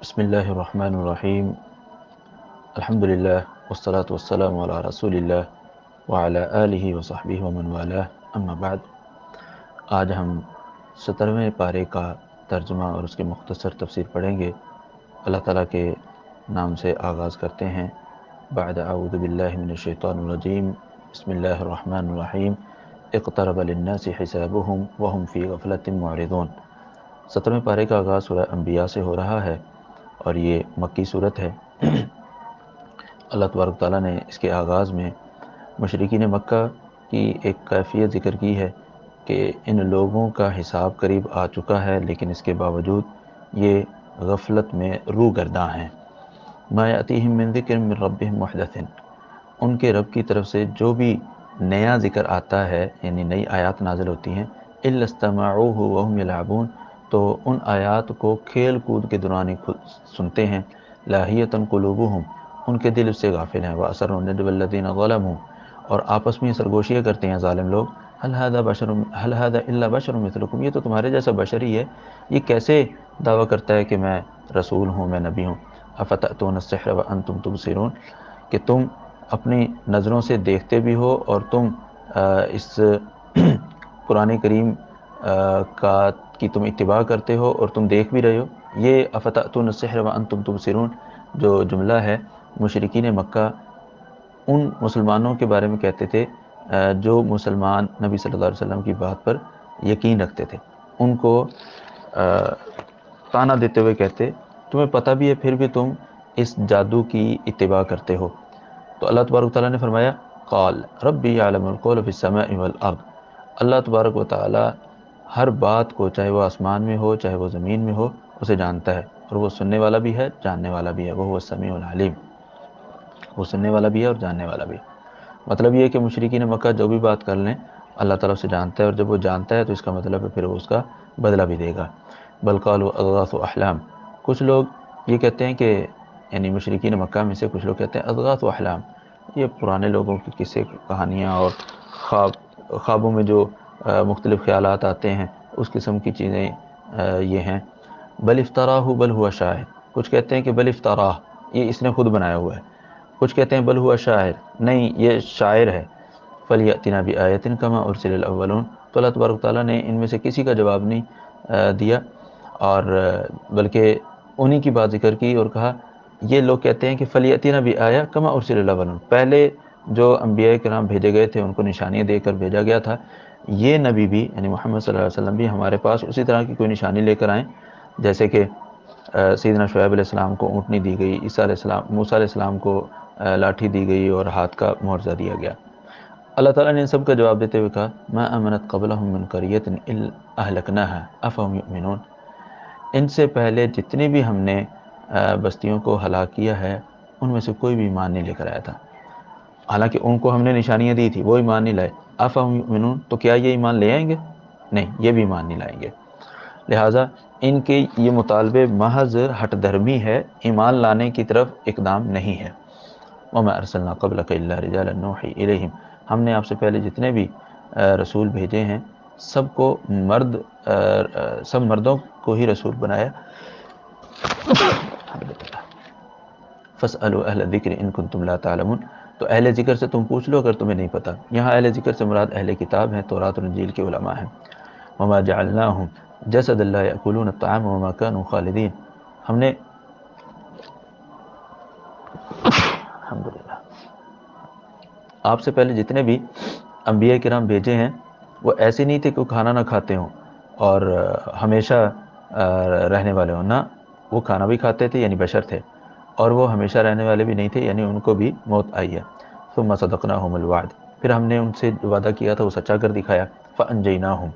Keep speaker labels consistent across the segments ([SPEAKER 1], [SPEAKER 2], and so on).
[SPEAKER 1] بسم اللہ الرحمن الرحیم الحمد للہ والصلاة والسلام علی رسول اللہ وعلی آلہ وصحبہ ومن والہ اما بعد۔ آج ہم 17ویں پارے کا ترجمہ اور اس کی مختصر تفسیر پڑھیں گے۔ اللہ تعالیٰ کے نام سے آغاز کرتے ہیں۔ بعد اعوذ باللہ من الشیطان الرجیم، بسم اللہ الرحمن الرحیم۔ اقترب للناس حسابهم وهم فی غفلۃ معرضون۔ 17ویں پارے کا آغاز سورہ انبیاء سے ہو رہا ہے اور یہ مکی صورت ہے۔ اللہ تبارک تعالیٰ نے اس کے آغاز میں مشرکین مکہ کی ایک کیفیت ذکر کی ہے کہ ان لوگوں کا حساب قریب آ چکا ہے، لیکن اس کے باوجود یہ غفلت میں روگرداں ہیں۔ ما یأتیہم من ذکر من ربہم محدث، ان کے رب کی طرف سے جو بھی نیا ذکر آتا ہے، یعنی نئی آیات نازل ہوتی ہیں، الا استمعوہ وہم یلعبون، تو ان آیات کو کھیل کود کے دوران ہی سنتے ہیں۔ لاہیۃ قلوبہم، ان کے دل اس سے غافل ہیں۔ وَأَسَرُّوا النَّجْوَى الَّذِينَ ظَلَمُوا، اور آپس میں سرگوشیاں کرتے ہیں ظالم لوگ، هل هذا الا بشر مثلکم، یہ تو تمہارے جیسا بشر ہی ہے، یہ کیسے دعویٰ کرتا ہے کہ میں رسول ہوں، میں نبی ہوں۔ افتأتون السحر وانتم تبصرون، کہ تم اپنی نظروں سے دیکھتے بھی ہو اور تم اس قرآن کریم کی تم اتباع کرتے ہو اور تم دیکھ بھی رہے ہو۔ یہ افتأتون السحر وانتم تبصرون جو جملہ ہے، مشرکین مکہ ان مسلمانوں کے بارے میں کہتے تھے جو مسلمان نبی صلی اللہ علیہ وسلم کی بات پر یقین رکھتے تھے، ان کو طعنہ دیتے ہوئے کہتے، تمہیں پتہ بھی ہے پھر بھی تم اس جادو کی اتباع کرتے ہو۔ تو اللہ تبارک تعالیٰ نے فرمایا، قال ربی یعلم القول فی السماء والارض، اللہ تبارک و تعالیٰ ہر بات کو، چاہے وہ آسمان میں ہو چاہے وہ زمین میں ہو، اسے جانتا ہے، اور وہ سننے والا بھی ہے، جاننے والا بھی ہے۔ وہ السمیع العلیم، وہ سننے والا بھی ہے اور جاننے والا بھی ہے۔ مطلب یہ ہے کہ مشرکین مکہ جو بھی بات کر لیں، اللہ تعالیٰ سے جانتا ہے، اور جب وہ جانتا ہے تو اس کا مطلب ہے پھر وہ اس کا بدلہ بھی دے گا۔ بل قالوا اضغاث احلام، کچھ لوگ یہ کہتے ہیں کہ، یعنی مشرکین مکہ میں سے کچھ لوگ کہتے ہیں اضغاث احلام، یہ پرانے لوگوں کی قصے کہانیاں اور خوابوں میں جو مختلف خیالات آتے ہیں، اس قسم کی چیزیں یہ ہیں۔ بل افطراہ بل ہوا شاعر، کچھ کہتے ہیں کہ بل افطراہ، یہ اس نے خود بنایا ہوا ہے۔ کچھ کہتے ہیں بل ہوا شاعر، نہیں یہ شاعر ہے۔ فلیأتنا بآیۃ کما ارسل الاولون، تو اللہ تبارک تعالیٰ نے ان میں سے کسی کا جواب نہیں دیا، اور بلکہ انہی کی بات ذکر کی اور کہا، یہ لوگ کہتے ہیں کہ فلیأتنا بآیۃ کما ارسل الاولون، پہلے جو انبیاء کرام بھیجے گئے تھے ان کو نشانیاں دے کر بھیجا گیا تھا، یہ نبی بھی یعنی محمد صلی اللہ علیہ وسلم بھی ہمارے پاس اسی طرح کی کوئی نشانی لے کر آئیں، جیسے کہ سیدنا شعیب علیہ السلام کو اونٹنی دی گئی، موسیٰ علیہ السلام کو لاٹھی دی گئی اور ہاتھ کا معجزہ دیا گیا۔ اللہ تعالیٰ نے ان سب کا جواب دیتے ہوئے کہا، ما آمنت قبلہم من قریۃ الا اہلکناها افہم یؤمنون، ان سے پہلے جتنی بھی ہم نے بستیوں کو ہلاک کیا ہے، ان میں سے کوئی بھی ایمان نہیں لے کر آیا تھا، حالانکہ ان کو ہم نے نشانیاں دی تھی، وہ ایمان نہیں لائے۔ افہم یؤمنون، تو کیا یہ ایمان لے آئیں گے؟ نہیں، یہ بھی ایمان نہیں لائیں گے۔ لہٰذا ان کے یہ مطالبے محض ہٹ دھرمی ہے، ایمان لانے کی طرف اقدام نہیں ہے۔ وما ارسلنا قبلک الا رجالا نوحی الیہم، ہم نے آپ سے پہلے جتنے بھی رسول بھیجے ہیں سب کو سب مردوں کو ہی رسول بنایا۔ فاسألوا اہل الذکر ان کنتم لا تعلمون، تو اہل ذکر سے تم پوچھ لو اگر تمہیں نہیں پتہ۔ یہاں اہل ذکر سے مراد اہل کتاب ہیں، تورات اور انجیل کے علماء ہیں۔ وما جعلناہم جسدا لا یأکلون الطعام وما كانوا خالدین، ہم نے الحمدللہ آپ سے پہلے جتنے بھی انبیاء کرام بھیجے ہیں وہ ایسے نہیں تھے کہ وہ کھانا نہ کھاتے ہوں اور ہمیشہ رہنے والے ہوں، نہ وہ کھانا بھی کھاتے تھے، یعنی بشر تھے، اور وہ ہمیشہ رہنے والے بھی نہیں تھے، یعنی ان کو بھی موت آئی ہے۔ ثم صدقناہم الوعد، پھر ہم نے ان سے جو وعدہ کیا تھا وہ سچا کر دکھایا۔ فانجیناہم،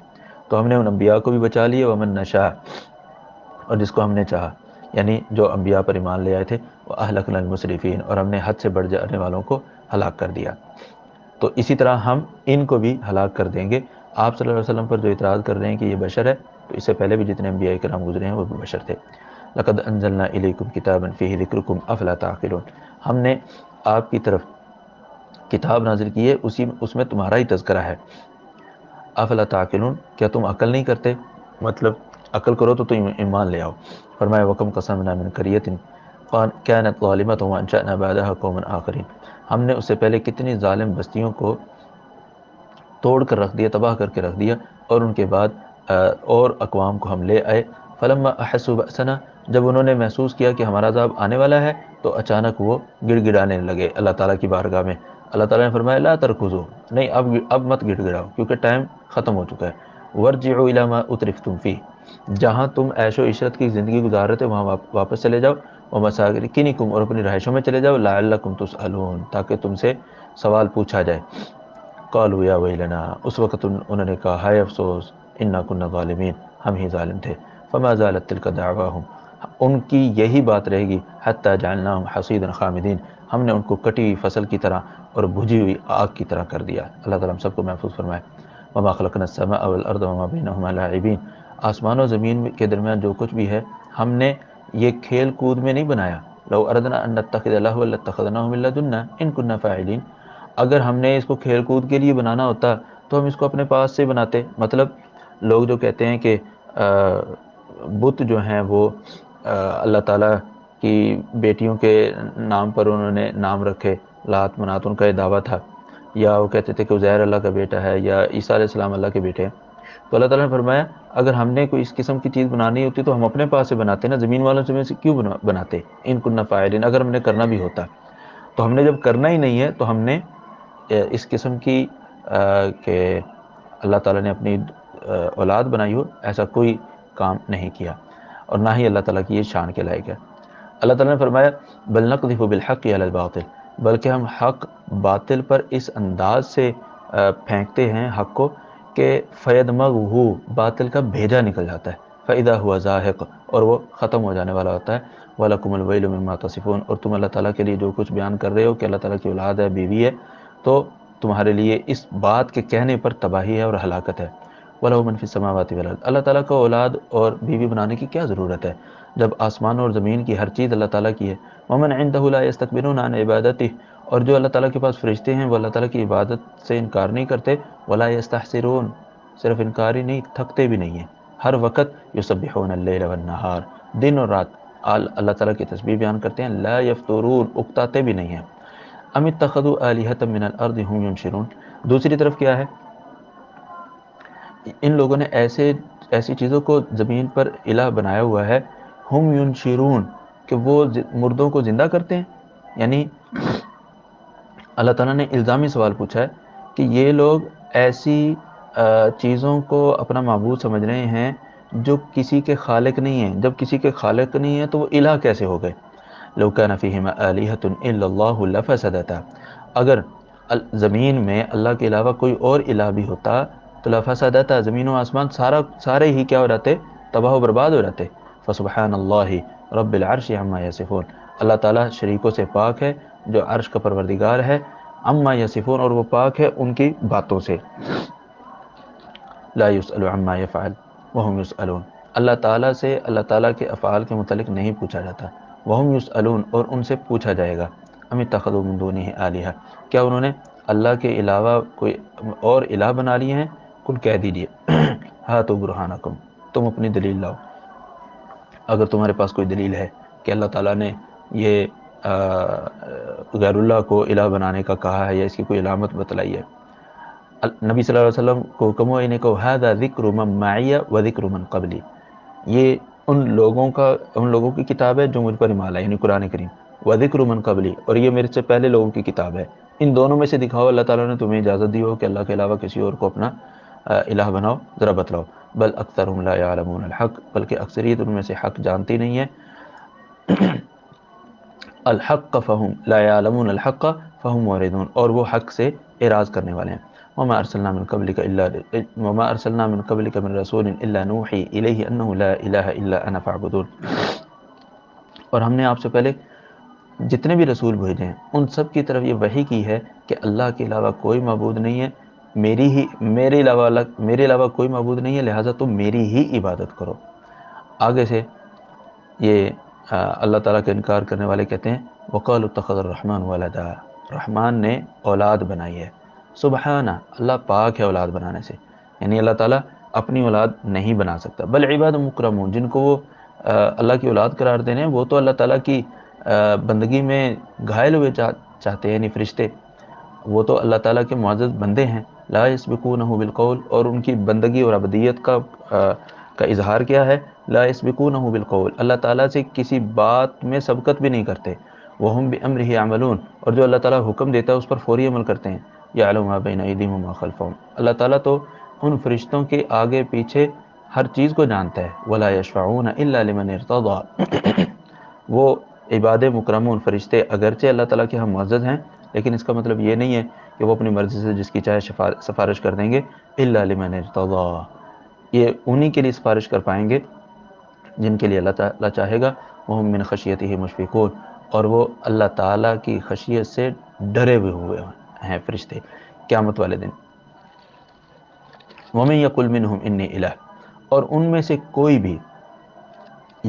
[SPEAKER 1] تو ہم نے ان انبیاء کو بھی بچا لیے، ومن نشاء، اور جس کو ہم نے چاہا، یعنی جو انبیاء پر ایمان لے آئے تھے، واہلکنا المسرفین، اور ہم نے حد سے بڑھ جانے والوں کو ہلاک کر دیا۔ تو اسی طرح ہم ان کو بھی ہلاک کر دیں گے۔ آپ صلی اللہ علیہ وسلم پر جو اعتراض کر رہے ہیں کہ یہ بشر ہے، تو اس سے پہلے بھی جتنے انبیاء کرام گزرے ہیں وہ بھی بشر تھے۔ لقد انزلنا الیکم کتابا فیہ ذکرکم افلا تعقلون، ہم نے آپ کی طرف کتاب نازل کی ہے، اس میں تمہارا ہی تذکرہ ہے۔ افلا تعقلون، کیا تم عقل نہیں کرتے؟ مطلب عقل کرو تو تم ایمان لے آؤ۔ فرمایا وکم قسمنا من قریۃ كانت ظالمۃ وانشأنا بعدها قوما آخرین، ہم نے اس سے پہلے کتنی ظالم بستیوں کو توڑ کر رکھ دیا، تباہ کر کے رکھ دیا، اور ان کے بعد اور اقوام کو ہم لے آئے۔ فلما احسوا بأسنا، جب انہوں نے محسوس کیا کہ ہمارا عذاب آنے والا ہے تو اچانک وہ گڑ گڑانے لگے اللہ تعالیٰ کی بارگاہ میں۔ اللہ تعالیٰ نے فرمایا لا ترکضوا، نہیں اب مت گڑ گڑاؤ کیونکہ ٹائم ختم ہو چکا ہے۔ وارجعوا الی ما اترفتم فیہ، جہاں تم عیش و عشرت کی زندگی گزار رہے تھے وہاں واپس چلے جاؤ۔ ومساکنکم، اور اپنی رہائشوں میں چلے جاؤ۔ لعلکم تسألون، تاکہ تم سے سوال پوچھا جائے۔ قالوا یا ویلنا، اس وقت انہوں نے کہا ہائے افسوس، انا کنا ظالمین، ہم ہی ظالم تھے۔ فما زالت تلک دعواہم، ان کی یہی بات رہے گی، حتی جعلناہم حصیدا خامدین، ہم نے ان کو کٹی ہوئی فصل کی طرح اور بجھی ہوئی آگ کی طرح کر دیا۔ اللہ تعالیٰ ہم سب کو محفوظ فرمائے۔ وما خلقنا السماء والارض وما بینہما لاعبین، آسمان و زمین کے درمیان جو کچھ بھی ہے ہم نے یہ کھیل کود میں نہیں بنایا۔ لو اردنا ان نتخذ لہوا لاتخذناہ من لدنا ان کنا فاعلین، اگر ہم نے اس کو کھیل کود کے لیے بنانا ہوتا تو ہم اس کو اپنے پاس سے بناتے۔ مطلب لوگ جو کہتے ہیں کہ بت جو ہیں وہ اللہ تعالیٰ کی بیٹیوں کے نام پر انہوں نے نام رکھے، لات منات ان کا یہ دعویٰ تھا، یا وہ کہتے تھے کہ عزیر اللہ کا بیٹا ہے یا عیسیٰ علیہ السلام اللہ کے بیٹے ہیں۔ تو اللہ تعالیٰ نے فرمایا اگر ہم نے کوئی اس قسم کی چیز بنانی ہوتی تو ہم اپنے پاس سے بناتے نا، زمین والوں سے کیوں بناتے؟ ان کننا فاعلین، اگر ہم نے کرنا بھی ہوتا۔ تو ہم نے جب کرنا ہی نہیں ہے تو ہم نے اس قسم کی کہ اللہ تعالیٰ نے اپنی اولاد بنائی ہو، ایسا کوئی کام نہیں کیا، اور نہ ہی اللہ تعالیٰ کی یہ شان کے لائق ہے۔ اللہ تعالیٰ نے فرمایا بل نقذف بالحق علی الباطل، بلکہ ہم حق باطل پر اس انداز سے پھینکتے ہیں حق کو کہ فیدمغہ، باطل کا بھیجا نکل جاتا ہے، فاذا هو زاہق، اور وہ ختم ہو جانے والا ہوتا ہے۔ وَلَكُمُ الْوَيْلُ مِمَّا تَصِفُونَ، اور تم اللہ تعالیٰ کے لیے جو کچھ بیان کر رہے ہو کہ اللہ تعالیٰ کی اولاد ہے، بیوی ہے، تو تمہارے لیے اس بات کے کہنے پر تباہی ہے اور ہلاکت ہے۔ وَلَهُ مَن فِي السَّمَاوَاتِ وَالْأَرْضِ، اللہ تعالیٰ کو اولاد اور بیوی بنانے کی کیا ضرورت ہے جب آسمان اور زمین کی ہر چیز اللہ تعالیٰ کی ہے۔ وَمَنْ عِنْدَهُ لَا يَسْتَكْبِرُونَ عَنْ عِبَادَتِهِ، اور جو اللہ تعالیٰ کے پاس فرشتے ہیں وہ اللہ تعالیٰ کی عبادت سے انکار نہیں کرتے۔ وَلَا يَسْتَحْسِرُونَ، صرف انکار ہی نہیں، تھکتے بھی نہیں ہیں، ہر وقت يُسَبِّحُونَ اللَّيْلَ وَالنَّهَارَ، دن اور رات اللہ تعالیٰ کی تسبیح بیان کرتے ہیں۔ لا یفترون، اکتاتے بھی نہیں ہیں۔ ام اتخذوا آلہۃ من الارض هم ينشرون، دوسری طرف کیا ہے، ان لوگوں نے ایسی چیزوں کو زمین پر الہ بنایا ہوا ہے، ہم ینشرون، کہ وہ مردوں کو زندہ کرتے ہیں۔ یعنی اللہ تعالیٰ نے الزامی سوال پوچھا ہے کہ یہ لوگ ایسی چیزوں کو اپنا معبود سمجھ رہے ہیں جو کسی کے خالق نہیں ہیں، جب کسی کے خالق نہیں ہیں تو وہ الہ کیسے ہو گئے؟ لو کان فیہما آلہۃ الا اللہ لفسدتا، اگر زمین میں اللہ کے علاوہ کوئی اور الہ بھی ہوتا تو لفسدتا، زمین و آسمان سارے ہی کیا ہو جاتے؟ تباہ و برباد ہو جاتے۔ فسبحان اللہ رب العرش عما یصفون، اللہ تعالیٰ شریکوں سے پاک ہے جو عرش کا پروردگار ہے، عما یصفون، اور وہ پاک ہے ان کی باتوں سے۔ لا یسأل عما یفعل وهم یسألون، اللہ تعالیٰ سے اللہ تعالیٰ کے افعال کے متعلق نہیں پوچھا جاتا۔ وهم یسألون، اور ان سے پوچھا جائے گا۔ ام اتخذوا من دونہ آلہۃ، کیا انہوں نے اللہ کے علاوہ کوئی اور الہ بنا لیے ہیں؟ کل کہہ دیجئے ہاتوا برہانکم، تم اپنی دلیل لاؤ، اگر تمہارے پاس کوئی دلیل ہے کہ اللہ تعالیٰ نے یہ غیر اللہ کو الہ بنانے کا کہا ہے یا اس کی کوئی علامت بتلائی ہے۔ نبی صلی اللہ علیہ وسلم کو حکم ہوا، انہیں کہو ھذا ذکر من معی و ذکر من قبلی، یہ ان لوگوں کی کتاب ہے جو مجھ پر ایمان لائے، یعنی قرآن کریم، و ذکر من قبلی، اور یہ میرے سے پہلے لوگوں کی کتاب ہے۔ ان دونوں میں سے دکھاؤ اللہ تعالیٰ نے تمہیں اجازت دی ہو کہ اللہ کے علاوہ کسی اور کو اپنا الہ بناؤ، ذرا بتلاؤ۔ بل اکثرهم لا یعلمون الحق، بلکہ اکثریت ان میں سے حق جانتی نہیں ہے۔ الحق فہم لا یعلمون الحق فہم معرضون، اور وہ حق سے اعراض کرنے والے ہیں۔ وما ارسلنا من قبلک من رسول الا نوحی الیہ انہ لا الہ الا انا فاعبدون، اور ہم نے آپ سے پہلے جتنے بھی رسول بھیجے ہیں ان سب کی طرف یہ وحی کی ہے کہ اللہ کے علاوہ کوئی معبود نہیں ہے، میرے علاوہ کوئی معبود نہیں ہے، لہٰذا تم میری ہی عبادت کرو۔ آگے سے یہ اللہ تعالیٰ کا انکار کرنے والے کہتے ہیں وقالوا اتخذ الرحمن ولدا، رحمان نے اولاد بنائی ہے۔ سبحانہ، اللہ پاک ہے اولاد بنانے سے، یعنی اللہ تعالیٰ اپنی اولاد نہیں بنا سکتا. بل عباد مکرمون، جن کو وہ اللہ کی اولاد قرار دینے ہیں، وہ تو اللہ تعالیٰ کی بندگی میں گھائل ہوئے چاہتے ہیں، یعنی فرشتے وہ تو اللہ تعالیٰ کے معزز بندے ہیں. لا یسبقونہ بالقول، اور ان کی بندگی اور عبدیت کا اظہار کیا ہے؟ لا یسبقونہ بالقول، اللہ تعالیٰ سے کسی بات میں سبقت بھی نہیں کرتے. وہم بامرہ یعملون، اور جو اللہ تعالیٰ حکم دیتا ہے اس پر فوری عمل کرتے ہیں. یعلم ما بین ایدیہم وما خلفہم، اللہ تعالیٰ تو ان فرشتوں کے آگے پیچھے ہر چیز کو جانتا ہے. ولا یشفعون الا لمن ارتضی، وہ عباد مکرمون فرشتے اگرچہ اللہ تعالیٰ کے ہم معزز ہیں، لیکن اس کا مطلب یہ نہیں ہے کہ وہ اپنی مرضی سے جس کی چاہے سفارش کر دیں گے. الا لمن ارتضی، یہ انہی کے لیے سفارش کر پائیں گے جن کے لیے اللہ تعالیٰ چاہے گا. وہم من خشیتہ مشفقون، اور وہ اللہ تعالیٰ کی خشیت سے ڈرے ہوئے ہیں فرشتے قیامت والے دن. ومن یقل منہم انی الہ، اور ان میں سے کوئی بھی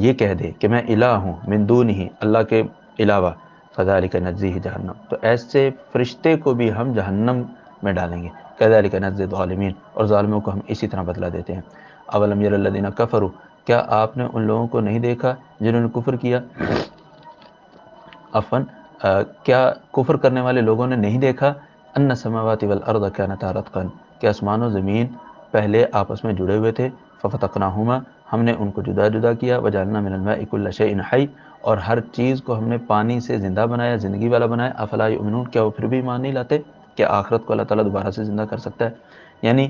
[SPEAKER 1] یہ کہہ دے کہ میں الہ ہوں، من دونہ، اللہ کے علاوہ، فذلک نجزیہ جہنم، تو ایسے فرشتے کو بھی ہم جہنم میں ڈالیں گے. کذلک نجزی الظالمین، اور ظالموں کو ہم اسی طرح بدلہ دیتے ہیں. اولم یر الذین کفروا، کیا آپ نے ان لوگوں کو نہیں دیکھا جنہوں نے کفر کیا؟ کیا کفر کرنے والے لوگوں نے نہیں دیکھا؟ ان السماوات والارض کانتا رتقا، کہ آسمان و زمین پہلے آپس میں جڑے ہوئے تھے. ففتقناہما، ہم نے ان کو جدا جدا کیا. وجعلنا من الماء کل شیء حی، اور ہر چیز کو ہم نے پانی سے زندہ بنایا، زندگی والا بنایا. افلا یؤمنون، کیا وہ پھر بھی ایمان نہیں لاتے کہ آخرت کو اللہ تعالیٰ دوبارہ سے زندہ کر سکتا ہے؟ یعنی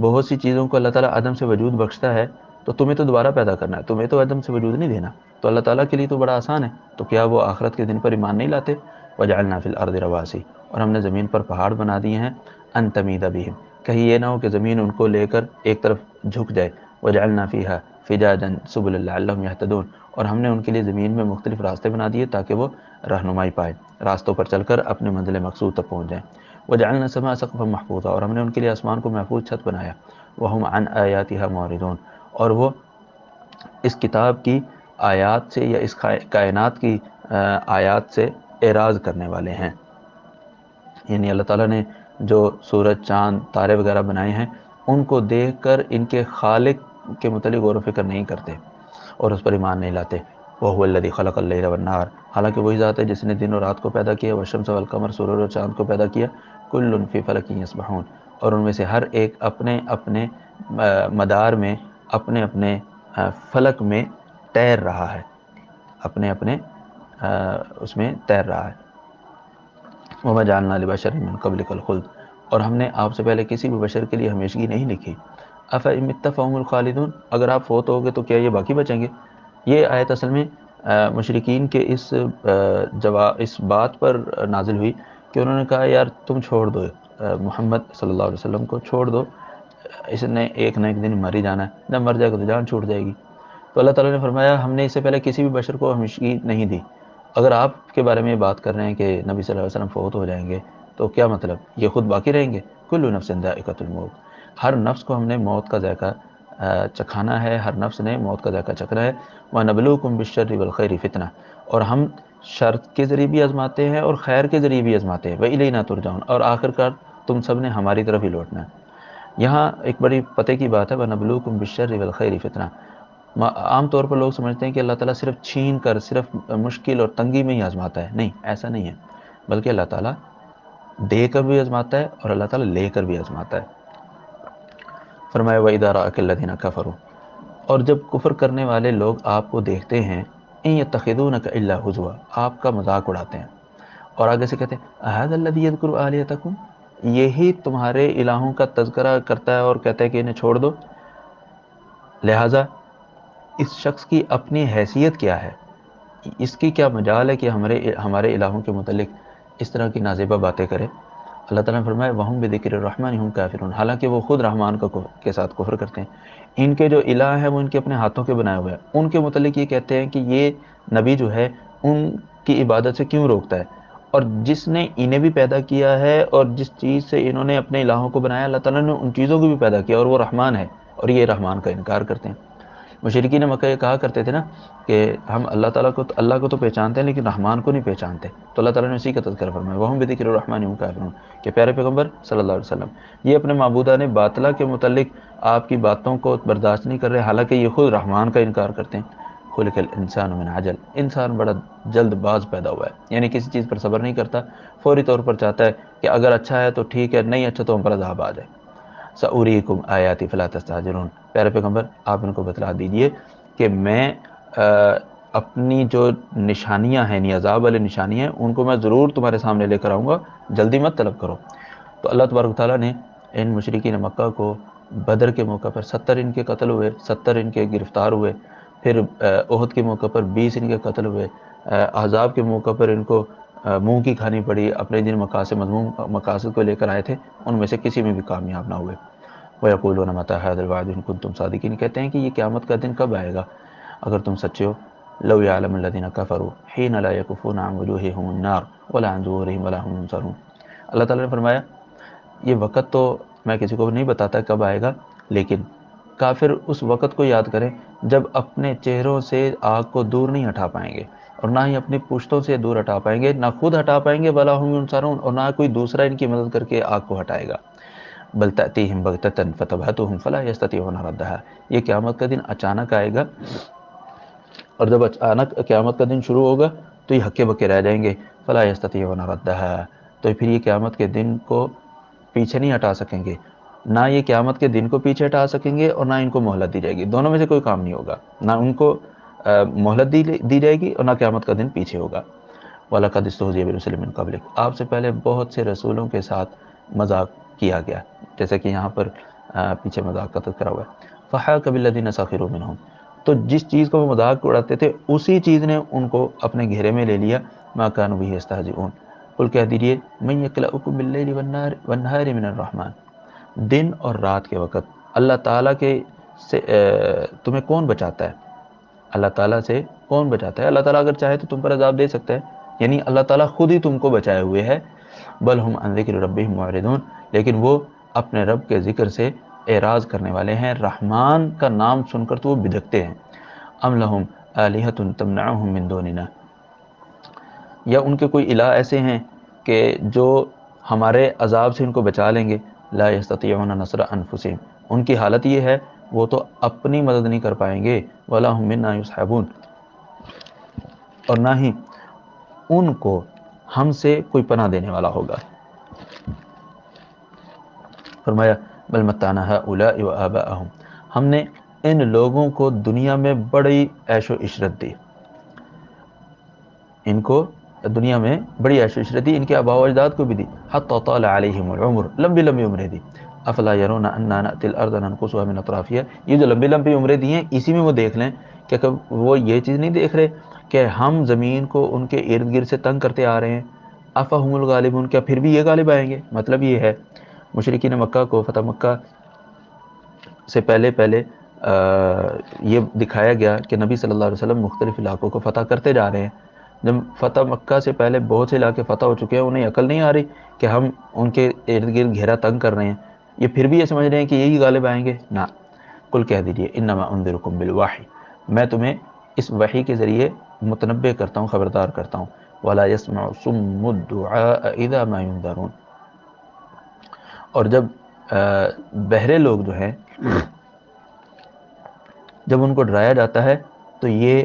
[SPEAKER 1] بہت سی چیزوں کو اللہ تعالیٰ عدم سے وجود بخشتا ہے، تو تمہیں تو دوبارہ پیدا کرنا ہے، تمہیں تو عدم سے وجود نہیں دینا. تو اللہ تعالیٰ کے لیے تو بڑا آسان ہے، تو کیا وہ آخرت کے دن پر ایمان نہیں لاتے؟ وجعلنا فی الارض رواسی، اور ہم نے زمین پر پہاڑ بنا دیے ہیں. ان تمید بہم، کہیں یہ نہ ہو کہ زمین ان کو لے کر ایک طرف جھک جائے. وجعلنا فیہا فجاجا سبلا لعلہم یہتدون، اور ہم نے ان کے لیے زمین میں مختلف راستے بنا دیے تاکہ وہ رہنمائی پائے، راستوں پر چل کر اپنے منزل مقصود تک پہنچ جائیں. وجعلنا السماء سقفا محفوظا، اور ہم نے ان کے لیے آسمان کو محفوظ چھت بنایا. وہم عن آیاتها معرضون، اور وہ اس کتاب کی آیات سے یا اس کائنات کی آیات سے اعراض کرنے والے ہیں. یعنی اللہ تعالیٰ نے جو سورج، چاند، تارے وغیرہ بنائے ہیں، ان کو دیکھ کر ان کے خالق کے متعلق غور و فکر نہیں کرتے اور اس پر ایمان نہیں لاتے. وَهُوَ الَّذِي خَلَقَ اللَّيْلَ وَالنَّهَارَ، حالانکہ وہی ذات ہے جس نے دن اور رات کو پیدا کیا. وَالشَّمْسَ وَالْقَمَرَ، سورج اور چاند کو پیدا کیا. كُلٌّ فِي فَلَكٍ يَسْبَحُونَ، اور ان میں سے ہر ایک اپنے اپنے مدار میں، اپنے اپنے فلک میں تیر رہا ہے، اپنے اپنے اس میں تیر رہا ہے. وَمَا جَعَلْنَا لِبَشَرٍ مِّن قَبْلِكَ الْخُلْدَ، اور ہم نے آپ سے پہلے کسی بھی بشر کے لیے ہمیشگی نہیں لکھی. أَفَإِن مِتَّ فَهُمُ الْخَالِدُونَ، اگر آپ فوت ہوگے تو کیا یہ باقی بچیں گے؟ یہ آیت اصل میں مشرکین کے اس بات پر نازل ہوئی کہ انہوں نے کہا یار تم چھوڑ دو محمد صلی اللہ علیہ وسلم کو چھوڑ دو، اس نے ایک نہ ایک دن مر ہی جانا ہے، جب مر جائے گا تو جان چھوٹ جائے گی. تو اللہ تعالیٰ نے فرمایا ہم نے اس سے پہلے کسی بھی بشر کو ہمیشگی نہیں دی. اگر آپ کے بارے میں یہ بات کر رہے ہیں کہ نبی صلی اللہ علیہ وسلم فوت ہو جائیں گے تو کیا مطلب، یہ خود باقی رہیں گے؟ کل نفس ذائقۃ الموت، ہر نفس کو ہم نے موت کا ذائقہ چکھانا ہے، ہر نفس نے موت کا ذائقہ چکھنا ہے. وَنَبْلُوكُمْ بِالشَّرِّ وَالْخَيْرِ فِتْنَةً، اور ہم شر کے ذریعے بھی آزماتے ہیں اور خیر کے ذریعے بھی آزماتے ہیں. وَإِلَيْنَا تُرْجَعُونَ، اور آخر کار تم سب نے ہماری طرف ہی لوٹنا ہے. یہاں ایک بڑی پتہ کی بات ہے، وَنَبْلُوكُمْ بِالشَّرِّ وَالْخَيْرِ فِتْنَةً. عام طور پر لوگ سمجھتے ہیں کہ اللہ تعالیٰ صرف چھین کر، صرف مشکل اور تنگی میں ہی آزماتا ہے. نہیں، ایسا نہیں ہے، بلکہ اللہ تعالیٰ دے کر بھی آزماتا ہے اور اللہ تعالیٰ لے کر بھی آزماتا ہے. فرمایا وَإِذَا رَأَكَ الَّذِينَ كَفَرُوا، اور جب کفر کرنے والے لوگ آپ کو دیکھتے ہیں، إِن يَتَّخِذُونَكَ إِلَّا هُزُوًا، آپ کا مذاق اڑاتے ہیں. اور آگے سے کہتے ہیں أَهَذَا الَّذِي يَذْكُرُ آلِهَتَكُمْ، یہی تمہارے الہوں کا تذکرہ کرتا ہے اور کہتا ہے کہ انہیں چھوڑ دو. لہٰذا اس شخص کی اپنی حیثیت کیا ہے، اس کی کیا مجال ہے کہ ہمارے الہوں کے متعلق اس طرح کی نازیبہ باتیں کرے. اللہ تعالیٰ نے فرمایا وَهُمْ بِذِكْرِ الرَّحْمَنِ هُمْ كَافِرُونَ، حالانکہ وہ خود رحمان کے ساتھ کفر کرتے ہیں. ان کے جو الہ ہیں وہ ان کے اپنے ہاتھوں کے بنائے ہوئے ہیں. ان کے متعلق یہ کہتے ہیں کہ یہ نبی جو ہے ان کی عبادت سے کیوں روکتا ہے، اور جس نے انہیں بھی پیدا کیا ہے اور جس چیز سے انہوں نے اپنے الہوں کو بنایا، اللہ تعالیٰ نے ان چیزوں کو بھی پیدا کیا اور وہ رحمان ہے، اور یہ رحمان کا انکار کرتے ہیں. مشرکین مکہ یہ کہا کرتے تھے نا کہ ہم اللہ کو تو پہچانتے ہیں لیکن رحمان کو نہیں پہچانتے، تو اللہ تعالیٰ نے اسی کا تذکرہ فرمایا وَهُمْ بِذِكْرِ الرَّحْمَنِ هُمْ كَافِرُونَ کہ پیارے پیغمبر صلی اللہ علیہ وسلم یہ اپنے معبودان باطلہ کے متعلق آپ کی باتوں کو برداشت نہیں کر رہے، حالانکہ یہ خود رحمان کا انکار کرتے ہیں۔ خلق الانسان من عجل، انسان بڑا جلد باز پیدا ہوا ہے، یعنی کسی چیز پر صبر نہیں کرتا، فوری طور پر چاہتا ہے کہ اگر اچھا ہے تو ٹھیک ہے، نہیں اچھا تو ہم پر عذاب آ جائے۔ سأُرِيكُمْ آیاتی فلا تستعجلون، پیارے پیغمبر آپ ان کو بتلا دیجئے کہ میں اپنی جو نشانیاں ہیں، یعنی عذاب والی نشانیاں ہیں، ان کو میں ضرور تمہارے سامنے لے کر آؤں گا، جلدی مت طلب کرو۔ تو اللہ تبارک تعالیٰ نے ان مشرکین مکہ کو بدر کے موقع پر 70 ان کے قتل ہوئے، 70 ان کے گرفتار ہوئے، پھر احد کے موقع پر 20 ان کے قتل ہوئے، احزاب کے موقع پر ان کو منہ کی کھانی پڑی، اپنے جن مقاصد مضمون مقاصد کو لے کر آئے تھے ان میں سے کسی میں بھی کامیاب نہ ہوئے۔ وَيَقُولُونَ مَتَىٰ هَٰذَا الْوَعْدُ إِن كُنتُمْ صَادِقِينَ، کہتے ہیں کہ یہ قیامت کا دن کب آئے گا اگر تم سچے ہو۔ لَوْ يَعْلَمُ الَّذِينَ كَفَرُوا حِينَ لَا يَكُفُّونَ عَنْ وُجُوهِهِمُ النَّارُ وَلَا عَنْ ظُهُورِهِمْ وَلَا هُمْ يُنصَرُونَ۔ اللہ تعالیٰ نے فرمایا یہ وقت تو میں کسی کو نہیں بتاتا کب آئے گا، لیکن کافر اس وقت کو یاد کریں جب اپنے چہروں سے آگ کو دور نہیں ہٹا پائیں گے اور نہ ہی اپنی پشتوں سے دور ہٹا پائیں گے، نہ خود ہٹا پائیں گے وَلَا هُمْ يُنصَرُونَ، اور نہ کوئی دوسرا ان کی مدد کر کے آگ کو ہٹائے گا۔ بل تأتیہم بغتۃ فتبہتہم فلا یستطیعون ردھا، یہ قیامت کا دن اچانک آئے گا، اور جب اچانک قیامت کا دن شروع ہوگا تو یہ ہکے بکے رہ جائیں گے، فلا یستطیعون ردھا، تو پھر یہ قیامت کے دن کو پیچھے نہیں ہٹا سکیں گے، نہ یہ قیامت کے دن کو پیچھے ہٹا سکیں گے اور نہ ان کو مہلت دی جائے گی، دونوں میں سے کوئی کام نہیں ہوگا، نہ ان کو مہلت دی جائے گی اور نہ قیامت کا دن پیچھے ہوگا۔ وَلَقَدِ اسْتُهْزِئَ بِرُسُلٍ مِّن قَبْلِكَ، آپ سے پہلے بہت سے رسولوں کے ساتھ مذاق کیا گیا، جیسے کہ یہاں پر پیچھے مذاق کا تذکرہ ہوا ہے۔ فَحَاقَ بِالَّذِينَ سَخِرُوا مِنْهُمْ، تو جس چیز کو وہ مذاق اڑاتے تھے اسی چیز نے ان کو اپنے گھیرے میں لے لیا۔ مَا كَانُوا بِهِ يَسْتَهْزِئُونَ، قُلْ کہہ دیجئے مَن يَكْلَؤُكُم بِاللَّيْلِ وَالنَّهَارِ مِنَ الرَّحْمَٰنِ، دن اور رات کے وقت اللہ تعالیٰ کے سے تمہیں کون بچاتا ہے، اللہ تعالیٰ سے کون بچاتا ہے؟ اللہ تعالیٰ اگر چاہے تو تم پر عذاب دے سکتا ہے، یعنی اللہ تعالیٰ خود ہی تم کو بچائے ہوئے ہے۔ بل ہم عن ذکر ربہم معرضون، لیکن وہ اپنے رب کے ذکر سے اعراض کرنے والے ہیں، رحمان کا نام سن کر تو وہ بدکتے ہیں۔ ام لہم آلہۃ تمنعہم من دوننا، یا ان کے کوئی الہ ایسے ہیں کہ جو ہمارے عذاب سے ان کو بچا لیں گے۔ لا یستطیعون نصر انفسہم، ان کی حالت یہ ہے وہ تو اپنی مدد نہیں کر پائیں گے۔ ولا ہم منا یصحبون، اور نہ ہی ان کو ہم سے کوئی پناہ دینے والا ہوگا۔ فرمایا بل متعنا ہؤلاء وآباءہم، ہم نے ان لوگوں کو دنیا میں بڑی عیش و عشرت دی، ان کو دنیا میں بڑی عیش و عشرت دی، ان کے آباء و اجداد کو بھی دی۔ حتی طال علیہم العمر، لمبی لمبی عمریں دی۔ افلا یرون انا نأتی الارض ننقصها من اطرافها، یہ جو لمبی لمبی عمریں دی ہیں اسی میں وہ دیکھ لیں کہ وہ یہ چیز نہیں دیکھ رہے کہ ہم زمین کو ان کے ارد گرد سے تنگ کرتے آ رہے ہیں۔ افہم الغالبون، کیا پھر بھی یہ غالب آئیں گے؟ مطلب یہ ہے مشرکین مکہ کو فتح مکہ سے پہلے یہ دکھایا گیا کہ نبی صلی اللہ علیہ وسلم مختلف علاقوں کو فتح کرتے جا رہے ہیں۔ جب فتح مکہ سے پہلے بہت سے علاقے فتح ہو چکے ہیں، انہیں عقل نہیں آ رہی کہ ہم ان کے ارد گرد گھیرا تنگ کر رہے ہیں، یہ پھر بھی یہ سمجھ رہے ہیں کہ یہی غالب آئیں گے۔ نہ، قل کہہ دیجئے انما انذرکم بالوحی، میں تمہیں اس وحی کے ذریعے متنبہ کرتا ہوں، خبردار کرتا ہوں۔ ولا يسمع صم الدعاء اذا ما ينذرون، اور جب بہرے لوگ جو ہیں جب ان کو ڈرایا جاتا ہے تو یہ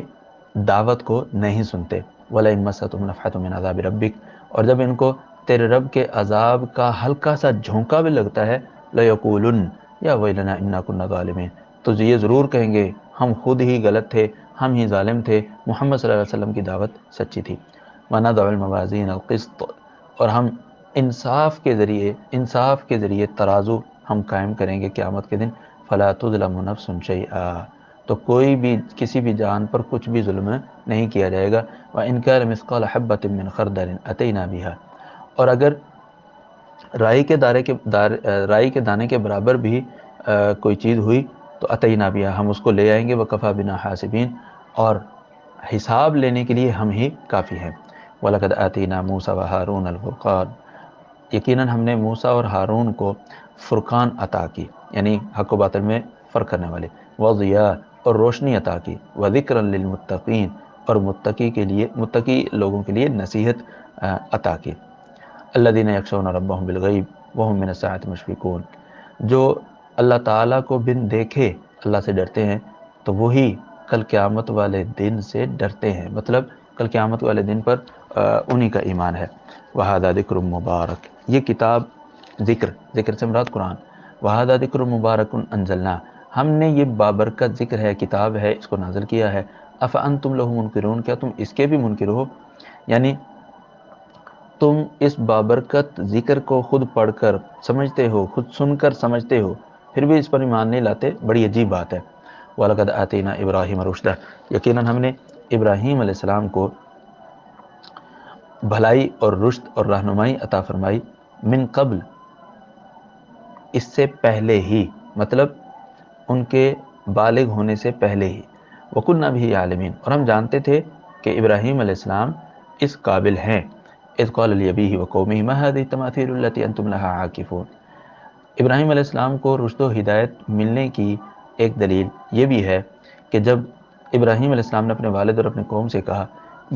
[SPEAKER 1] دعوت کو نہیں سنتے۔ وَلَئِن مَسَّتْهُمْ نَفْحَةٌ مِّنْ عَذَابِ رَبِّكَ، اور جب ان کو تیرے رب کے عذاب کا ہلکا سا جھونکا بھی لگتا ہے، لَيَقُولُنَّ يَا وَيْلَنَا إِنَّا كُنَّا ظَالِمِينَ، تو یہ ضرور کہیں گے ہم خود ہی غلط تھے، ہم ہی ظالم تھے، محمد صلی اللہ علیہ وسلم کی دعوت سچی تھی۔ وَنَضَعُ الْمَوَازِينَ الْقِسْطَ، اور ہم انصاف کے ذریعے ترازو ہم قائم کریں گے قیامت کے دن۔ فَلَا تُظْلَمُ نَفْسٌ شَيْئًا، تو کوئی بھی کسی بھی جان پر کچھ بھی ظلم نہیں کیا جائے گا۔ وَإِنْ كَانَ مِثْقَالَ حَبَّةٍ مِّنْ خَرْدَلٍ أَتَيْنَا بِهَا، اور اگر رائی کے دانے کے برابر بھی کوئی چیز ہوئی تو أَتَيْنَا بِهَا، ہم اس کو لے آئیں گے۔ وَكَفَى بِنَا حَاسِبِينَ، اور حساب لینے کے لیے ہم ہی کافی ہیں۔ وَلَقَدْ آتَيْنَا مُوسَىٰ وَهَارُونَ الْفُرْقَانَ، یقیناً ہم نے موسیٰ اور ہارون کو فرقان عطا کی، یعنی حق و باطل میں فرق کرنے والے۔ وَضِيَاءَ، اور روشنی عطا کی، وذکرا للمتقین اور متقی لوگوں کے لیے نصیحت عطا کی، الذین یخشون ربهم بالغیب وهم من الساعۃ مشفقون، جو اللہ تعالیٰ کو بن دیکھے اللہ سے ڈرتے ہیں تو وہی کل قیامت والے دن سے ڈرتے ہیں، مطلب کل قیامت والے دن پر انہی کا ایمان ہے۔ وہذا ذکر مبارک، یہ کتاب ذکر سے مراد قرآن، وہذا ذکر مبارک انزلنا، ہم نے یہ بابرکت ذکر ہے، کتاب ہے، اس کو نازل کیا ہے، افانتم لہ منکرون، کیا تم اس کے بھی منکر ہو؟ یعنی تم اس بابرکت ذکر کو خود پڑھ کر سمجھتے ہو، خود سن کر سمجھتے ہو، پھر بھی اس پر ایمان نہیں لاتے، بڑی عجیب بات ہے۔ وَلَقَدْ آتَيْنَا إِبْرَاهِيمَ رُشْدَهُ، یقیناً ہم نے ابراہیم علیہ السلام کو بھلائی اور رشد اور رہنمائی عطا فرمائی، من قبل، اس سے پہلے ہی، مطلب ان کے بالغ ہونے سے پہلے ہی، وَكُنَّا بِهِ عَالِمِينَ، اور ہم جانتے تھے کہ ابراہیم علیہ السلام اس قابل ہیں۔ اذ قال لأبيه وقومه ما هذه التماثيل التي انتم لها عاكفون، ابراہیم علیہ السلام کو رشد و ہدایت ملنے کی ایک دلیل یہ بھی ہے کہ جب ابراہیم علیہ السلام نے اپنے والد اور اپنے قوم سے کہا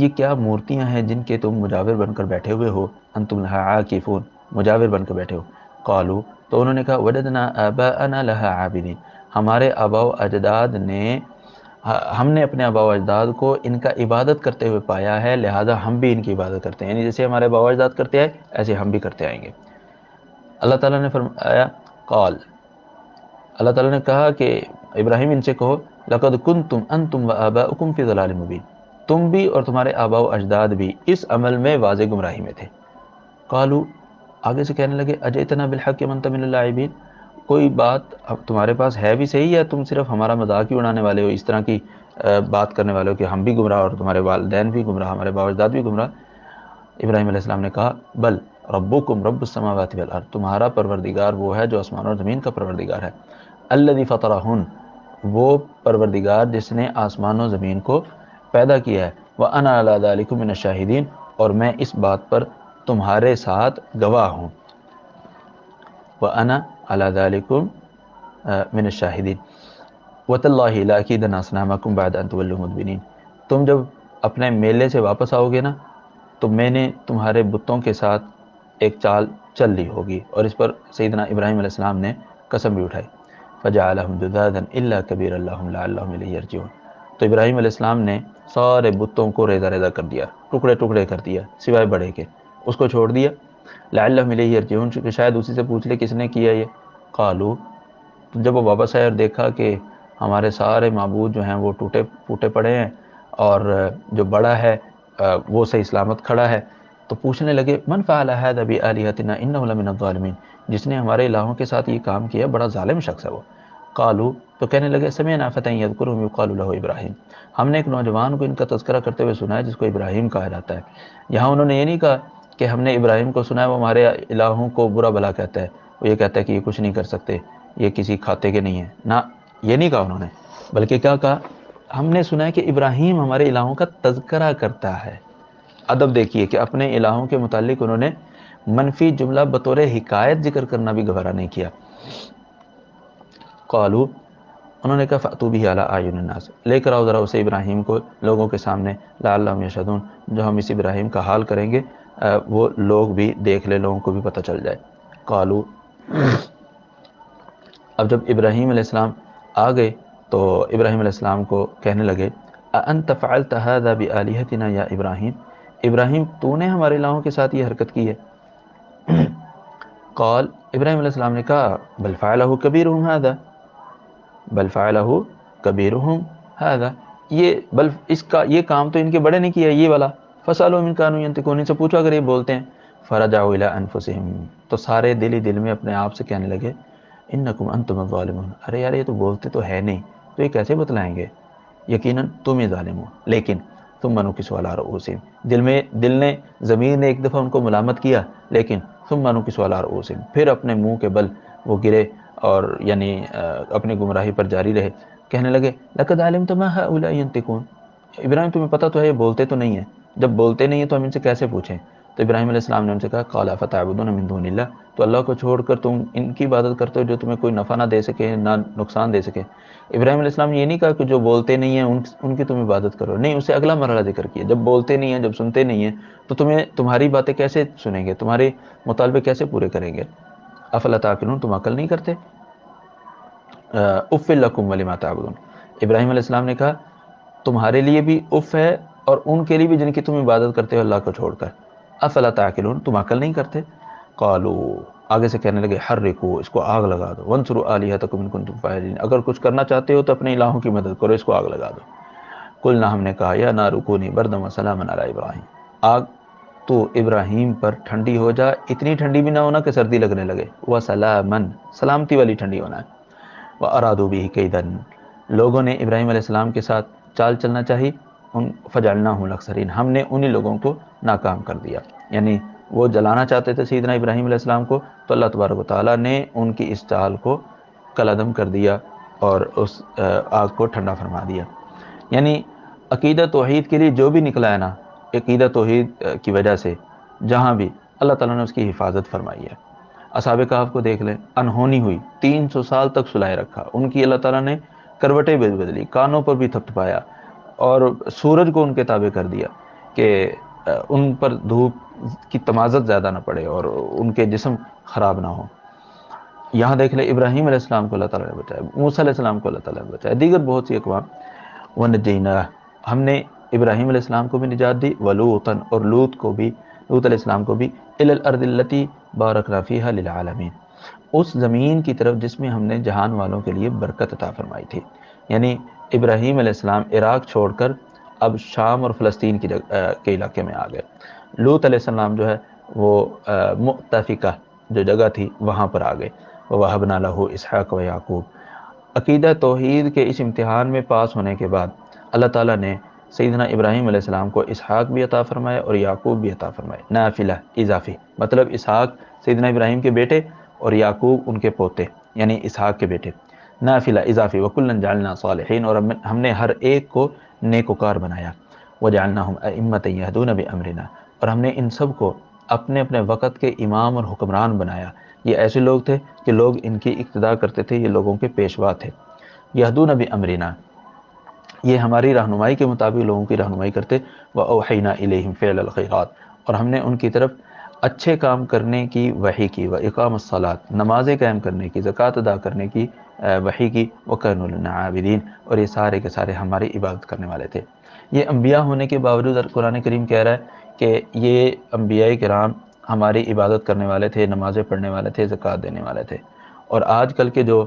[SPEAKER 1] یہ کیا مورتیاں ہیں جن کے تم مجاور بن کر بیٹھے ہوئے ہو، انتم لها عاکفون، مجاور بن کر بیٹھے ہو، قالوا، تو انہوں نے کہا وجدنا آباءنا لها عابدین، ہمارے آباء و اجداد نے، ہم نے اپنے آباء و اجداد کو ان کا عبادت کرتے ہوئے پایا ہے، لہذا ہم بھی ان کی عبادت کرتے ہیں، یعنی جیسے ہمارے آباء و اجداد کرتے آئے ایسے ہم بھی کرتے آئیں گے۔ اللہ تعالیٰ نے فرمایا قال، اللہ تعالیٰ نے کہا کہ ابراہیم ان سے کہو لقد کنتم انتم وآباؤکم فی ضلال مبین، تم بھی اور تمہارے آباء و اجداد بھی اس عمل میں واضح گمراہی میں تھے۔ قالوا، آگے سے کہنے لگے اجئتنا بالحق من انت من اللاعبین، کوئی بات اب تمہارے پاس ہے بھی صحیح یا تم صرف ہمارا مذاق ہی اڑانے والے ہو، اس طرح کی بات کرنے والے ہو کہ ہم بھی گمراہ اور تمہارے والدین بھی گمراہ، ہمارے باپ اجداد بھی گمراہ؟ ابراہیم علیہ السلام نے کہا بل ربکم رب السماوات والارض، تمہارا پروردگار وہ ہے جو آسمان اور زمین کا پروردگار ہے، الذی فطرہن، وہ پروردگار جس نے آسمان و زمین کو پیدا کیا ہے، وانا علی ذلک من الشاہدین، اور میں اس بات پر تمہارے ساتھ گواہ ہوں، وانا علی ذلک من الشاہدین، وتاللہ لاکیدن اصنامکم بعد ان تولوا مدبرین، تم جب اپنے میلے سے واپس آؤ گے نا تو میں نے تمہارے بتوں کے ساتھ ایک چال چل لی ہوگی، اور اس پر سیدنا ابراہیم علیہ السلام نے قسم بھی اٹھائی، فجعلہم جذاذا الا کبیرا لہم لعلہم الیہ یرجعون، تو ابراہیم علیہ السلام نے سارے بتوں کو ریزہ ریزہ کر دیا، ٹکڑے ٹکڑے کر دیا سوائے بڑے کے، اس کو چھوڑ دیا، لعلہم الیہ یرجعون، کہ شاید اسی سے پوچھ لے کس نے کیا یہ، قالو، جب وہ واپس آئے اور دیکھا کہ ہمارے سارے معبود جو ہیں وہ ٹوٹے پھوٹے پڑے ہیں اور جو بڑا ہے وہ صحیح سلامت کھڑا ہے، تو پوچھنے لگے من فعل هذا بآلهتنا انه لمن الظالمین، جس نے ہمارے الہوں کے ساتھ یہ کام کیا بڑا ظالم شخص ہے وہ۔ قالوا، تو کہنے لگے سمعنا فتى يذكرهم يقال له ابراہیم، ہم نے ایک نوجوان کو ان کا تذکرہ کرتے ہوئے سنا ہے جس کو ابراہیم کہا جاتا ہے۔ یہاں انہوں نے یہ نہیں کہا کہ ہم نے ابراہیم کو سنا ہے وہ ہمارے الہوں کو برا بھلا کہتا ہے، وہ یہ کہتا ہے کہ یہ کچھ نہیں کر سکتے، یہ کسی کھاتے کے نہیں ہیں، نہ یہ نہیں کہا انہوں نے، بلکہ کیا کہا ہم نے سنا ہے کہ ابراہیم ہمارے الہوں کا تذکرہ کرتا ہے۔ ادب دیکھیے کہ اپنے الہوں کے متعلق انہوں نے منفی جملہ بطور حکایت ذکر کرنا بھی گوارا نہیں کیا۔ قالو، انہوں نے کہا فأتوا بہ علی اعین الناس، لے کر آؤ ذرا اسے ابراہیم کو لوگوں کے سامنے، لعلہم یشہدون، جو ہم اس ابراہیم کا حال کریں گے وہ لوگ بھی دیکھ لے، لوگوں کو بھی پتہ چل جائے۔ قالو، اب جب ابراہیم علیہ السلام آ گئے تو ابراہیم علیہ السلام کو کہنے لگے اَأَنْتَ فَعَلْتَ هَذَا بِآلِهَتِنَا یا ابراہیم، ابراہیم تو نے ہمارے الہوں کے ساتھ یہ حرکت کی ہے؟ قال، ابراہیم علیہ السلام نے کہا بل فعلہ کبیرہم ھذا، بل فعلہ کبیرہم ھذا، یہ بل اس کا یہ کام تو ان کے بڑے نے کیا یہ والا، فسألوہم ان کانوا ینطقون، ان سے پوچھو اگر یہ بولتے ہیں، فرجعوا الی انفسہم، تو سارے دل ہی دل میں اپنے آپ سے کہنے لگے انکم انتم الظالمون، ارے یار یہ تو بولتے تو ہے نہیں، تو یہ کیسے بتلائیں گے، یقیناً تم ہی ظالم ہو، لیکن ثم نکسوا علی رؤوسہم، دل نے ضمیر نے ایک دفعہ ان کو ملامت کیا، لیکن ثم نکسوا علی رؤوسہم، پھر اپنے منہ کے بل وہ گرے اور یعنی اپنی گمراہی پر جاری رہے، کہنے لگے لقد علمت ما هؤلاء ينطقون، ابراہیم تمہیں پتہ تو ہے یہ بولتے تو نہیں ہیں، جب بولتے نہیں ہیں تو ہم ان سے کیسے پوچھیں؟ تو ابراہیم علیہ السلام نے ان سے کہا قال فتعبدون من دون اللہ، تو اللہ کو چھوڑ کر تم ان کی عبادت کرتے ہو جو تمہیں کوئی نفع نہ دے سکے نہ نقصان دے سکے۔ ابراہیم علیہ السلام نے یہ نہیں کہا کہ جو بولتے نہیں ہیں ان کی تم عبادت کرو، نہیں، اسے اگلا مرحلہ ذکر کیا، جب بولتے نہیں ہیں، جب سنتے نہیں ہیں تو تمہاری باتیں کیسے سنیں گے، تمہارے مطالبے کیسے پورے کریں گے؟ افلا تعقلون، تم عقل نہیں کرتے؟ اف لکم ولما تعبدون، ابراہیم علیہ السلام نے کہا تمہارے لیے بھی اف ہے اور ان کے لیے بھی جن کی تم عبادت کرتے ہو اللہ کو چھوڑ کر، افلا تعقلون، تم عقل نہیں کرتے؟ قالو، آگے سے کہنے لگے حرکو، اس کو آگ لگا دو، وانصروا آلہتکم ان کنتم فاعلین، اگر کچھ کرنا چاہتے ہو تو اپنے الہوں کی مدد کرو، اس کو آگ لگا دو۔ قلنا، ہم نے کہا، یا نار کونی بردا وسلاما علی ابراہیم، آگ تو ابراہیم پر ٹھنڈی ہو جا، اتنی ٹھنڈی بھی نہ ہونا کہ سردی لگنے لگے، وسلاما، سلامتی والی ٹھنڈی ہونا ہے۔ وَأَرَادُوا بِهِ كَيْدًا، لوگوں نے ابراہیم علیہ السلام کے ساتھ چال چلنا چاہی، فَجَعَلْنَاهُمُ الْأَخْسَرِينَ، ہم نے انہی لوگوں کو ناکام کر دیا، یعنی وہ جلانا چاہتے تھے سیدنا ابراہیم علیہ السلام کو، تو اللہ تبارک و تعالیٰ نے ان کی اس چال کو کالعدم کر دیا اور اس آگ کو ٹھنڈا فرما دیا۔ یعنی عقیدہ توحید کے لیے جو بھی نکلا ہے نا، عقیدہ توحید کی وجہ سے جہاں بھی اللہ تعالیٰ نے اس کی حفاظت فرمائی ہے۔ اصحاب کہف کو دیکھ لیں، انہونی ہوئی، 300 سال تک سلائے رکھا، ان کی اللہ تعالیٰ نے کروٹیں بدلی، کانوں پر بھی تھپ پایا اور سورج کو ان کے تابع کر دیا کہ ان پر دھوپ کی تمازت زیادہ نہ پڑے اور ان کے جسم خراب نہ ہو۔ یہاں دیکھ لیں ابراہیم علیہ السلام کو اللہ تعالیٰ نے بچایا، موسیٰ علیہ السلام کو اللہ تعالیٰ نے بچایا، دیگر بہت سی اقوام۔ وَنَجَّيْنَاهُ، ہم نے ابراہیم علیہ السلام کو بھی نجات دی، وَلُوطًا، اور لوط علیہ السلام کو بھی، إِلَى الْأَرْضِ الَّتِي بَارَكْنَا فِيهَا لِلْعَالَمِينَ، اس زمین کی طرف جس میں ہم نے جہان والوں کے لیے برکت عطا فرمائی تھی۔ یعنی ابراہیم علیہ السلام عراق چھوڑ کر اب شام اور فلسطین کے علاقے میں آ گئے۔ لوط علیہ السلام جو ہے وہ مؤتفقہ جو جگہ تھی وہاں پر آ گئے۔ وَوَهَبْنَا لَهُ إِسْحَاقَ وَيَعْقُوبَ، عقیدہ توحید کے اس امتحان میں پاس ہونے کے بعد اللہ تعالیٰ نے سیدنا ابراہیم علیہ السلام کو اسحاق بھی عطا فرمایا اور یعقوب بھی عطا فرمائے، نافلہ اضافی، مطلب اسحاق سیدنا ابراہیم کے بیٹے اور یعقوب ان کے پوتے، یعنی اسحاق کے بیٹے، نافلہ اضافی، وَكُلًّا جَعَلْنَا صَالِحِينَ، اور ہم نے ہر ایک کو نیکوکار بنایا، وَجَعَلْنَاهُمْ أَئِمَّةً يَهْدُونَ بِأَمْرِنَا، اور ہم نے ان سب کو اپنے اپنے وقت کے امام اور حکمران بنایا۔ یہ ایسے لوگ تھے کہ لوگ ان کی اقتداء کرتے تھے، یہ لوگوں کے پیشوا تھے۔ یہدون بامرنا، یہ ہماری رہنمائی کے مطابق لوگوں کی رہنمائی کرتے۔ واوحینا الیہم فعل الخیرات، اور ہم نے ان کی طرف اچھے کام کرنے کی وحی کی، واقام الصلاۃ، نمازیں قائم کرنے کی، زکوٰۃ ادا کرنے کی وحی کی، وکانوا لنا عابدین، اور یہ سارے کے سارے ہماری عبادت کرنے والے تھے۔ یہ انبیاء ہونے کے باوجود قرآن کریم کہہ رہا ہے کہ یہ انبیاء کرام ہماری عبادت کرنے والے تھے، نمازیں پڑھنے والے تھے، زکوٰۃ دینے والے تھے۔ اور آج کل کے جو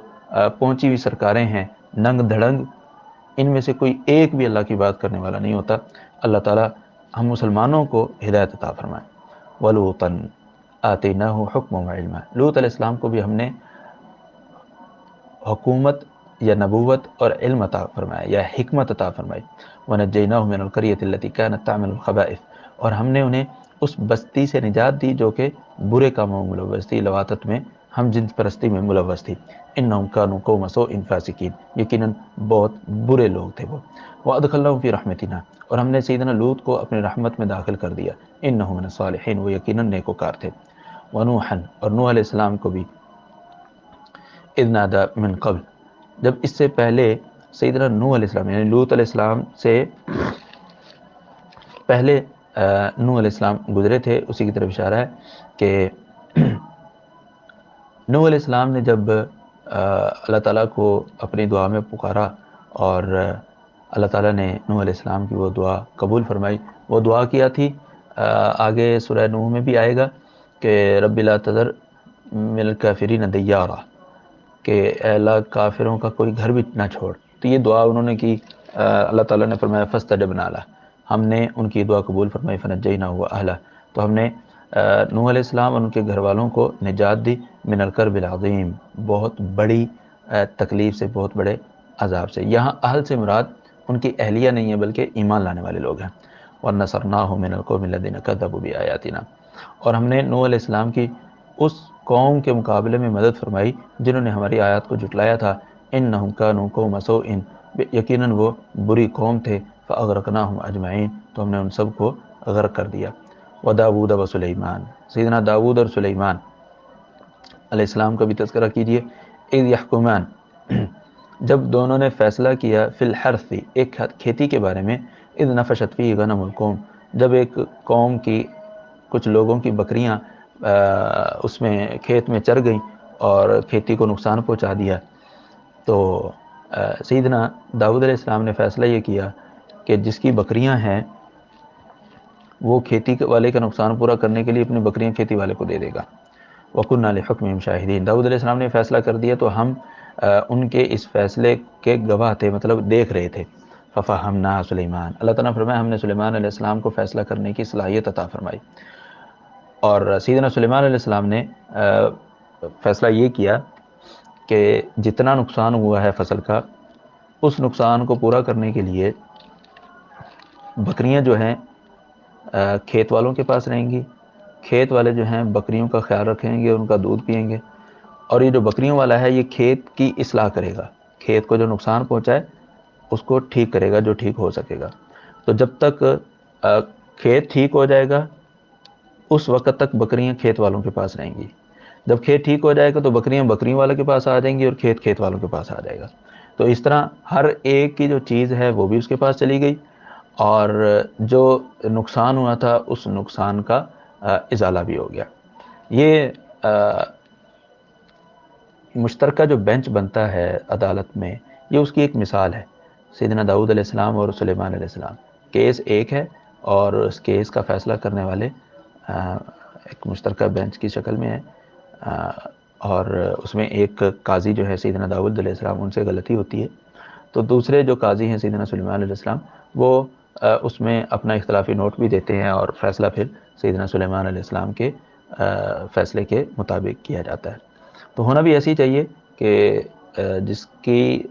[SPEAKER 1] پہنچی ہوئی سرکاریں ہیں، ننگ دھڑنگ، ان میں سے کوئی ایک بھی اللہ کی بات کرنے والا نہیں ہوتا۔ اللہ تعالیٰ ہم مسلمانوں کو ہدایت عطا فرمائے۔ وَلُوطًا آتَيْنَاهُ حُكْمًا وَعِلْمًا، لوط علیہ السلام کو بھی ہم نے حکومت یا نبوت اور علم عطا فرمایا یا حکمت عطا فرمائی۔ وَنَجَّيْنَاهُ مِنَ الْقَرْيَةِ الَّتِي كَانَتْ تَعْمَلُ الْخَبَائِثَ، اور ہم نے انہیں اس بستی سے نجات دی جو کہ برے کاموں میں ملوث تھی، لواطت میں، ہم جنس پرستی میں ملوث تھی۔ انہم کانوا قوم سوء فاسقین، یقیناً بہت برے لوگ تھے وہ۔ وادخلناہم فی رحمتنا، اور ہم نے سیدنا لوط کو اپنے رحمت میں داخل کر دیا۔ انہ من الصالحین، وہ یقیناً نیکوکار تھے۔ ونوحا، اور نوح علیہ السلام کو بھی، اذ نادا من قبل، جب اس سے پہلے سیدنا نوح علیہ السلام یعنی لوط علیہ السلام سے پہلے نوح علیہ السلام گزرے تھے، اسی کی طرف اشارہ ہے کہ نوح علیہ السلام نے جب اللہ تعالیٰ کو اپنی دعا میں پکارا اور اللہ تعالیٰ نے نوح علیہ السلام کی وہ دعا قبول فرمائی، وہ دعا کیا تھی، آگے سورہ نوح میں بھی آئے گا کہ رب لا تذر من الکافرین دیارا، کہ اے اللہ کافروں کا کوئی گھر بھی نہ چھوڑ۔ تو یہ دعا انہوں نے کی، اللہ تعالیٰ نے فرمایا فاستجبنا لہ، ہم نے ان کی دعا قبول فرمائی، فنجیناہ واہلہ، تو ہم نے نوح علیہ السلام اور ان کے گھر والوں کو نجات دی، من الکرب العظیم، بہت بڑی تکلیف سے، بہت بڑے عذاب سے۔ یہاں اہل سے مراد ان کی اہلیہ نہیں ہے بلکہ ایمان لانے والے لوگ ہیں۔ وَنَصَرْنَاهُ مِنَ الْقَوْمِ الَّذِينَ كَذَّبُوا بِآيَاتِنَا، اور ہم نے نوح علیہ السلام کی اس قوم کے مقابلے میں مدد فرمائی جنہوں نے ہماری آیات کو جھٹلایا تھا۔ اِنَّهُمْ كَانُوا قَوْمَ سَوْءٍ، یقیناً وہ بری قوم تھے۔ فَأَغْرَقْنَاهُمْ أَجْمَعِينَ، تو ہم نے ان سب کو غرق کر دیا۔ وَدَاوُودَ وَسُلَيْمَانَ، سیدنا داؤد اور سلیمان، علیہ السلام کا بھی تذکرہ کیجیے. اذ یحکمان، جب دونوں نے فیصلہ کیا فی الحرث، ایک کھیتی کے بارے میں. اذ نفشت فیہ غنم القوم، جب ایک قوم کی کچھ لوگوں کی بکریاں اس میں کھیت میں چر گئیں اور کھیتی کو نقصان پہنچا دیا. تو سیدنا داؤد علیہ السلام نے فیصلہ یہ کیا کہ جس کی بکریاں ہیں وہ کھیتی والے کا نقصان پورا کرنے کے لیے اپنی بکریاں کھیتی والے کو دے دے گا. وَكُنَّا لِحُكْمِهِمْ شَاهِدِينَ، داؤد علیہ السلام نے فیصلہ کر دیا تو ہم ان کے اس فیصلے کے گواہ تھے، مطلب دیکھ رہے تھے. فَفَهَّمْنَاهَا سُلَيْمَانَ، اللہ تعالیٰ نے فرمایا ہم نے سلیمان علیہ السلام کو فیصلہ کرنے کی صلاحیت عطا فرمائی. اور سیدنا سلیمان علیہ السلام نے فیصلہ یہ کیا کہ جتنا نقصان ہوا ہے فصل کا، اس نقصان کو پورا کرنے کے لیے بکریاں جو ہیں کھیت والوں کے پاس رہیں گی، کھیت والے جو ہیں بکریوں کا خیال رکھیں گے، ان کا دودھ پئیں گے، اور یہ جو بکریوں والا ہے یہ کھیت کی اصلاح کرے گا، کھیت کو جو نقصان پہنچائے اس کو ٹھیک کرے گا جو ٹھیک ہو سکے گا. تو جب تک کھیت ٹھیک ہو جائے گا اس وقت تک بکریاں کھیت والوں کے پاس رہیں گی. جب کھیت ٹھیک ہو جائے گا تو بکریاں بکریوں والے کے پاس آ جائیں گی اور کھیت کھیت والوں کے پاس آ جائے گا. تو اس طرح ہر ایک کی جو چیز ہے وہ بھی اس کے پاس چلی گئی، اور جو نقصان ہوا تھا اس نقصان کا ازالہ بھی ہو گیا. یہ مشترکہ جو بینچ بنتا ہے عدالت میں، یہ اس کی ایک مثال ہے. سیدنا داؤد علیہ السلام اور سلیمان علیہ السلام، کیس ایک ہے اور اس کیس کا فیصلہ کرنے والے ایک مشترکہ بینچ کی شکل میں ہے. اور اس میں ایک قاضی جو ہے سیدنا داؤد علیہ السلام، ان سے غلطی ہوتی ہے تو دوسرے جو قاضی ہیں سیدنا سلیمان علیہ السلام، وہ اس میں اپنا اختلافی نوٹ بھی دیتے ہیں اور فیصلہ پھر سیدنا سلیمان علیہ السلام کے فیصلے کے مطابق کیا جاتا ہے. تو ہونا بھی ایسی چاہیے کہ جس کی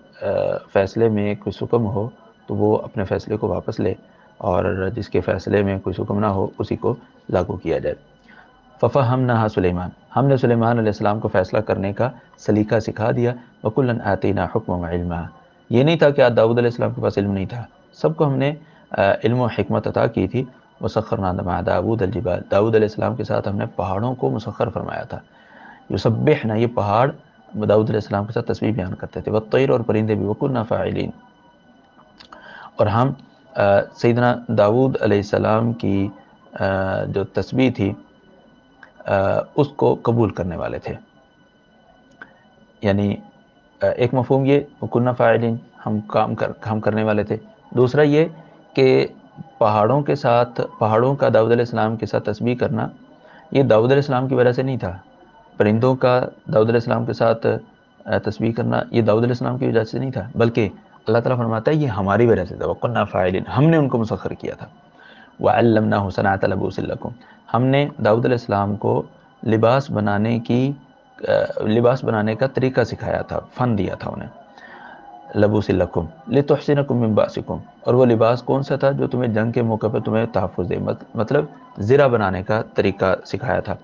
[SPEAKER 1] فیصلے میں کوئی حکم ہو تو وہ اپنے فیصلے کو واپس لے، اور جس کے فیصلے میں کوئی حکم نہ ہو اسی کو لاگو کیا جائے. فَفَهَّمْنَاهَا سُلَيْمَانَ، ہم نے سلیمان علیہ السلام کو فیصلہ کرنے کا سلیقہ سکھا دیا. وَكُلًّا آتَيْنَا حُكْمًا وَعِلْمًا، یہ نہیں تھا کہ داؤد علیہ السلام کے پاس علم نہیں تھا، سب کو ہم نے علم و حکمت عطا کی تھی. وَسَخَّرْنَا مَعَ دَاوُودَ الْجِبَالَ، داؤد علیہ السلام کے ساتھ ہم نے پہاڑوں کو مسخر فرمایا تھا. یسبحنا، یہ پہاڑ داؤد علیہ السلام کے ساتھ تسبیح بیان کرتے تھے. والطیر، اور پرندے بھی. وَكُنَّا فَاعِلِينَ، اور ہم سیدنا داؤد علیہ السلام کی جو تسبیح تھی اس کو قبول کرنے والے تھے. یعنی ایک مفہوم یہ وَكُنَّا فَاعِلِينَ، ہم کرنے والے تھے. دوسرا یہ کہ پہاڑوں کے ساتھ، پہاڑوں کا داؤد علیہ السلام کے ساتھ تسبیح کرنا یہ داؤد علیہ السلام کی وجہ سے نہیں تھا. پرندوں کا داؤد علیہ السلام کے ساتھ تسبیح کرنا یہ داؤد علیہ السلام کی وجہ سے نہیں تھا، بلکہ اللہ تعالیٰ فرماتا ہے یہ ہماری وجہ سے تھا. وَكُنَّا فَاعِلِينَ، ہم نے ان کو مسخر کیا تھا. وَعَلَّمْنَاهُ صَنْعَةَ لَبُوسٍ لَكُمْ، ہم نے داؤد علیہ السلام کو لباس بنانے کا طریقہ سکھایا تھا، فن دیا تھا انہیں. لبوس لکم لتحسنکم من باسکم، اور وہ لباس کون سا تھا جو تمہیں جنگ کے موقع پہ تمہیں تحفظ دے، مطلب زرہ بنانے کا طریقہ سکھایا تھا.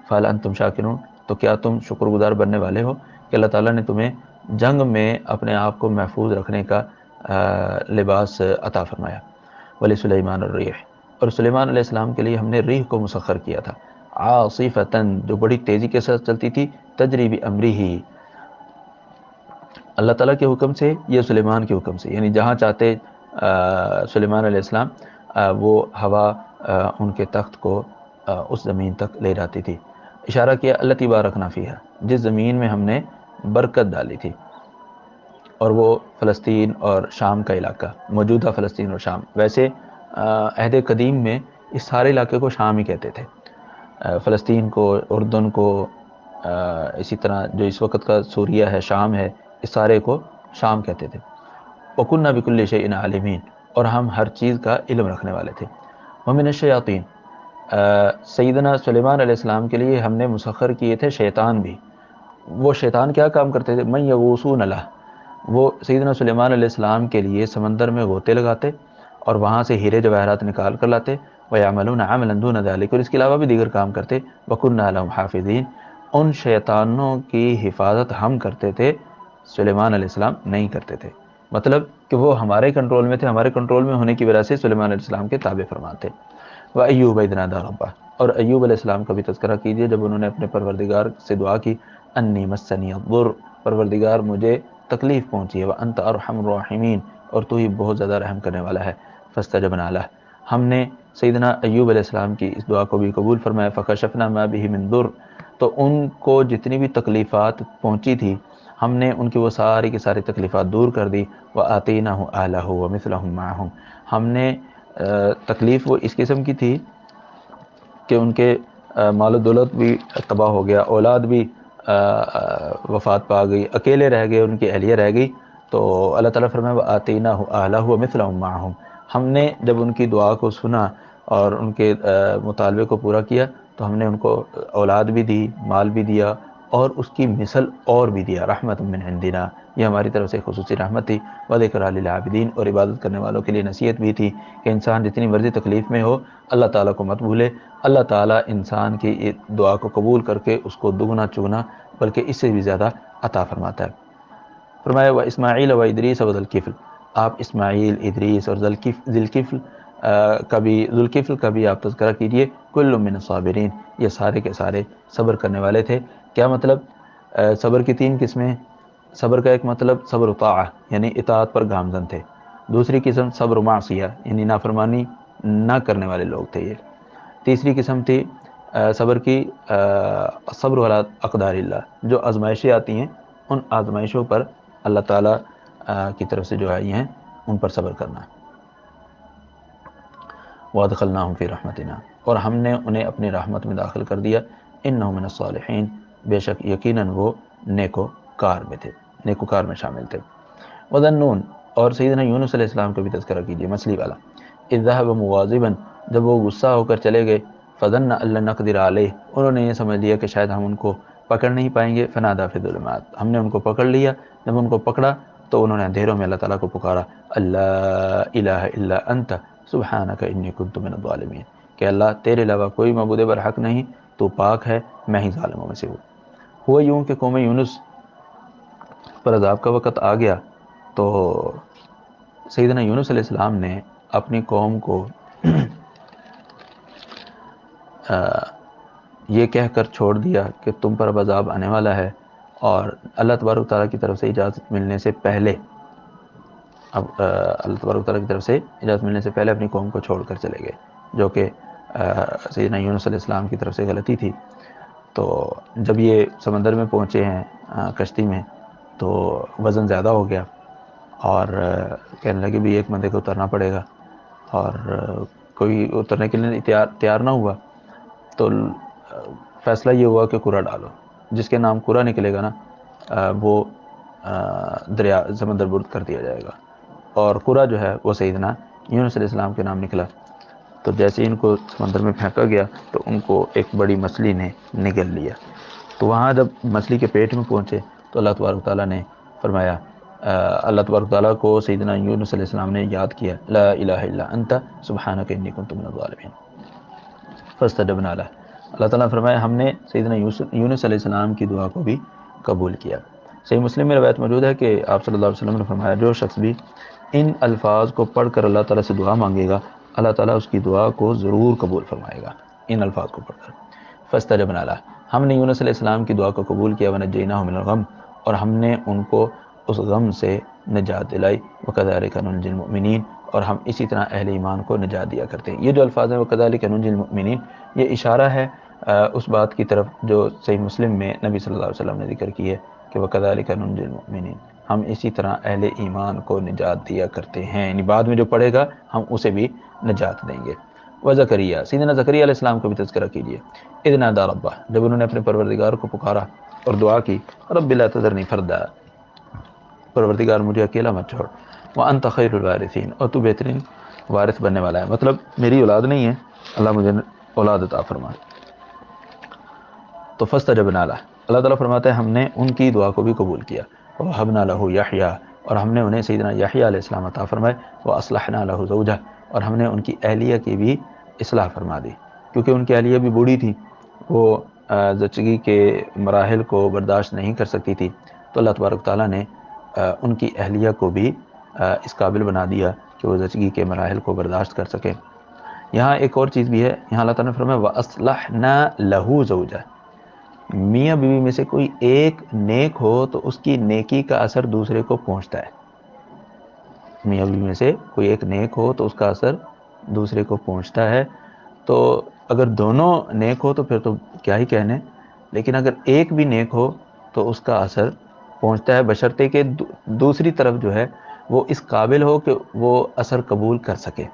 [SPEAKER 1] فَهَلْ أَنْتُمْ شَاكِرُونَ، تو کیا تم شکر گزار بننے والے ہو کہ اللہ تعالیٰ نے تمہیں جنگ میں اپنے آپ کو محفوظ رکھنے کا لباس عطا فرمایا. وَلِسُلَيْمَانَ الرِّيحَ، اور سلیمان علیہ السلام کے لیے ہم نے ریح کو مسخر کیا تھا. عاصفۃً، جو بڑی تیزی کے ساتھ چلتی تھی. تجری بِأَمْرِهِ، اللہ تعالیٰ کے حکم سے، یہ سلیمان کے حکم سے، یعنی جہاں چاہتے سلیمان علیہ السلام وہ ہوا ان کے تخت کو اس زمین تک لے جاتی تھی. اشارہ کیا التی بارکنا فیہا، جس زمین میں ہم نے برکت ڈالی تھی، اور وہ فلسطین اور شام کا علاقہ، موجودہ فلسطین اور شام. ویسے عہد قدیم میں اس سارے علاقے کو شام ہی کہتے تھے، فلسطین کو، اردن کو، اسی طرح جو اس وقت کا سوریہ ہے، شام ہے، اس سارے کو شام کہتے تھے. وَكُنَّا بِكُلِّ شَيْءٍ عَالِمِينَ، اور ہم ہر چیز کا علم رکھنے والے تھے. وَمِنَ الشَّيَاطِينِ، سیدنا سلیمان علیہ السلام کے لیے ہم نے مسخر کیے تھے شیطان بھی. وہ شیطان کیا کام کرتے تھے؟ مَن یغوصون لہ، وہ سیدنا سلیمان علیہ السلام کے لیے سمندر میں غوطے لگاتے اور وہاں سے ہیرے جواہرات نکال کر لاتے. وَيَعْمَلُونَ عَمَلًا دُونَ ذَلِكَ، اور اس کے علاوہ بھی دیگر کام کرتے. وَكُنَّا لَهُمْ حَافِظِينَ، ان شیطانوں کی حفاظت ہم کرتے تھے، سلیمان علیہ السلام نہیں کرتے تھے. مطلب کہ وہ ہمارے کنٹرول میں تھے، ہمارے کنٹرول میں ہونے کی وجہ سے سلیمان علیہ السلام کے تابع فرمان تھے. وَأَيُّوبَ إِذْ نَادَىٰ رَبَّهُ، اور ایوب علیہ السلام کا بھی تذکرہ کیجئے جب انہوں نے اپنے پروردگار سے دعا کی. انی مسنی الضر، پروردگار مجھے تکلیف پہنچی ہے، وانت ارحم الراحمین، اور تو ہی بہت زیادہ رحم کرنے والا ہے۔ فاستجبنا لہ، ہم نے سیدنا ایوب علیہ السلام کی اس دعا کو بھی قبول فرمایا۔ فکشفنا ما بہ من ضر، تو ان کو جتنی بھی تکلیفات پہنچی تھی ہم نے ان کی وہ ساری کی ساری تکلیفات دور کر دی۔ وآتیناہ اہلہ ومثلہم معہم، ہم نے تکلیف وہ اس قسم کی تھی کہ ان کے مال و دولت بھی تباہ ہو گیا، اولاد بھی وفات پا گئی، اکیلے رہ گئے، ان کی اہلیہ رہ گئی۔ تو اللہ تعالیٰ فرمائے وآتیناہ اہلہ ومثلہم معہم، ہم نے جب ان کی دعا کو سنا اور ان کے مطالبے کو پورا کیا تو ہم نے ان کو اولاد بھی دی، مال بھی دیا، اور اس کی مثل اور بھی دیا۔ رحمت من عندنا، یہ ہماری طرف سے خصوصی رحمت تھی۔ وذکریٰ للعابدین، اور عبادت کرنے والوں کے لیے نصیحت بھی تھی کہ انسان جتنی مرضی تکلیف میں ہو اللہ تعالیٰ کو مت بھولے، اللہ تعالیٰ انسان کی دعا کو قبول کر کے اس کو دگنا چگنا بلکہ اس سے بھی زیادہ عطا فرماتا ہے۔ فرمایا و اسماعیل و ادریس و ذوالکفل، آپ اسماعیل، ادریس اور ذوالکفل کا بھی آپ تذکرہ کیجئے۔ کل من الصابرین، یہ سارے کے سارے صبر کرنے والے تھے۔ کیا مطلب؟ صبر کی تین قسمیں۔ صبر کا ایک مطلب صبر طاعہ، یعنی اطاعت پر گامزن تھے۔ دوسری قسم صبر معصیہ، یعنی نافرمانی نہ کرنے والے لوگ تھے یہ۔ تیسری قسم تھی صبر کی صبر علی اقدار اللہ، جو آزمائشیں آتی ہیں ان آزمائشوں پر اللہ تعالیٰ کی طرف سے جو آئی ہیں ان پر صبر کرنا۔ وادخلناہم فی رحمتنا، اور ہم نے انہیں اپنی رحمت میں داخل کر دیا۔ انہم من الصالحین، بے شک یقیناً وہ نیکوکار میں تھے، نیکوکار میں شامل تھے۔ وذنون، اور سیدنا یونس علیہ السلام کا بھی تذکرہ کیجیے، مچھلی والا۔ اذ ذهب مغاضبا، جب وہ غصہ ہو کر چلے گئے۔ فظن ان لن نقدر علیہ، انہوں نے یہ سمجھ لیا کہ شاید ہم ان کو پکڑ نہیں پائیں گے۔ فنادى فی الظلمات، ہم نے ان کو پکڑ لیا۔ جب ان کو پکڑا تو انہوں نے اندھیروں میں اللہ تعالیٰ کو پکارا، اللہ الہ الا انت سبحانک انی کنت من الظالمین، کہ اللہ تیرے علاوہ کوئی معبود برحق نہیں، تو پاک ہے، میں ہی ظالموں میں سے ہوں۔ ہوا یوں کہ قوم یونس پر عذاب کا وقت آ گیا تو سیدنا یونس علیہ السلام نے اپنی قوم کو یہ کہہ کر چھوڑ دیا کہ تم پر اب عذاب آنے والا ہے، اور اللہ تبارک تعالیٰ کی طرف سے اجازت ملنے سے پہلے اللہ تبارک تعالیٰ کی طرف سے اجازت ملنے سے پہلے اپنی قوم کو چھوڑ کر چلے گئے، جو کہ سیدنا یونس علیہ السلام کی طرف سے غلطی تھی۔ تو جب یہ سمندر میں پہنچے ہیں کشتی میں تو وزن زیادہ ہو گیا، اور کہنے لگے بھی ایک بندے کو اترنا پڑے گا، اور کوئی اترنے کے لیے تیار نہ ہوا، تو فیصلہ یہ ہوا کہ قرہ ڈالو، جس کے نام قرہ نکلے گا نا وہ دریا سمندر برد کر دیا جائے گا، اور قرہ جو ہے وہ سیدنا یونس علیہ السلام کے نام نکلا۔ تو جیسے ہی ان کو سمندر میں پھینکا گیا تو ان کو ایک بڑی مچھلی نے نگل لیا۔ تو وہاں جب مچھلی کے پیٹ میں پہنچے تو اللہ تبارک تعالیٰ نے فرمایا، اللہ تبارک تعالیٰ کو سیدنا یونس علیہ السلام نے یاد کیا، لا الہ الا انت سبحانک انی کنت من الظالمین فاستجبنا لہ۔ اللہ تعالیٰ نے فرمایا ہم نے سیدنا یونس علیہ السلام کی دعا کو بھی قبول کیا۔ صحیح مسلم میں روایت موجود ہے کہ آپ صلی اللہ علیہ وسلم نے فرمایا جو شخص بھی ان الفاظ کو پڑھ کر اللہ تعالیٰ سے دعا مانگے گا اللہ تعالیٰ اس کی دعا کو ضرور قبول فرمائے گا، ان الفاظ کو پڑھ کر۔ فاستجبنا لہ، ہم نے یونس علیہ السلام کی دعا کو قبول کیا۔ ونجیناہ من الغم، اور ہم نے ان کو اس غم سے نجات دلائی۔ وکذالک ننجی المؤمنین، اور ہم اسی طرح اہل ایمان کو نجات دیا کرتے ہیں۔ یہ جو الفاظ ہیں وکذالک ننجی المؤمنین، یہ اشارہ ہے اس بات کی طرف جو صحیح مسلم میں نبی صلی اللہ علیہ وسلم نے ذکر کی ہے کہ وکذالک ننجی المؤمنین، ہم اسی طرح اہل ایمان کو نجات دیا کرتے ہیں، یعنی بعد میں جو پڑھے گا ہم اسے بھی نجات دیں گے۔ وزکریا، سیدنا زکریا علیہ السلام کو بھی تذکرہ کیجیے۔ اذ نادى ربہ، جب انہوں نے اپنے پروردگار کو پکارا اور دعا کی، رب لا تذرنی فردا، پروردگار مجھے اکیلا مت چھوڑ، وانت خیر الوارثین، اور تو بہترین وارث بننے والا ہے، مطلب میری اولاد نہیں ہے، اللہ مجھے اولاد عطا فرما۔ تو فاستجبنا لہ، اللہ تعالیٰ فرماتا ہے ہم نے ان کی دعا کو بھی قبول کیا۔ ووهبنا له یحییٰ، اور ہم نے انہیں سیدنا یحییٰ علیہ السلام عطا فرمائے۔ واصلحنا له زوجہ، اور ہم نے ان کی اہلیہ کی بھی اصلاح فرما دی، کیونکہ ان کی اہلیہ بھی بوڑھی تھی، وہ زچگی کے مراحل کو برداشت نہیں کر سکتی تھی، تو اللہ تبارک تعالیٰ نے ان کی اہلیہ کو بھی اس قابل بنا دیا کہ وہ زچگی کے مراحل کو برداشت کر سکیں۔ یہاں ایک اور چیز بھی ہے، یہاں اللہ تعالیٰ نے فرمایا وَأَصْلَحْنَا لَهُ زَوْجَهُ، میاں بیوی میں سے کوئی ایک نیک ہو تو اس کی نیکی کا اثر دوسرے کو پہنچتا ہے. میاں بیوی میں سے کوئی ایک نیک ہو تو اس کا اثر دوسرے کو پہنچتا ہے. تو اگر دونوں نیک ہو تو پھر تو کیا ہی کہنے، لیکن اگر ایک بھی نیک ہو تو اس کا اثر پہنچتا ہے، بشرطے کہ دوسری طرف جو ہے وہ اس قابل ہو کہ وہ اثر قبول کر سکے.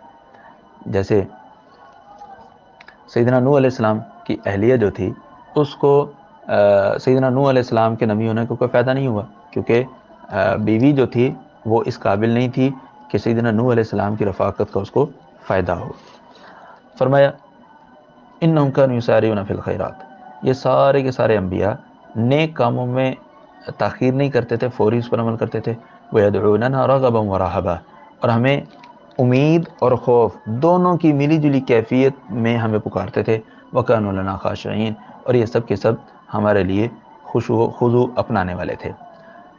[SPEAKER 1] جیسے سیدنا نوح علیہ السلام کی اہلیہ جو تھی اس کو سیدنا نوح علیہ السلام کے نبی ہونے کو کوئی فائدہ نہیں ہوا، کیونکہ بیوی جو تھی وہ اس قابل نہیں تھی کہ سیدنا نوح علیہ السلام کی رفاقت کا اس کو فائدہ ہو. فرمایا انہم کانوا یسارعون فی الخیرات، یہ سارے کے سارے انبیاء نیک کاموں میں تاخیر نہیں کرتے تھے، فوری اس پر عمل کرتے تھے. وَيَدْعُونَنَا رَغَبًا وَرَهَبًا، اور ہمیں امید اور خوف دونوں کی ملی جلی کیفیت میں ہمیں پکارتے تھے. وَكَانُوا لَنَا خَاشِعِينَ، اور یہ سب کے سب ہمارے لیے خضوع اپنانے والے تھے.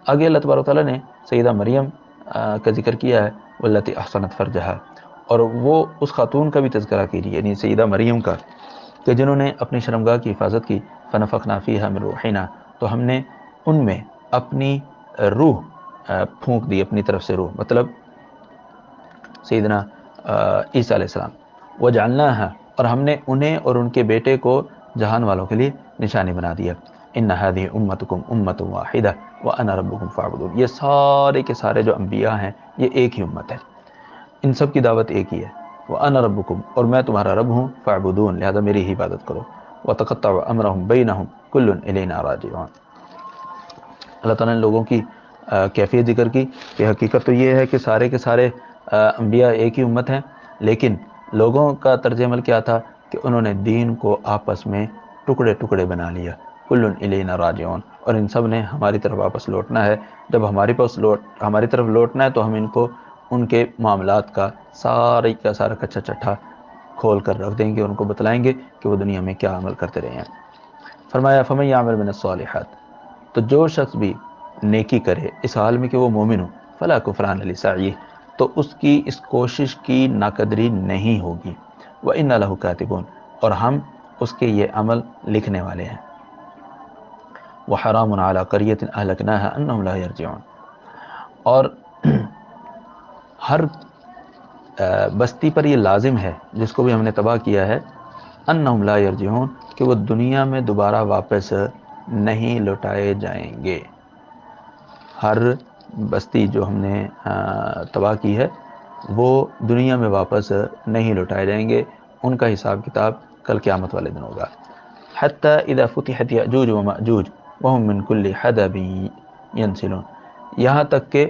[SPEAKER 1] آگے اللہ تبارک تعالیٰ نے سیدہ مریم کا ذکر کیا ہے، وَالَّتِي أَحْصَنَتْ فَرْجَهَا، اور وہ اس خاتون کا بھی تذکرہ کیجیے، یعنی سیدہ مریم کا، کہ جنہوں نے اپنی شرمگاہ کی حفاظت کی. فَنَفَخْنَا فِيهَا مِن رُوحِنَا، تو ہم نے ان میں اپنی روح پھونک دی، اپنی طرف سے روح، مطلب سیدنا عیسیٰ علیہ السلام. وَجَعَلْنَاهَا، اور ہم نے انہیں اور ان کے بیٹے کو جہان والوں کے لیے نشانی بنا دیا. إِنَّ هَذِهِ أُمَّتُكُمْ أُمَّةٌ وَاحِدَةٌ وَأَنَا رَبُّكُمْ فَاعْبُدُونِ، یہ سارے کے سارے جو انبیاء ہیں یہ ایک ہی امت ہے، ان سب کی دعوت ایک ہی ہے. وَأَنَا رَبُّكُمْ، اور میں تمہارا رب ہوں، فَاعْبُدُونِ، لہذا میری ہی عبادت کرو. وَتَقَطَّعُوا أَمْرَهُمْ بَيْنَهُمْ كُلٌّ إِلَيْنَا رَاجِعُونَ. اللہ تعالیٰ نے لوگوں کی کیفیت ذکر کی کہ حقیقت تو یہ ہے کہ سارے کے سارے انبیاء ایک ہی امت ہیں، لیکن لوگوں کا طرز عمل کیا تھا کہ انہوں نے دین کو آپس میں ٹکڑے ٹکڑے بنا لیا. کل الینا راجعون، اور ان سب نے ہماری طرف واپس لوٹنا ہے. جب ہماری طرف لوٹنا ہے تو ہم ان کو ان کے معاملات کا سارا کچا چٹھا کھول کر رکھ دیں گے، ان کو بتلائیں گے کہ وہ دنیا میں کیا عمل کرتے رہے ہیں. فرمایا فمن یعمل من الصالحات، تو جو شخص بھی نیکی کرے اس حال میں کہ وہ مومن ہو، فلا کفران لسعیہ، تو اس کی اس کوشش کی ناقدری نہیں ہوگی. وَإِنَّ لَهُ كَاتِبُونَ، اور ہم اس کے یہ عمل لکھنے والے ہیں. وَحَرَامٌ عَلَىٰ قَرْيَةٍ أَهْلَكْنَاهَا أَنَّهُمْ لَا يَرْجِعُونَ، اور ہر بستی پر یہ لازم ہے جس کو بھی ہم نے تباہ کیا ہے، انہم لا یرجعون، کہ وہ دنیا میں دوبارہ واپس نہیں لوٹائے جائیں گے. ہر بستی جو ہم نے تباہ کی ہے وہ دنیا میں واپس نہیں لوٹائے جائیں گے، ان کا حساب کتاب کل قیامت والے دن ہوگا. حتی اذا فتحت یأجوج ومأجوج وهم من کل حدب ینسلون، یہاں تک کہ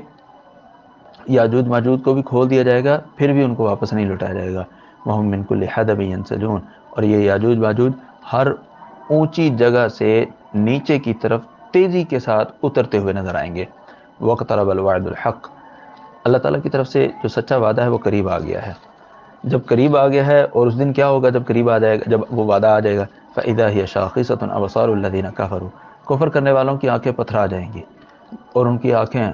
[SPEAKER 1] یاجوج ماجوج کو بھی کھول دیا جائے گا، پھر بھی ان کو واپس نہیں لوٹایا جائے گا. وَهُم مِّن كُلِّ حَدَبٍ يَنْسِلُونَ، اور یہ یاجوج ماجوج ہر اونچی جگہ سے نیچے کی طرف تیزی کے ساتھ اترتے ہوئے نظر آئیں گے. وَاقْتَرَبَ الْوَعْدُ الْحَقُّ، اللہ تعالیٰ کی طرف سے جو سچا وعدہ ہے وہ قریب آ گیا ہے. جب قریب آ گیا ہے، اور اس دن کیا ہوگا جب قریب آ جائے گا، جب وہ وعدہ آ جائے گا، فَإِذَا هِيَ شَاخِصَةٌ أَبْصَارُ الَّذِينَ كَفَرُوا، کفر کرنے والوں کی آنکھیں پتھرا جائیں گی اور ان کی آنکھیں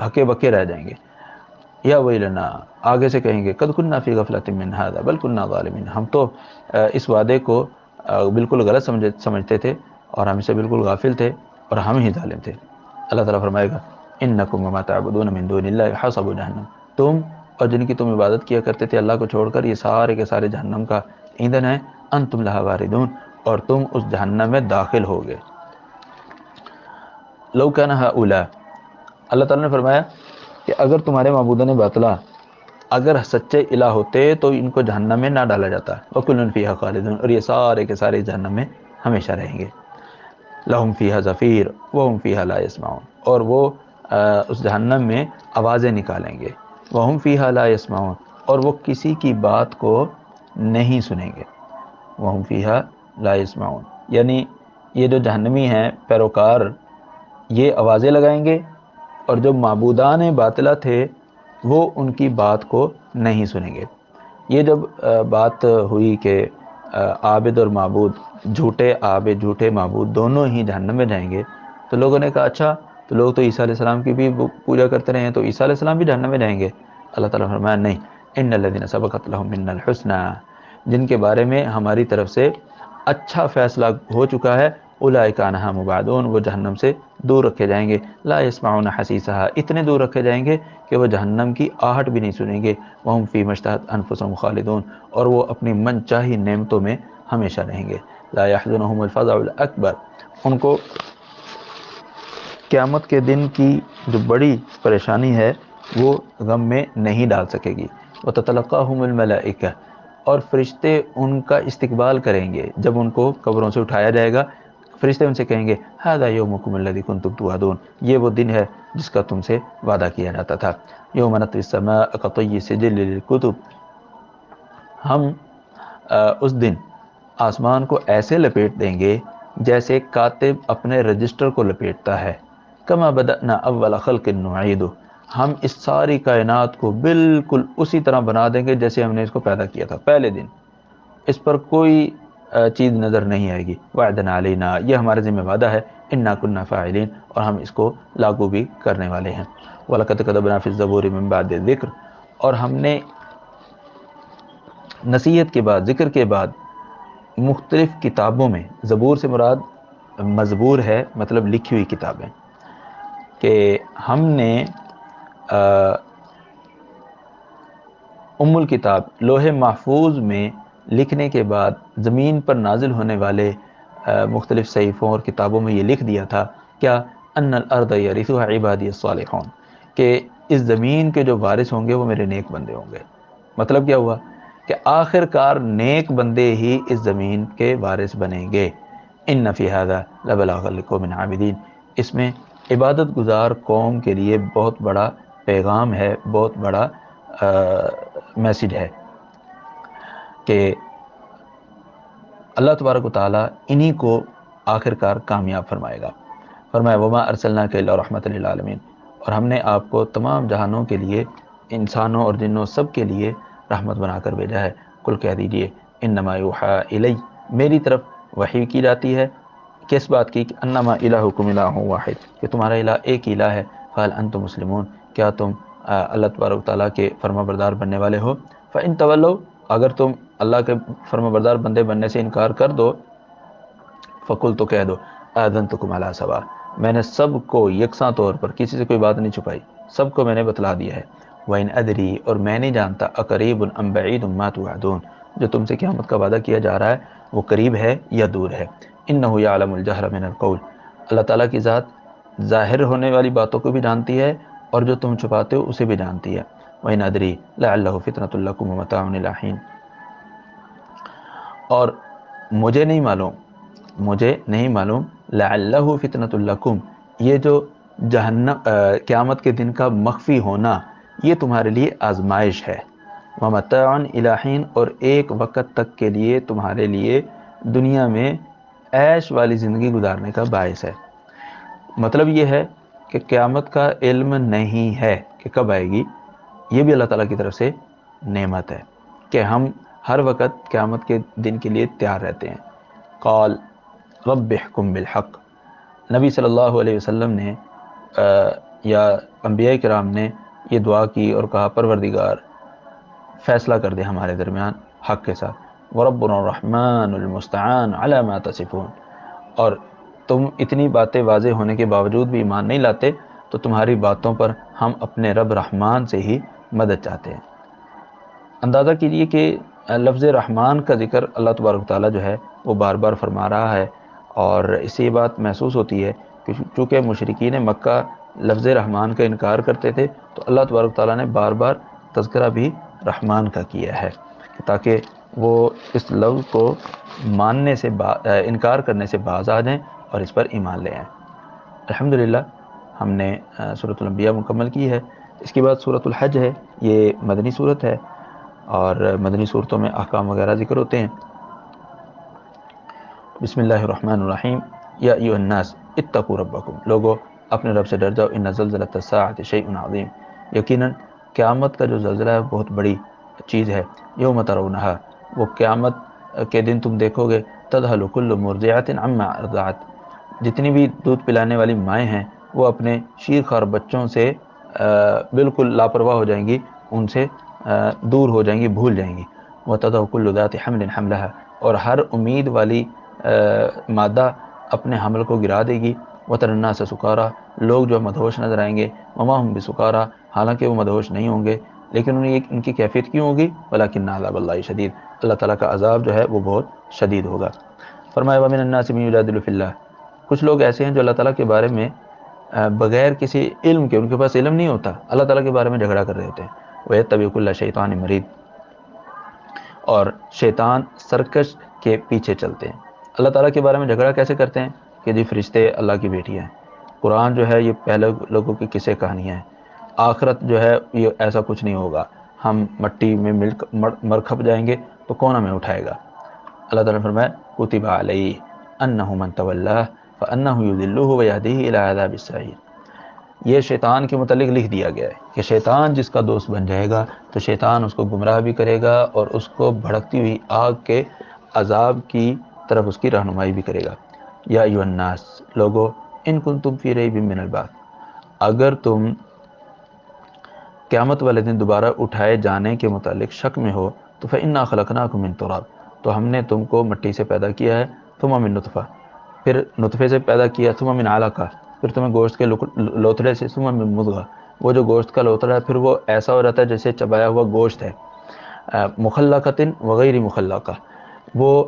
[SPEAKER 1] ہکے بکے رہ جائیں گے. یا ویلنا، آگے سے کہیں گے، قد کننا فی غفلۃ من ھذا بل کننا ظالمین، ہم تو اس وعدے کو بالکل غلط سمجھتے تھے اور ہم سے بالکل غافل تھے اور ہم ہی ظالم تھے. اللہ تعالیٰ فرمائے گا انکم وما تعبدون من دون اللہ حصب جہنم، تم اور جن کی تم عبادت کیا کرتے تھے اللہ کو چھوڑ کر، یہ سارے کے سارے جہنم کا ایندھن ہے. انتم لہا واردون، اور تم اس جہنم میں داخل ہوگے. لو کان ہؤلاء، اللہ تعالیٰ نے فرمایا کہ اگر تمہارے معبودان باطلا اگر سچے الہ ہوتے تو ان کو جہنم میں نہ ڈالا جاتا. وَكُلٌّ فِيهَا خَالِدُونَ، اور یہ سارے کے سارے جہنم میں ہمیشہ رہیں گے. لَهُمْ فِيهَا زَفِيرٌ وَهُمْ فِيهَا لَا يَسْمَعُونَ، اور وہ اس جہنم میں آوازیں نکالیں گے. وَهُمْ فِيهَا لَا يَسْمَعُونَ، اور وہ کسی کی بات کو نہیں سنیں گے. وَهُمْ فِيهَا لَا يَسْمَعُونَ، یعنی یہ جو جہنمی ہیں پیروکار، یہ آوازیں لگائیں گے، اور جو معبودان باطلہ تھے وہ ان کی بات کو نہیں سنیں گے. یہ جب بات ہوئی کہ عابد اور معبود، جھوٹے عابد جھوٹے معبود دونوں ہی جہنم میں جائیں گے، تو لوگوں نے کہا اچھا تو لوگ تو عیسیٰ علیہ السلام کی بھی پوجا کرتے رہے ہیں، تو عیسیٰ علیہ السلام بھی جہنم میں جائیں گے؟ اللہ تعالیٰ فرمایا نہیں، ان الذین سبقت لهم منا الحسنى، جن کے بارے میں ہماری طرف سے اچھا فیصلہ ہو چکا ہے اولئک عنہا مبعدون، وہ جہنم سے دور رکھے جائیں گے، لا یسمعون حسیسہا، اتنے دور رکھے جائیں گے کہ وہ جہنم کی آہٹ بھی نہیں سنیں گے، وہم فیما اشتہت انفسہم خالدون، اور وہ اپنی من چاہی نعمتوں میں ہمیشہ رہیں گے، لا یحزنہم الفزع الاکبر، ان کو قیامت کے دن کی جو بڑی پریشانی ہے وہ غم میں نہیں ڈال سکے گی، وتتلقاہم الملائکہ، اور فرشتے ان کا استقبال کریں گے جب ان کو قبروں سے اٹھایا جائے گا، فرشتے ان سے کہیں گے ھذا یومکم الذی کنتم توعدون، یہ وہ دن ہے جس کا تم سے وعدہ کیا جاتا تھا، یوم نطوی السماء کطی السجل للکتب، ہم اس دن آسمان کو ایسے لپیٹ دیں گے جیسے کاتب اپنے رجسٹر کو لپیٹتا ہے، کما بدأنا اول خلق نعیدہ، ہم اس ساری کائنات کو بالکل اسی طرح بنا دیں گے جیسے ہم نے اس کو پیدا کیا تھا پہلے دن، اس پر کوئی چیز نظر نہیں آئے گی، وعدنا علینا، یہ ہمارا ذمہ وعدہ ہے، انا کنا فاعلین، اور ہم اس کو لاگو بھی کرنے والے ہیں، وَلَقَدْ كَتَبْنَا فِي الزَّبُورِ مِن بَعْدِ الذِّكْرِ، اور ہم نے نصیحت کے بعد، ذکر کے بعد مختلف کتابوں میں، زبور سے مراد مزبور ہے، مطلب لکھی ہوئی کتابیں، کہ ہم نے ام الکتاب لوح محفوظ میں لکھنے کے بعد زمین پر نازل ہونے والے مختلف صحیفوں اور کتابوں میں یہ لکھ دیا تھا کیا، ان الارض یرثها عبادی الصالحون، کہ اس زمین کے جو وارث ہوں گے وہ میرے نیک بندے ہوں گے، مطلب کیا ہوا کہ آخر کار نیک بندے ہی اس زمین کے وارث بنیں گے، ان فی ھذا لبلاغا لقوم عابدین، اس میں عبادت گزار قوم کے لیے بہت بڑا پیغام ہے، بہت بڑا میسیج ہے کہ اللہ تبارک و تعالیٰ انہی کو آخر کار کامیاب فرمائے گا، فرمایا وما ارسلناک الا رحمۃ للعالمین، اور ہم نے آپ کو تمام جہانوں کے لیے، انسانوں اور جنوں سب کے لیے رحمت بنا کر بھیجا ہے، قل کہہ دیجئے انما یوحی الی، میری طرف وحی کی جاتی ہے، کس بات کی، کہ انما الہکم الہ واحد، کہ تمہارا الہ ایک الہ ہے، فہل انتم مسلمون، کیا تم اللہ تبارک تعالیٰ کے فرما بردار بننے والے ہو، فإن تولوا، اگر تم اللہ کے فرما بردار بندے بننے سے انکار کر دو، فقل، تو کہہ دو آذنتکم علی سواء، میں نے سب کو یکساں طور پر، کسی سے کوئی بات نہیں چھپائی، سب کو میں نے بتلا دیا ہے، وَإِنْ أَدْرِي، اور میں نہیں جانتا، اقریب ام بعید ما توعدون، جو تم سے قیامت کا وعدہ کیا جا رہا ہے وہ قریب ہے یا دور ہے، انہ یعلم الجہر من القول، اللہ تعالیٰ کی ذات ظاہر ہونے والی باتوں کو بھی جانتی ہے اور جو تم چھپاتے ہو اسے بھی جانتی ہے، وَإِنْ أَدْرِي لَعَلَّهُ فِتْنَةٌ لَكُمْ وَمَتَاعٌ إِلَىٰ حِينٍ، اور مجھے نہیں معلوم لعلہ فتنۃ لکم، یہ جو قیامت کے دن کا مخفی ہونا یہ تمہارے لیے آزمائش ہے، ومتاع الی حین، اور ایک وقت تک کے لیے تمہارے لیے دنیا میں عیش والی زندگی گزارنے کا باعث ہے، مطلب یہ ہے کہ قیامت کا علم نہیں ہے کہ کب آئے گی، یہ بھی اللہ تعالیٰ کی طرف سے نعمت ہے کہ ہم ہر وقت قیامت کے دن کے لیے تیار رہتے ہیں، قال رب احکم بالحق، نبی صلی اللہ علیہ وسلم نے یا انبیاء کرام نے یہ دعا کی اور کہا پروردگار فیصلہ کر دے ہمارے درمیان حق کے ساتھ، وَرَبُّنَا الرَّحْمَنُ الْمُسْتَعَانُ عَلَى مَا تَصِفُونَ، اور تم اتنی باتیں واضح ہونے کے باوجود بھی ایمان نہیں لاتے تو تمہاری باتوں پر ہم اپنے رب رحمان سے ہی مدد چاہتے ہیں۔ اندازہ کیجئے کہ لفظ رحمان کا ذکر اللہ تبارک تعالیٰ جو ہے وہ بار بار فرما رہا ہے، اور اس سے یہ بات محسوس ہوتی ہے کہ چونکہ مشرکین مکہ لفظ رحمان کا انکار کرتے تھے تو اللہ تبارک تعالیٰ نے بار بار تذکرہ بھی رحمان کا کیا ہے تاکہ وہ اس لفظ کو ماننے سے انکار کرنے سے باز آ جائیں اور اس پر ایمان لے آئیں۔ الحمدللہ ہم نے سورۃ الانبیاء مکمل کی ہے، اس کے بعد سورۃ الحج ہے، یہ مدنی صورت ہے اور مدنی صورتوں میں احکام وغیرہ ذکر ہوتے ہیں۔ بسم اللہ الرحمن الرحیم، یا ایھا الناس اتقوا ربکم، لوگو اپنے رب سے ڈر جاؤ، ان زلزلۃ الساعۃ شیء عظیم، یقیناً قیامت کا جو زلزلہ ہے بہت بڑی چیز ہے، یوم ترونھا، وہ قیامت کے دن تم دیکھو گے، تذہل کل مرضعۃ عما ارضعت، جتنی بھی دودھ پلانے والی مائیں ہیں وہ اپنے شیر خوار بچوں سے بالکل لاپرواہ ہو جائیں گی، ان سے دور ہو جائیں گی، بھول جائیں گی، وتضع کل ذات حمل حملها، اور ہر امید والی مادہ اپنے حمل کو گرا دے گی، وتر الناس سکارا، لوگ جو مدہوش نظر آئیں گے، وما ہم بسکارا، حالانکہ وہ مدہوش نہیں ہوں گے، لیکن ان کی کیفیت کیوں ہوگی؟ ولکن عذاب اللہ شدید، اللہ تعالیٰ کا عذاب جو ہے وہ بہت شدید ہوگا۔ فرمایا ومن الناس من یجادل فی اللہ، کچھ لوگ ایسے ہیں جو اللہ تعالیٰ کے بارے میں بغیر کسی علم کے، ان کے پاس علم نہیں ہوتا، اللہ تعالیٰ کے بارے میں جھگڑا کر رہے ہوتے ہیں، وَيَتَّبِعُ كُلَّ شَيْطَانٍ مَرِيدٍ، اور شیطان سرکش کے پیچھے چلتے ہیں۔ اللہ تعالیٰ کے بارے میں جھگڑا کیسے کرتے ہیں کہ جی فرشتے اللہ کی بیٹیاں ہیں، قرآن جو ہے یہ پہلے لوگوں کی قصے کہانیاں ہیں، آخرت جو ہے یہ ایسا کچھ نہیں ہوگا، ہم مٹی میں مر کھپ جائیں گے تو کون ہمیں اٹھائے گا؟ اللہ تعالیٰ نے فرمایا کتب علیہ انہ من تولاہ فانہ یضلہ ویہدیہ الی عذاب السعیر، یہ شیطان کے متعلق لکھ دیا گیا ہے کہ شیطان جس کا دوست بن جائے گا تو شیطان اس کو گمراہ بھی کرے گا اور اس کو بھڑکتی ہوئی آگ کے عذاب کی طرف اس کی رہنمائی بھی کرے گا۔ یا ایھا الناس، لوگو، ان کنتم فی ریب من البعث، اگر تم قیامت والے دن دوبارہ اٹھائے جانے کے متعلق شک میں ہو تو فإنا خلقناکم من تراب، تو ہم نے تم کو مٹی سے پیدا کیا ہے، ثم من نطفہ، پھر نطفے سے پیدا کیا، ثم من علقہ، پھر تمہیں گوشت کے لوتھڑے سے، ثم من مضغہ، وہ جو گوشت کا لوتھڑا ہے پھر وہ ایسا ہو جاتا ہے جیسے چبایا ہوا گوشت ہے، مخلقۃ وغیر مخلقہ، وہ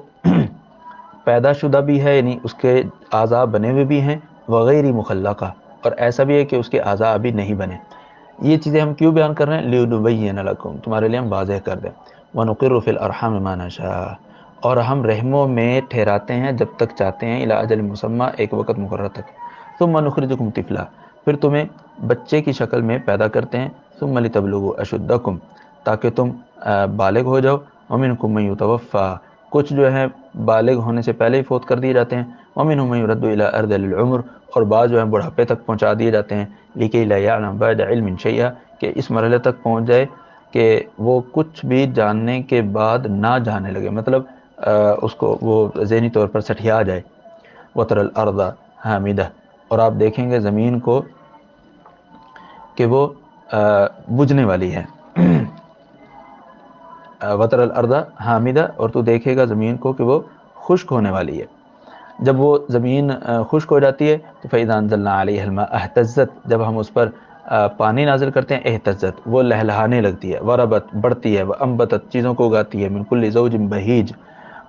[SPEAKER 1] پیدا شدہ بھی ہے یعنی اس کے اعضاء بنے ہوئے بھی ہیں، وغیر مخلقہ، اور ایسا بھی ہے کہ اس کے اعضاء ابھی نہیں بنے۔ یہ چیزیں ہم کیوں بیان کر رہے ہیں؟ لِنُبَيِّنَ لَكُمْ، تمہارے لیے ہم واضح کر دیں، وَنُقِرُّ فِي الْأَرْحَامِ مَا نَشَاءُ، اور ہم رحموں میں ٹھہراتے ہیں جب تک چاہتے ہیں، اِلَىٰ أَجَلٍ مُّسَمًّى، ایک وقت مقرر تک، ثُمَّ نُخْرِجُكُمْ طِفْلًا، پھر تمہیں بچے کی شکل میں پیدا کرتے ہیں، ثُمَّ لِتَبْلُغُوا أَشُدَّكُمْ، تاکہ تم بالغ ہو جاؤ، وَمِنْكُم مَّن يُتَوَفَّىٰ، کچھ جو ہے بالغ ہونے سے پہلے ہی فوت کر دیے جاتے ہیں، وَمِنْهُم مَّن يُرَدُّ إِلَىٰ أَرْذَلِ الْعُمُرِ، اور بعض جو ہیں بڑھاپے تک پہنچا دیے جاتے ہیں، لِكَيْ لَا يَعْلَمَ بَعْدَ عِلْمٍ شَيْئًا، کہ اس مرحلے تک پہنچ جائے کہ وہ کچھ بھی جاننے کے بعد نہ جانے لگے، مطلب اس کو وہ ذہنی طور پر سٹھیا جائے۔ وَتَرَى الْأَرْضَ حَامِدَةً، اور آپ دیکھیں گے زمین کو کہ وہ بجھنے والی ہے، وَتَرَى الْأَرْضَ حَامِدَةً، اور تو دیکھے گا زمین کو کہ وہ خشک ہونے والی ہے۔ جب وہ زمین خشک ہو جاتی ہے تو فَإِذَا أَنزَلْنَا عَلَيْهَا الْمَاءَ اهْتَزَّتْ، جب ہم اس پر پانی نازل کرتے ہیں، اہتزت، وہ لہلہانے لگتی ہے، وربت، بڑھتی ہے، وانبتت، چیزوں کو اگاتی ہے، من کل زوج بہیج،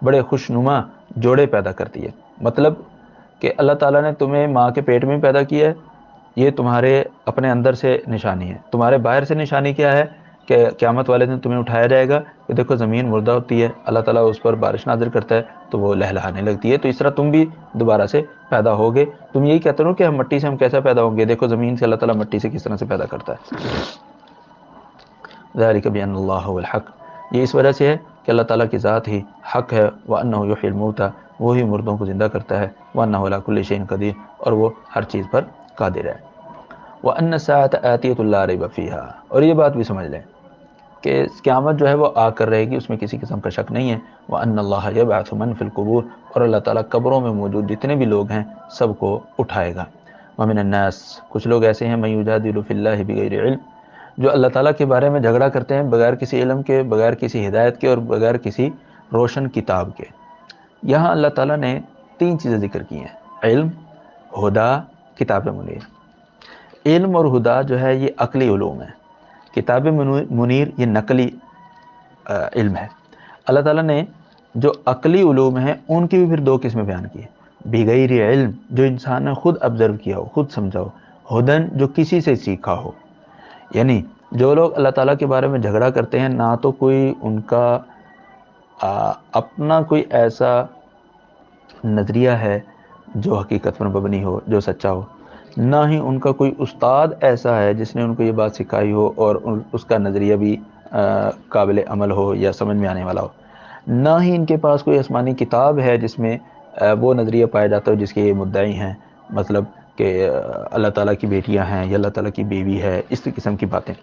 [SPEAKER 1] بڑے خوشنما جوڑے پیدا کرتی ہے۔ مطلب کہ اللہ تعالیٰ نے تمہیں ماں کے پیٹ میں پیدا کیا ہے، یہ تمہارے اپنے اندر سے نشانی ہے۔ تمہارے باہر سے نشانی کیا ہے کہ قیامت والے دن تمہیں اٹھایا جائے گا کہ دیکھو زمین مردہ ہوتی ہے، اللہ تعالیٰ اس پر بارش نازل کرتا ہے تو وہ لہلہانے لگتی ہے، تو اس طرح تم بھی دوبارہ سے پیدا ہوگے۔ تم یہی کہتے ہو کہ ہم مٹی سے ہم کیسا پیدا ہوں گے، دیکھو زمین سے اللہ تعالیٰ مٹی سے کس طرح سے پیدا کرتا ہے۔ ذَلِكَ بِأَنَّ اللَّهَ هُوَ الْحَقُّ، یہ اس وجہ سے ہے کہ اللہ تعالیٰ کی ذات ہی حق ہے، وَأَنَّهُ يُحْيِي الْمَوْتَىٰ، وہی مردوں کو زندہ کرتا ہے، وَأَنَّهُ عَلَىٰ كُلِّ شَيْءٍ قَدِيرٌ، اور وہ ہر چیز پر قادر ہے۔ وَأَنَّ السَّاعَةَ آتِيَةٌ لَا رَيْبَ فِيهَا، اور یہ بات بھی سمجھ لیں کہ قیامت جو ہے وہ آ کر رہے گی، اس میں کسی قسم کا شک نہیں ہے۔ وَأَنَّ اللَّهَ يَبْعَثُ مَن فِي الْقُبُورِ، اور اللہ تعالیٰ قبروں میں موجود جتنے بھی لوگ ہیں سب کو اٹھائے گا۔ وَمِنَ النَّاسِ، کچھ لوگ ایسے ہیں مَن يُجَادِلُ فِي اللَّهِ بِغَيْرِ عِلْمٍ، جو اللہ تعالیٰ کے بارے میں جھگڑا کرتے ہیں بغیر کسی علم کے، بغیر کسی ہدایت کے، اور بغیر کسی روشن کتاب کے۔ یہاں اللہ تعالیٰ نے 3 چیزیں ذکر کی ہیں، علم، ہدا، کتاب منیر۔ علم اور ہدا جو ہے یہ عقلی علوم ہے، کتاب منیر یہ نقلی علم ہے۔ اللہ تعالیٰ نے جو عقلی علوم ہیں ان کی بھی پھر 2 قسمیں بیان کی ہیں، بغیر علم جو انسان نے خود آبزرو کیا ہو، خود سمجھا ہو، ہدن جو کسی سے سیکھا ہو۔ یعنی جو لوگ اللہ تعالیٰ کے بارے میں جھگڑا کرتے ہیں، نہ تو کوئی ان کا اپنا کوئی ایسا نظریہ ہے جو حقیقت پر مبنی ہو، جو سچا ہو، نہ ہی ان کا کوئی استاد ایسا ہے جس نے ان کو یہ بات سکھائی ہو اور اس کا نظریہ بھی قابل عمل ہو یا سمجھ میں آنے والا ہو، نہ ہی ان کے پاس کوئی آسمانی کتاب ہے جس میں وہ نظریہ پایا جاتا ہو جس کے یہ مدعی ہیں، مطلب کہ اللہ تعالیٰ کی بیٹیاں ہیں یا اللہ تعالیٰ کی بیوی ہے، اس قسم کی باتیں۔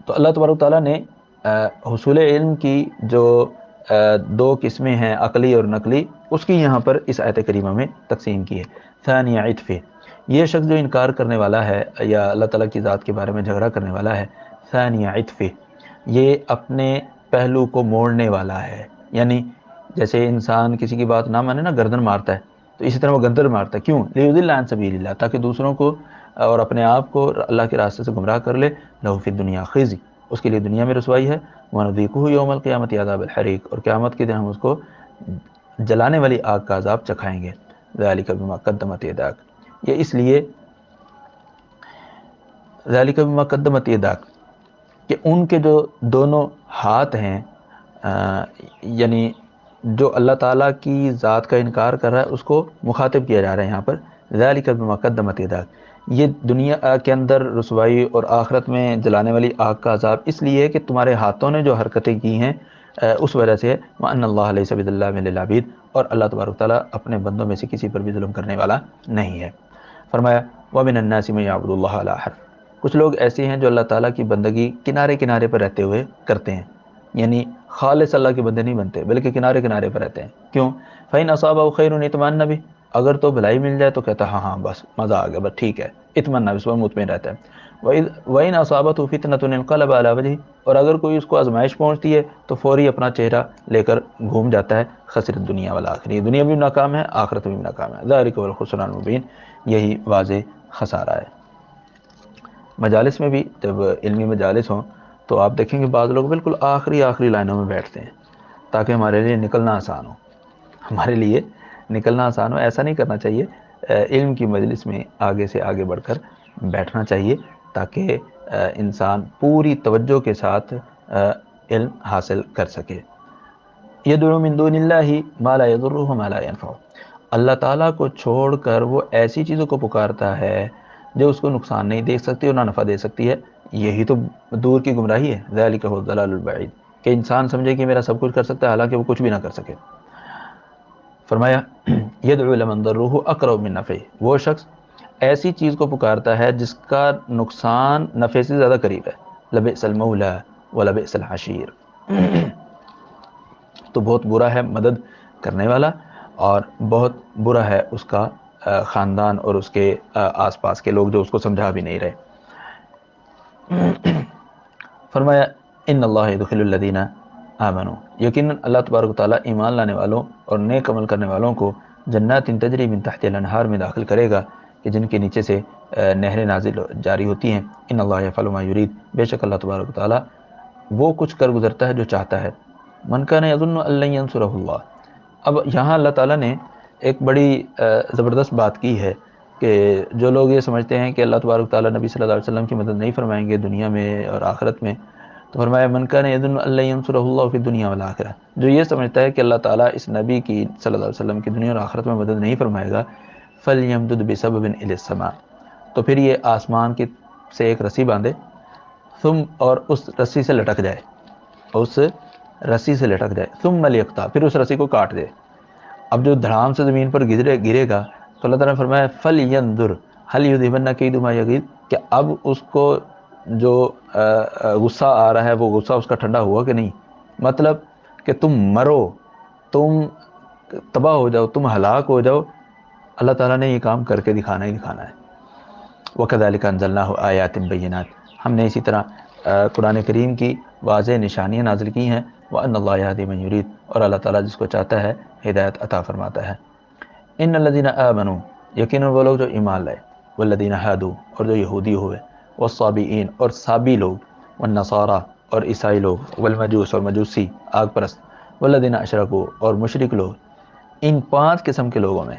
[SPEAKER 1] تو اللہ تبارک تعالیٰ نے حصول علم کی جو 2 قسمیں ہیں، عقلی اور نقلی، اس کی یہاں پر اس آیت کریمہ میں تقسیم کی ہے۔ ثانی عطف، یہ شخص جو انکار کرنے والا ہے یا اللہ تعالیٰ کی ذات کے بارے میں جھگڑا کرنے والا ہے، ثانی عطف، یہ اپنے پہلو کو موڑنے والا ہے، یعنی جیسے انسان کسی کی بات نہ مانے نا گردن مارتا ہے، تو اسی طرح وہ گردن مارتا ہے، کیوں؟ لیضل عن سبیل اللہ، تاکہ دوسروں کو اور اپنے آپ کو اللہ کے راستے سے گمراہ کر لے. لہ فی الدنیا خزی، اس کے لیے دنیا میں رسوائی ہے. ونذیقہ یوم القیامت عذاب الحریق، اور قیامت کے دن ہم اس کو جلانے والی آگ کا عذاب چکھائیں گے. ذالک بما قدمت یداک، یہ اس لیے ذالک بما قدمت یداک کہ ان کے جو دونوں ہاتھ ہیں، یعنی جو اللہ تعالیٰ کی ذات کا انکار کر رہا ہے اس کو مخاطب کیا جا رہا ہے یہاں پر. ذالک بما قدمت یداک، یہ دنیا کے اندر رسوائی اور آخرت میں جلانے والی آگ کا عذاب اس لیے ہے کہ تمہارے ہاتھوں نے جو حرکتیں کی ہیں اس وجہ سے. وَأَنَّ اللَّهَ لَيْسَ بِظَلَّامٍ لِّلْعَبِيدِ، اور اللہ تبارک تعالیٰ اپنے بندوں میں سے کسی پر بھی ظلم کرنے والا نہیں ہے. فرمایا وَمِنَ النَّاسِ مَن يَعْبُدُ اللَّهَ عَلَىٰ حَرْفٍ، کچھ لوگ ایسے ہیں جو اللہ تعالیٰ کی بندگی کنارے کنارے پر رہتے ہوئے کرتے ہیں، یعنی خالص اللہ کے بندے نہیں بنتے بلکہ کنارے کنارے پر رہتے ہیں. کیوں؟ فَإِنْ أَصَابَهُ خَيْرٌ اطْمَأَنَّ بِهِ، اگر تو بھلائی مل جائے تو کہتا ہے ہاں بس مزہ آ گیا، بس ٹھیک ہے، اطمئن اس پر مطمئن رہتا ہے. وَإِنْ أَصَابَتْهُ فِتْنَةٌ انقلب عَلَىٰ وَجْهِهِ، اور اگر کوئی اس کو آزمائش پہنچتی ہے تو فوری اپنا چہرہ لے کر گھوم جاتا ہے. خسر الدنیا والآخرہ، دنیا بھی ناکام ہے، آخرت بھی ناکام ہے. ذَلِكَ هُوَ الْخُسْرَانُ الْمُبِينُ، یہی واضح خسارہ ہے. مجالس میں بھی جب علمی مجالس ہوں تو آپ دیکھیں گے بعض لوگ بالکل آخری لائنوں میں بیٹھتے ہیں تاکہ ہمارے لیے نکلنا آسان ہو. ہمارے لیے نکلنا آسان ہو، ایسا نہیں کرنا چاہیے. علم کی مجلس میں آگے سے آگے بڑھ کر بیٹھنا چاہیے تاکہ انسان پوری توجہ کے ساتھ علم حاصل کر سکے. یدعو من دون اللہ ما لا یضرہ ما لا ینفعہ، اللہ تعالیٰ کو چھوڑ کر وہ ایسی چیزوں کو پکارتا ہے جو اس کو نقصان نہیں دے سکتی اور نہ نفع دے سکتی ہے. یہی تو دور کی گمراہی ہے. ذالک هو الضلال البعید، کہ انسان سمجھے کہ میرا سب کچھ کر سکتا ہے حالانکہ وہ کچھ بھی نہ کر سکے. فرمایا یدعو لمن ضرہ اقرب من نفعہ، وہ شخص ایسی چیز کو پکارتا ہے جس کا نقصان نفع سے زیادہ قریب ہے. لبئس المولا ولبئس العشیر، تو بہت برا ہے مدد کرنے والا اور بہت برا ہے اس کا خاندان اور اس کے آس پاس کے لوگ جو اس کو سمجھا بھی نہیں رہے. فرمایا ان اللہ یدخل الذین آمنوا، یقیناً اللہ تبارک و تعالیٰ ایمان لانے والوں اور نیک عمل کرنے والوں کو جنات تجری من تحت الانہار میں داخل کرے گا کہ جن کے نیچے سے نہریں نازل جاری ہوتی ہیں. ان اللہ یفعل ما یرید، بے شک اللہ تبارک و تعالیٰ وہ کچھ کر گزرتا ہے جو چاہتا ہے. من کان یظن ان لن ینصرہ اللہ، اب یہاں اللہ تعالیٰ نے ایک بڑی زبردست بات کی ہے کہ جو لوگ یہ سمجھتے ہیں کہ اللہ تبارک تعالیٰ نبی صلی اللہ علیہ وسلم کی مدد نہیں فرمائیں گے دنیا میں اور آخرت میں، تو فرمایا من کان یظن ان لن ینصرہ اللہ فی الدنیا والآخرہ، جو یہ سمجھتا ہے کہ اللہ تعالیٰ اس نبی کی صلی اللہ علیہ وسلم کی دنیا اور آخرت میں مدد نہیں فرمائے گا، فلیمدد بسبب الی السماء، تو پھر یہ آسمان کی سے ایک رسی باندھے، ثم اور اس رسی سے لٹک جائے، اس رسی سے لٹک جائے، ثم لیقطع، پھر اس رسی کو کاٹ دے. اب جو دھڑام سے زمین پر گرے گا تو اللہ تعالیٰ نے فرمایا فَلْيَنْظُرْ هَلْ يُذْهِبَنَّ كَيْدُ مَا يَغِيظُ، کہ اب اس کو جو غصہ آ رہا ہے وہ غصہ اس کا ٹھنڈا ہوا کہ نہیں، مطلب کہ تم مرو، تم تباہ ہو جاؤ، تم ہلاک ہو جاؤ، اللہ تعالیٰ نے یہ کام کر کے دکھانا ہی دکھانا ہے. وَكَذَلِكَ أَنزَلْنَاهُ آيَاتٍ بَيِّنَاتٍ، ہم نے اسی طرح قرآن کریم کی واضح نشانیاں نازل کی ہیں. وَأَنَّ اللَّهَ يَهْدِي مَن يُرِيدُ، اور اللہ تعالیٰ جس کو چاہتا ہے ہدایت عطا فرماتا ہے. ان الذین آمنوا، یقیناً وہ لوگ جو ایمان لائے، والذین ہادوا، اور جو یہودی ہوئے، والصابئین، اور صابی لوگ، والنصارى، اور عیسائی لوگ، والمجوس، اور مجوسی آگ پرست، والذین اشرکوا، اور مشرک لوگ. ان 5 قسم کے لوگوں میں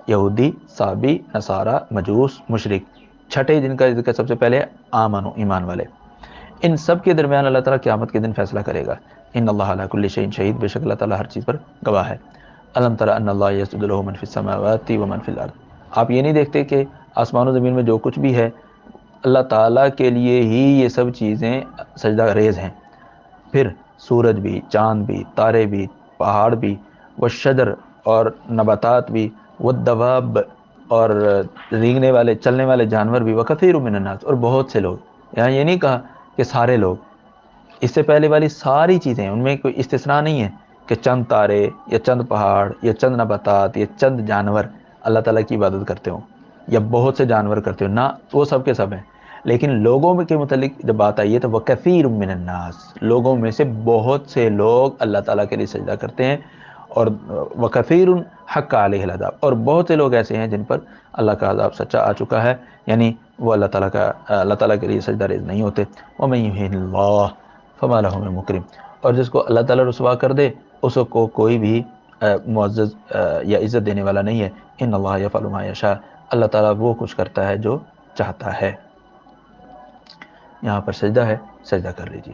[SPEAKER 1] یہودی، صابی، نصارہ، مجوس، مشرک، چھٹے جن کا ذکر سب سے پہلے آمنو، ایمان والے، ان سب کے درمیان اللہ تعالیٰ قیامت کے دن فیصلہ کرے گا. ان اللہ علی کل شیء شہید، بے شک اللہ تعالیٰ ہر چیز پر گواہ ہے. الم تر ان اللہ یسجد له من فی السماوات ومن فی الارض، آپ یہ نہیں دیکھتے کہ آسمان و زمین میں جو کچھ بھی ہے اللہ تعالیٰ کے لیے ہی یہ سب چیزیں سجدہ ریز ہیں. پھر سورج بھی، چاند بھی، تارے بھی، پہاڑ بھی، والشجر، اور نباتات بھی، والدواب، اور رینگنے والے چلنے والے جانور بھی، وکثیر من الناس، اور بہت سے لوگ. یہاں یہ نہیں کہا کہ سارے لوگ، اس سے پہلے والی ساری چیزیں، ان میں کوئی استثناء نہیں ہے کہ چند تارے یا چند پہاڑ یا چند نباتات یا چند جانور اللہ تعالیٰ کی عبادت کرتے ہوں یا بہت سے جانور کرتے ہوں، نہ، وہ سب کے سب ہیں. لیکن لوگوں میں کے متعلق جب بات آئی ہے تو وَكَثِيرٌ مِّنَ النَّاسِ، لوگوں میں سے بہت سے لوگ اللہ تعالیٰ کے لیے سجدہ کرتے ہیں. اور وکثیر حق علیہ العذاب، اور بہت سے لوگ ایسے ہیں جن پر اللہ کا عذاب سچا آ چکا ہے، یعنی وہ اللہ تعالیٰ کے لیے سجدہ ریز نہیں ہوتے۔ ومن یہن اللہ فما لہ من مکرم، اور جس کو اللہ تعالیٰ رسوا کر دے اس کو کوئی بھی معزز یا عزت دینے والا نہیں ہے۔ ان اللہ یفعل ما یشاء، اللہ تعالیٰ وہ کچھ کرتا ہے جو چاہتا ہے۔ یہاں پر سجدہ ہے، سجدہ کر لیجئے۔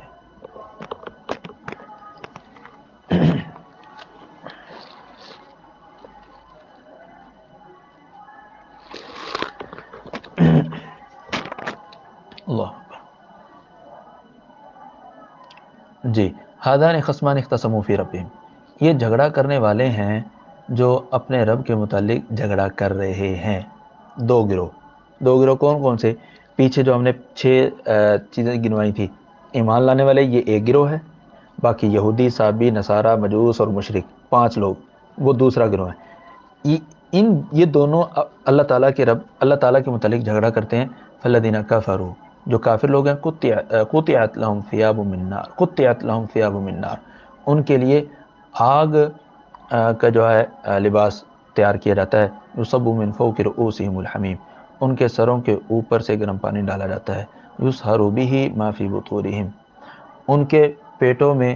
[SPEAKER 1] اللہ جی، ہادان خصمان اختصموا فی ربہم، یہ جھگڑا کرنے والے ہیں جو اپنے رب کے متعلق جھگڑا کر رہے ہیں۔ دو گروہ کون کون سے؟ پیچھے جو ہم نے 6 چیزیں گنوائی تھی، ایمان لانے والے یہ ایک گروہ ہے، باقی یہودی، صابی، نصارہ، مجوس اور مشرک 5 لوگ، وہ دوسرا گروہ ہے۔ یہ دونوں اللہ تعالیٰ کے متعلق جھگڑا کرتے ہیں۔ فالذین کفروا، جو کافر لوگ ہیں، قطعت لہم ثیاب من نار، ان کے لیے آگ کا جو ہے لباس تیار کیا جاتا ہے۔ یصب من فوق رؤوسہم الحمیم، ان کے سروں کے اوپر سے گرم پانی ڈالا جاتا ہے۔ یصہر بہ ما فی بطونہم، ان کے پیٹوں میں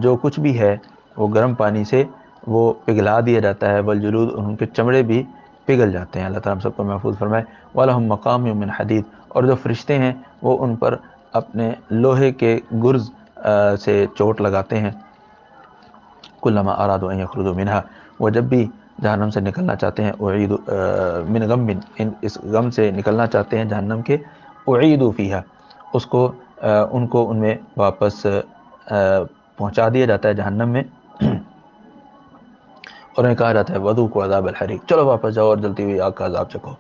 [SPEAKER 1] جو کچھ بھی ہے وہ گرم پانی سے وہ پگھلا دیا جاتا ہے۔ والجلود، ان کے چمڑے بھی پگھل جاتے ہیں۔ اللہ تعالیٰ ہم سب کو محفوظ فرمائے۔ وَلَهُمْ مَقَامِعٌ مِّنْ حَدِيدٍ، اور جو فرشتے ہیں وہ ان پر اپنے لوہے کے گرز سے چوٹ لگاتے ہیں۔ كُلَّمَا أَرَادُوا أَن يَخْرُجُوا مِنْهَا، وہ جب بھی جہنم سے نکلنا چاہتے ہیں، أُعِيدُوا مِنْ غَمٍّ، اس غم سے نکلنا چاہتے ہیں جہنم کے، أُعِيدُوا فِيهَا، اس کو ان کو ان میں واپس پہنچا دیا جاتا ہے جہنم میں، اور انہیں کہا جاتا ہے وذوقوا عذاب الحریق، چلو واپس جاؤ اور جلتی ہوئی آگ کا عذاب چکھو۔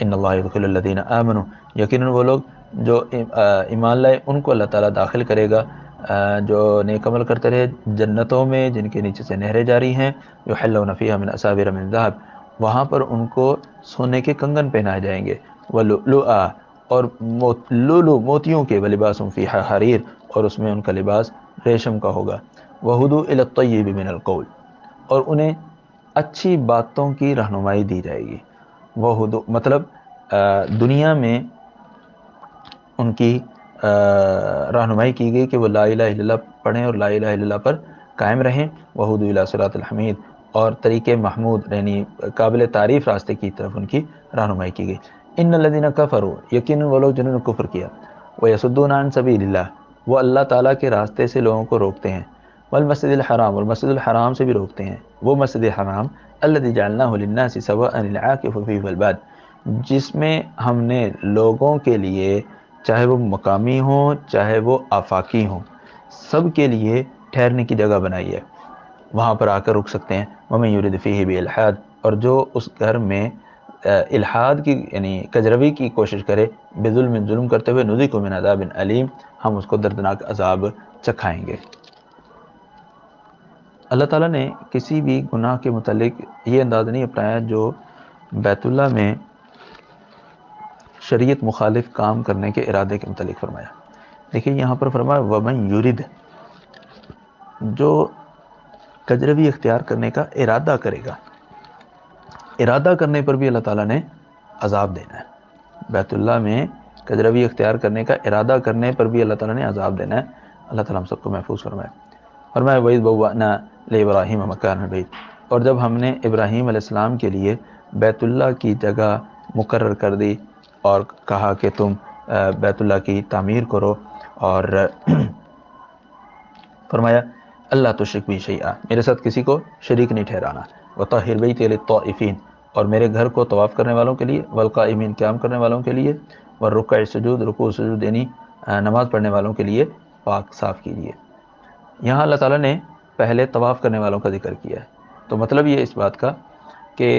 [SPEAKER 1] ان اللہ يدخل الذین آمنوا، یقیناً وہ لوگ جو ایمان لائے ان کو اللہ تعالیٰ داخل کرے گا جو نیک عمل کرتے رہے جنتوں میں جن کے نیچے سے نہریں جاری ہیں۔ یحلون فیہا من اساور من ذہب، وہاں پر ان کو سونے کے کنگن پہنائے جائیں گے۔ ولؤلؤا، اور لؤلؤ موتیوں کے، ولباسهم فیہا حریر، اور اس میں ان کا لباس ریشم کا ہوگا۔ وہدوا الی الطیب من القول، اور انہیں اچھی باتوں کی رہنمائی دی جائے گی۔ وہ مطلب دنیا میں ان کی رہنمائی کی گئی کہ وہ لا الہ الا اللہ پڑھیں اور لا الہ الا اللہ پر قائم رہیں۔ وہدوا الی صراط الحمید، اور طریق محمود یعنی قابل تعریف راستے کی طرف ان کی رہنمائی کی گئی۔ ان الذین کفروا، یقیناً وہ لوگ جنہوں نے کفر کیا، ویصدون عن سبیل اللہ، وہ اللہ تعالیٰ کے راستے سے لوگوں کو روکتے ہیں، والمسجد الحرام، اور مسجد الحرام سے بھی روکتے ہیں، وہ مسجد حرام الذی جعلناہ للناس سواء العاکف فیہ والباد، جس میں ہم نے لوگوں کے لیے، چاہے وہ مقامی ہوں چاہے وہ آفاقی ہوں، سب کے لیے ٹھہرنے کی جگہ بنائی ہے، وہاں پر آ کر رک سکتے ہیں۔ ومن یرد فیہ بالحاد، اور جو اس گھر میں الحاد کی یعنی کجروی کی کوشش کرے، بظلم، ظلم کرتے ہوئے، نذیقہ من عذاب علیم، ہم اس کو دردناک عذاب چکھائیں گے۔ اللہ تعالیٰ نے کسی بھی گناہ کے متعلق یہ انداز نہیں اپنایا جو بیت اللہ میں شریعت مخالف کام کرنے کے ارادے کے متعلق فرمایا۔ دیکھیں یہاں پر فرمایا ومن یرد، جو کجروی اختیار کرنے کا ارادہ کرے گا، ارادہ کرنے پر بھی اللہ تعالیٰ نے عذاب دینا ہے۔ بیت اللہ میں کجروی اختیار کرنے کا ارادہ کرنے پر بھی اللہ تعالیٰ نے عذاب دینا ہے۔ اللہ تعالیٰ ہم سب کو محفوظ فرمائے۔ فرمایا وَإِذْ بَوَّأْنَا لِإِبْرَاهِيمَ مَكَانَ الْبَيْتِ، اور جب ہم نے ابراہیم علیہ السلام کے لیے بیت اللہ کی جگہ مقرر کر دی اور کہا کہ تم بیت اللہ کی تعمیر کرو، اور فرمایا اللہ تشرک بی شیئا، میرے ساتھ کسی کو شریک نہیں ٹھہرانا، وطہر بیتی للطائفین، اور میرے گھر کو طواف کرنے والوں کے لیے، والقائمین قیام کرنے والوں کے لیے، والرکع سجود، رکوع سجود یعنی نماز پڑھنے والوں کے لیے پاک صاف کیجیے۔ یہاں اللہ تعالیٰ نے پہلے طواف کرنے والوں کا ذکر کیا ہے، تو مطلب یہ اس بات کا کہ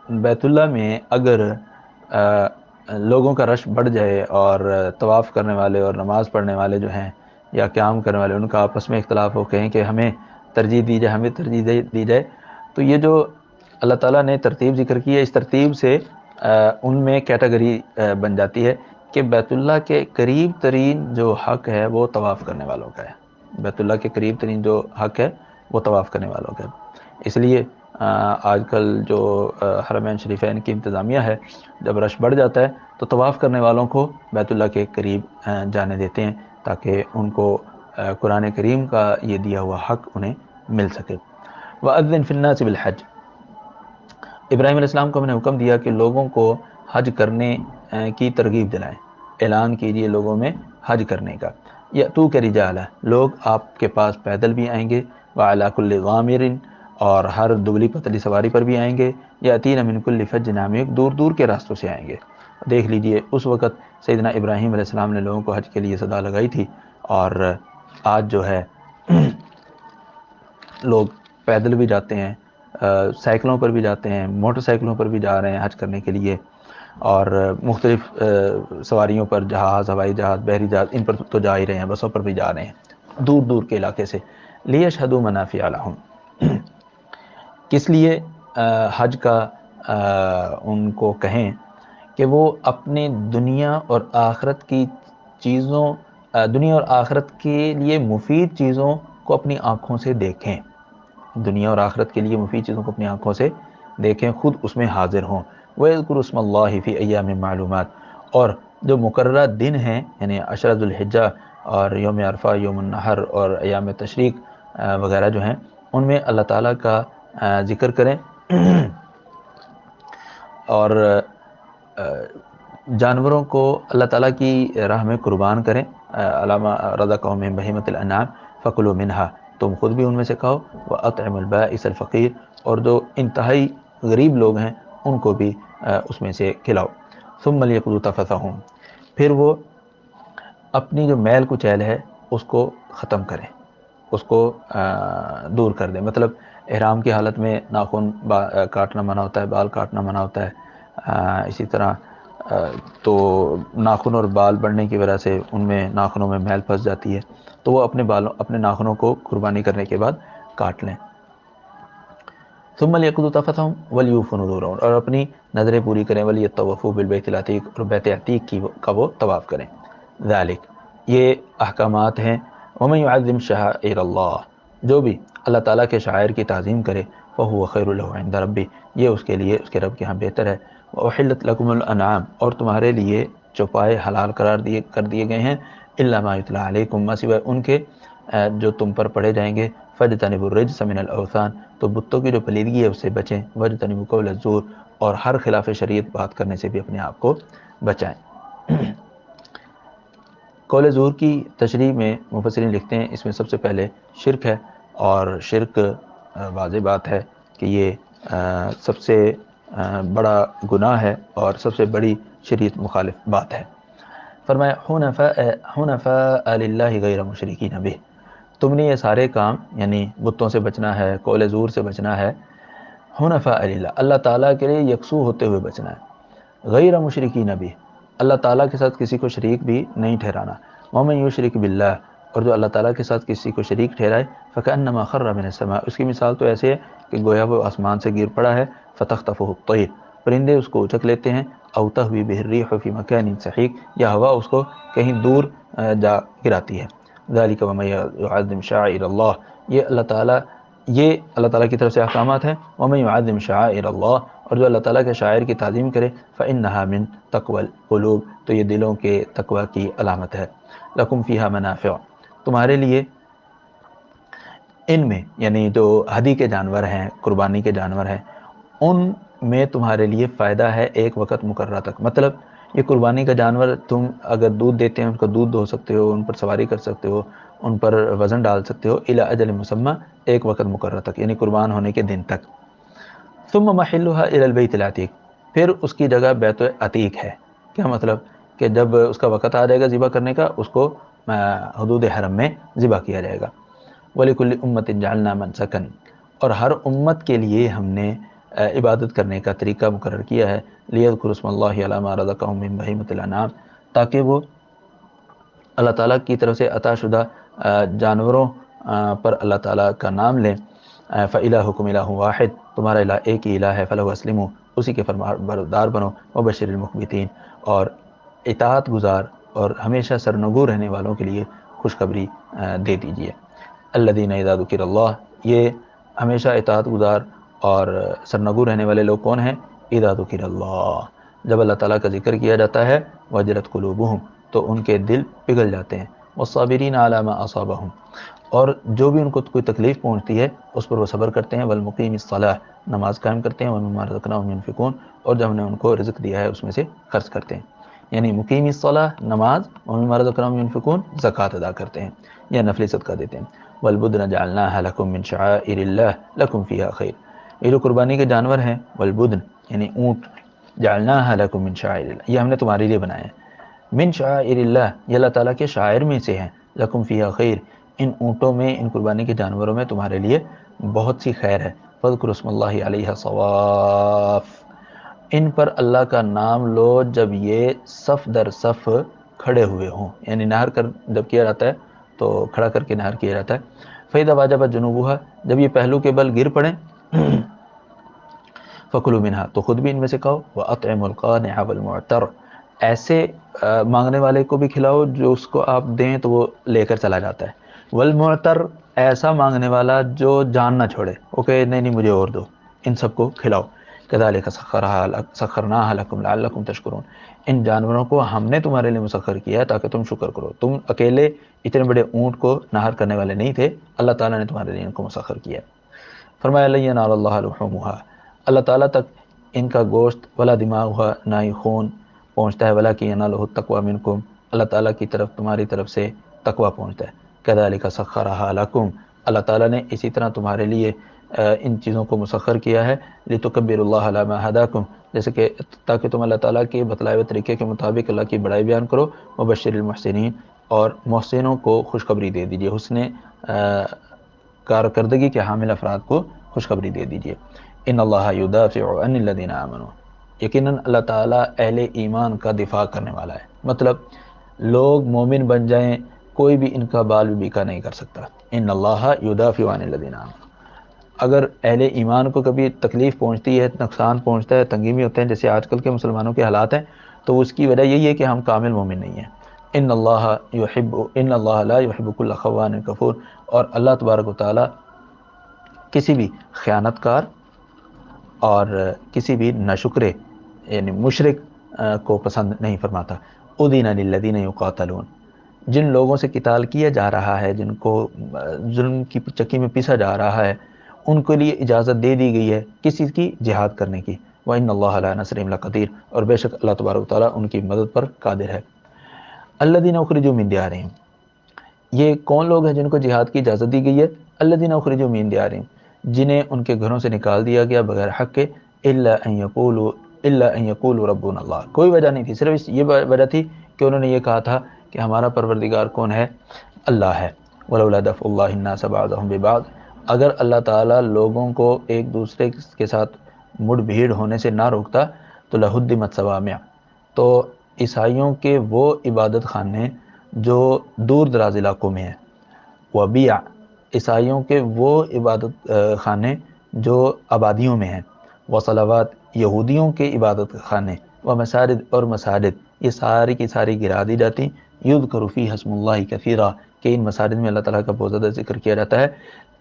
[SPEAKER 1] بیت اللہ میں اگر لوگوں کا رش بڑھ جائے اور طواف کرنے والے اور نماز پڑھنے والے جو ہیں یا قیام کرنے والے ان کا آپس میں اختلاف ہو، کہیں کہ ہمیں ترجیح دی جائے، ہمیں ترجیح دی جائے، تو یہ جو اللہ تعالیٰ نے ترتیب ذکر کی ہے، اس ترتیب سے ان میں کیٹیگری بن جاتی ہے کہ بیت اللہ کے قریب ترین جو حق ہے وہ طواف کرنے والوں کا ہے۔ بیت اللہ کے قریب ترین جو حق ہے وہ طواف کرنے والوں کا۔ اس لیے آج کل جو حرمین شریفین کی انتظامیہ ہے، جب رش بڑھ جاتا ہے تو طواف کرنے والوں کو بیت اللہ کے قریب جانے دیتے ہیں تاکہ ان کو قرآن کریم کا یہ دیا ہوا حق انہیں مل سکے۔ وَأَذِّن فِي النَّاسِ بِالْحَجِّ، ابراہیم علیہ السلام کو ہم نے حکم دیا کہ لوگوں کو حج کرنے کی ترغیب دلائیں، اعلان کیجئے لوگوں میں حج کرنے کا۔ یأتوک رجالا، لوگ آپ کے پاس پیدل بھی آئیں گے، وعلی کل ضامر، اور ہر دبلی پتلی سواری پر بھی آئیں گے، یاتین من کل فج عمیق، دور دور کے راستوں سے آئیں گے۔ دیکھ لیجئے اس وقت سیدنا ابراہیم علیہ السلام نے لوگوں کو حج کے لیے صدا لگائی تھی، اور آج جو ہے لوگ پیدل بھی جاتے ہیں، سائیکلوں پر بھی جاتے ہیں، موٹر سائیکلوں پر بھی جا رہے ہیں حج کرنے کے لیے، اور مختلف سواریوں پر، جہاز، ہوائی جہاز، بحری جہاز، ان پر تو جا ہی رہے ہیں، بسوں پر بھی جا رہے ہیں دور دور کے علاقے سے۔ لیشہدوا منافع لہم، کس لیے حج کا ان کو کہیں کہ وہ اپنی دنیا اور آخرت کی چیزوں، دنیا اور آخرت کے لیے مفید چیزوں کو اپنی آنکھوں سے دیکھیں، دنیا اور آخرت کے لیے مفید چیزوں کو اپنی آنکھوں سے دیکھیں، خود اس میں حاضر ہوں۔ وَيَذْكُرُوا اسْمَ اللَّهِ فِي أَيَّامٍ مَّعْلُومَاتٍ، اور جو مقررہ دن ہیں یعنی عشرہ ذو الحجہ اور یوم عرفہ، یوم النحر اور ایام تشریق وغیرہ جو ہیں، ان میں اللہ تعالیٰ کا ذکر کریں، اور جانوروں کو اللہ تعالیٰ کی راہ میں قربان کریں۔ علامہ رزقهم من بہیمۃ الانعام فکلوا منہا، تم خود بھی ان میں سے کھاؤ، واطعموا البائس الفقیر، اور جو انتہائی غریب لوگ ہیں ان کو بھی اس میں سے کھلاؤ۔ ثم لیقضوا تفثهم، پھر وہ اپنی جو میل کچیل ہے اس کو ختم کریں، اس کو دور کر دیں۔ مطلب احرام کی حالت میں ناخن کاٹنا منع ہوتا ہے، بال کاٹنا منع ہوتا ہے، اسی طرح تو ناخن اور بال بڑھنے کی وجہ سے ان میں ناخنوں میں میل پھنس جاتی ہے، تو وہ اپنے ناخنوں کو قربانی کرنے کے بعد کاٹ لیں۔ ثم لیقضوا تفثهم ولیوفوا نذورهم، اور اپنی نظریں پوری کریں، ولیطوفوا بالبیت العتیق، اور بیت عتیق کا وہ طواف کریں۔ ذالک، یہ احکامات ہیں۔ ومن یعظم شعائر اللہ، جو بھی اللہ تعالیٰ کے شعائر کی تعظیم کرے، فہو خیر له عند ربی، یہ اس کے لیے اس کے رب کے ہاں بہتر ہے۔ وأحلت لکم الانعام، اور تمہارے لیے چوپائے حلال کر دیے گئے ہیں، الا ما یتلی علیکم، سوائے ان کے جو تم پر پڑھے جائیں گے، فاجتنبوا الرجس من الاوثان، تو بتوں کی جو پلیدگی ہے اس سے بچیں، واجتنبوا قول الزور، اور ہر خلاف شریعت بات کرنے سے بھی اپنے آپ کو بچائیں۔ قول زور کی تشریح میں مفسرین لکھتے ہیں اس میں سب سے پہلے شرک ہے، اور شرک واضح بات ہے کہ یہ سب سے بڑا گناہ ہے اور سب سے بڑی شریعت مخالف بات ہے۔ فرمایا حنفاء للہ غیر مشرکین بہ، تم نے یہ سارے کام یعنی بتوں سے بچنا ہے، قول زور سے بچنا ہے، حنفاء للہ، اللہ تعالیٰ کے لیے یکسو ہوتے ہوئے بچنا ہے، غیر مشرکین بہ، اللہ تعالیٰ کے ساتھ کسی کو شریک بھی نہیں ٹھہرانا، ومن یشرک باللہ، اور جو اللہ تعالیٰ کے ساتھ کسی کو شریک ٹھہرائے، فکأنما خر من السماء، اس کی مثال تو ایسے ہے کہ گویا وہ آسمان سے گر پڑا ہے، فتخطفہ الطیر، پرندے اس کو اچک لیتے ہیں، او تہوی بہ الریح فی مکان سحیق، یا ہوا اس کو کہیں دور جا گراتی ہے۔ ذالک ومن یعظم شعائر اللہ، یہ اللہ تعالیٰ کی طرف سے احکامات ہیں۔ ومن یعظم شعائر اللہ، اور جو اللہ تعالیٰ کے شاعر کی تعظیم کرے، فإنہا من تقوی القلوب، تو یہ دلوں کے تقوی کی علامت ہے۔ لکم فیہا منافع، تمہارے لیے ان میں یعنی جو ہدی کے جانور ہیں، قربانی کے جانور ہیں، ان میں تمہارے لیے فائدہ ہے ایک وقت مقررہ تک۔ مطلب یہ قربانی کا جانور تم اگر دودھ دیتے ہیں، ان کا دودھ دو سکتے ہو، ان پر سواری کر سکتے ہو، ان پر وزن ڈال سکتے ہو، الی اجل مسمى، ایک وقت مقررہ تک یعنی قربان ہونے کے دن تک۔ ثم محلها الى البیت العتیق، پھر اس کی جگہ بیت عتیق ہے۔ کیا مطلب کہ جب اس کا وقت آ جائے گا ذبح کرنے کا، اس کو حدود حرم میں ذبح کیا جائے گا۔ وَلِكُلِّ أُمَّةٍ جَعَلْنَا مَنْسَكًا، اور ہر امت کے لیے ہم نے عبادت کرنے کا طریقہ مقرر کیا ہے، لِيَذْكُرُوا اسْمَ اللَّهِ عَلَىٰ مَا رَزَقَهُم مِّن بَهِيمَةِ الْأَنْعَامِ، تاکہ وہ اللہ تعالیٰ کی طرف سے عطا شدہ جانوروں پر اللہ تعالیٰ کا نام لیں۔ فَإِلَٰهُكُمْ إِلَٰهٌ وَاحِدٌ، تمہارا الہ ایک ہی الہ ہے، فَلَهُ أَسْلِمُوا، اسی کے فرمانبردار بنو، وَبَشِّرِ الْمُخْبِتِينَ، اور اطاعت گزار اور ہمیشہ سرنگو رہنے والوں کے لیے خوشخبری دے دیجیے۔ الذین اذا ذکر اللہ، یہ ہمیشہ اطاعت گزار اور سرنگو رہنے والے لوگ کون ہیں؟ اذا ذکر اللہ، جب اللہ تعالیٰ کا ذکر کیا جاتا ہے، وجلت قلوبہم، تو ان کے دل پگھل جاتے ہیں، والصابرین علی ما اصابہم، اور جو بھی ان کو کوئی تکلیف پہنچتی ہے اس پر وہ صبر کرتے ہیں، والمقیم الصلاۃ، نماز قائم کرتے ہیں، ومما رزقناہم ينفقون، اور جب ہم نے ان کو رزق دیا ہے اس میں سے خرچ کرتے ہیں، یعنی مقیم الصلاۃ نماز، ومما رزقناہم ينفقون زکوٰۃ ادا کرتے ہیں یا نفلی صدقہ دیتے ہیں، والبدن جعلناها لکم من شعائر اللہ لکم فیہا خیر، یہ جو قربانی کے جانور ہیں، والبدن یعنی اونٹ، جعلناها لکم من شعائر اللہ، یہ ہم نے تمہارے لیے بنائے ہیں، من شعائر اللہ، یہ اللہ تعالیٰ کے شاعر میں سے ہیں، لکم فیہا خیر، ان اونٹوں میں، ان قربانی کے جانوروں میں تمہارے لیے بہت سی خیر ہے، فاذکروا اسم اللہ علیہا صواف، ان پر اللہ کا نام لو جب یہ صف در صف کھڑے ہوئے ہوں، یعنی نہر کر جب کیا جاتا ہے تو کھڑا کر کے نہر کیا جاتا ہے، فَإِذَا وَجَبَتْ جُنُوبُهَا، جب یہ پہلو کے بل گر پڑیں، فَكُلُوا مِنْهَا، تو خود بھی ان میں سے کھاؤ، وَأَطْعِمُوا الْقَانِعَ وَالْمُعْتَرَ، ایسے مانگنے والے کو بھی کھلاؤ جو اس کو آپ دیں تو وہ لے کر چلا جاتا ہے، والمعتر، ایسا مانگنے والا جو جان نہ چھوڑے، وہ کہے نہیں نہیں مجھے اور دو، ان سب کو کھلاؤ، كذلك سخرناها لكم لعلكم تشکرون، ان جانوروں کو ہم نے تمہارے لیے مسخر کیا ہے تاکہ تم شکر کرو، تم اکیلے اتنے بڑے اونٹ کو نہر کرنے والے نہیں تھے، اللہ تعالیٰ نے تمہارے لیے ان کو مسخر کیا ہے، فرمایا لن ینال اللہ لحومها، اللہ تعالیٰ تک ان کا گوشت، ولا دماغها، نہ ہی خون پہنچتا ہے، ولکن ینالہ التقوی منکم، اللہ تعالیٰ کی طرف تمہاری طرف سے تقوی پہنچتا ہے، کذالک سخرھا لکم، اللہ تعالیٰ نے اسی طرح تمہارے لیے ان چیزوں کو مسخر کیا ہے، لتکبروا اللہ علی ما ہداکم، جیسے کہ تاکہ تم اللہ تعالیٰ کے بتلائے ہوئے طریقے کے مطابق اللہ کی بڑائی بیان کرو، وبشر المحسنین، اور محسنوں کو خوشخبری دے دیجیے، حسن کارکردگی کے حامل افراد کو خوشخبری دے دیجیے، ان اللہ یدافع عن الذین آمنوا، یقیناً اللہ تعالیٰ اہل ایمان کا دفاع کرنے والا ہے، مطلب لوگ مومن بن جائیں کوئی بھی ان کا بال بھی بیکا نہیں کر سکتا، ان اللہ یدافع عن الذین آمنوا، اگر اہل ایمان کو کبھی تکلیف پہنچتی ہے، نقصان پہنچتا ہے، تنگی میں ہوتے ہیں جیسے آج کل کے مسلمانوں کے حالات ہیں، تو اس کی وجہ یہی ہے کہ ہم کامل مومن نہیں ہیں، ان اللہ لا یحب کل خوان کفور، اور اللہ تبارک و تعالیٰ کسی بھی خیانت کار اور کسی بھی ناشکرے یعنی مشرک کو پسند نہیں فرماتا، اذن للذین یقاتلون، جن لوگوں سے قتال کیا جا رہا ہے، جن کو ظلم کی چکی میں پیسا جا رہا ہے، ان کے لیے اجازت دے دی گئی ہے کسی کی جہاد کرنے کی، وَإِنَّ اللَّهَ عَلَىٰ نَصْرِهِمْ لَقَدِيرٌ، اور بے شک اللہ تبارک و تعالیٰ ان کی مدد پر قادر ہے، الَّذِينَ أُخْرِجُوا مِن دِيَارِهِمْ، یہ کون لوگ ہیں جن کو جہاد کی اجازت دی گئی ہے؟ الَّذِينَ أُخْرِجُوا مِن دِيَارِهِمْ، جنہیں ان کے گھروں سے نکال دیا گیا بغیر حق کے، إِلَّا أَن يَقُولُوا رَبُّنَا اللَّهُ، کوئی وجہ نہیں تھی، صرف یہ وجہ تھی کہ انہوں نے یہ کہا تھا کہ ہمارا پروردگار کون ہے؟ اللہ ہے، وَلَوْلَا دَفْعُ اللَّهِ النَّاسَ بَعْضَهُم بِبَعْضٍ، اگر اللہ تعالیٰ لوگوں کو ایک دوسرے کے ساتھ مڑ بھیڑ ہونے سے نہ روکتا تو لہدمت صوامع، تو عیسائیوں کے وہ عبادت خانے جو دور دراز علاقوں میں ہیں، وبیع، عیسائیوں کے وہ عبادت خانے جو آبادیوں میں ہیں، وصلوات، یہودیوں کے عبادت خانے، ومساجد، اور مساجد، یہ ساری کی ساری گرا دی جاتی، یذکر فیہا اسم اللہ کثیرا، کہ ان مساجد میں اللہ تعالیٰ کا بہت زیادہ ذکر کیا جاتا ہے،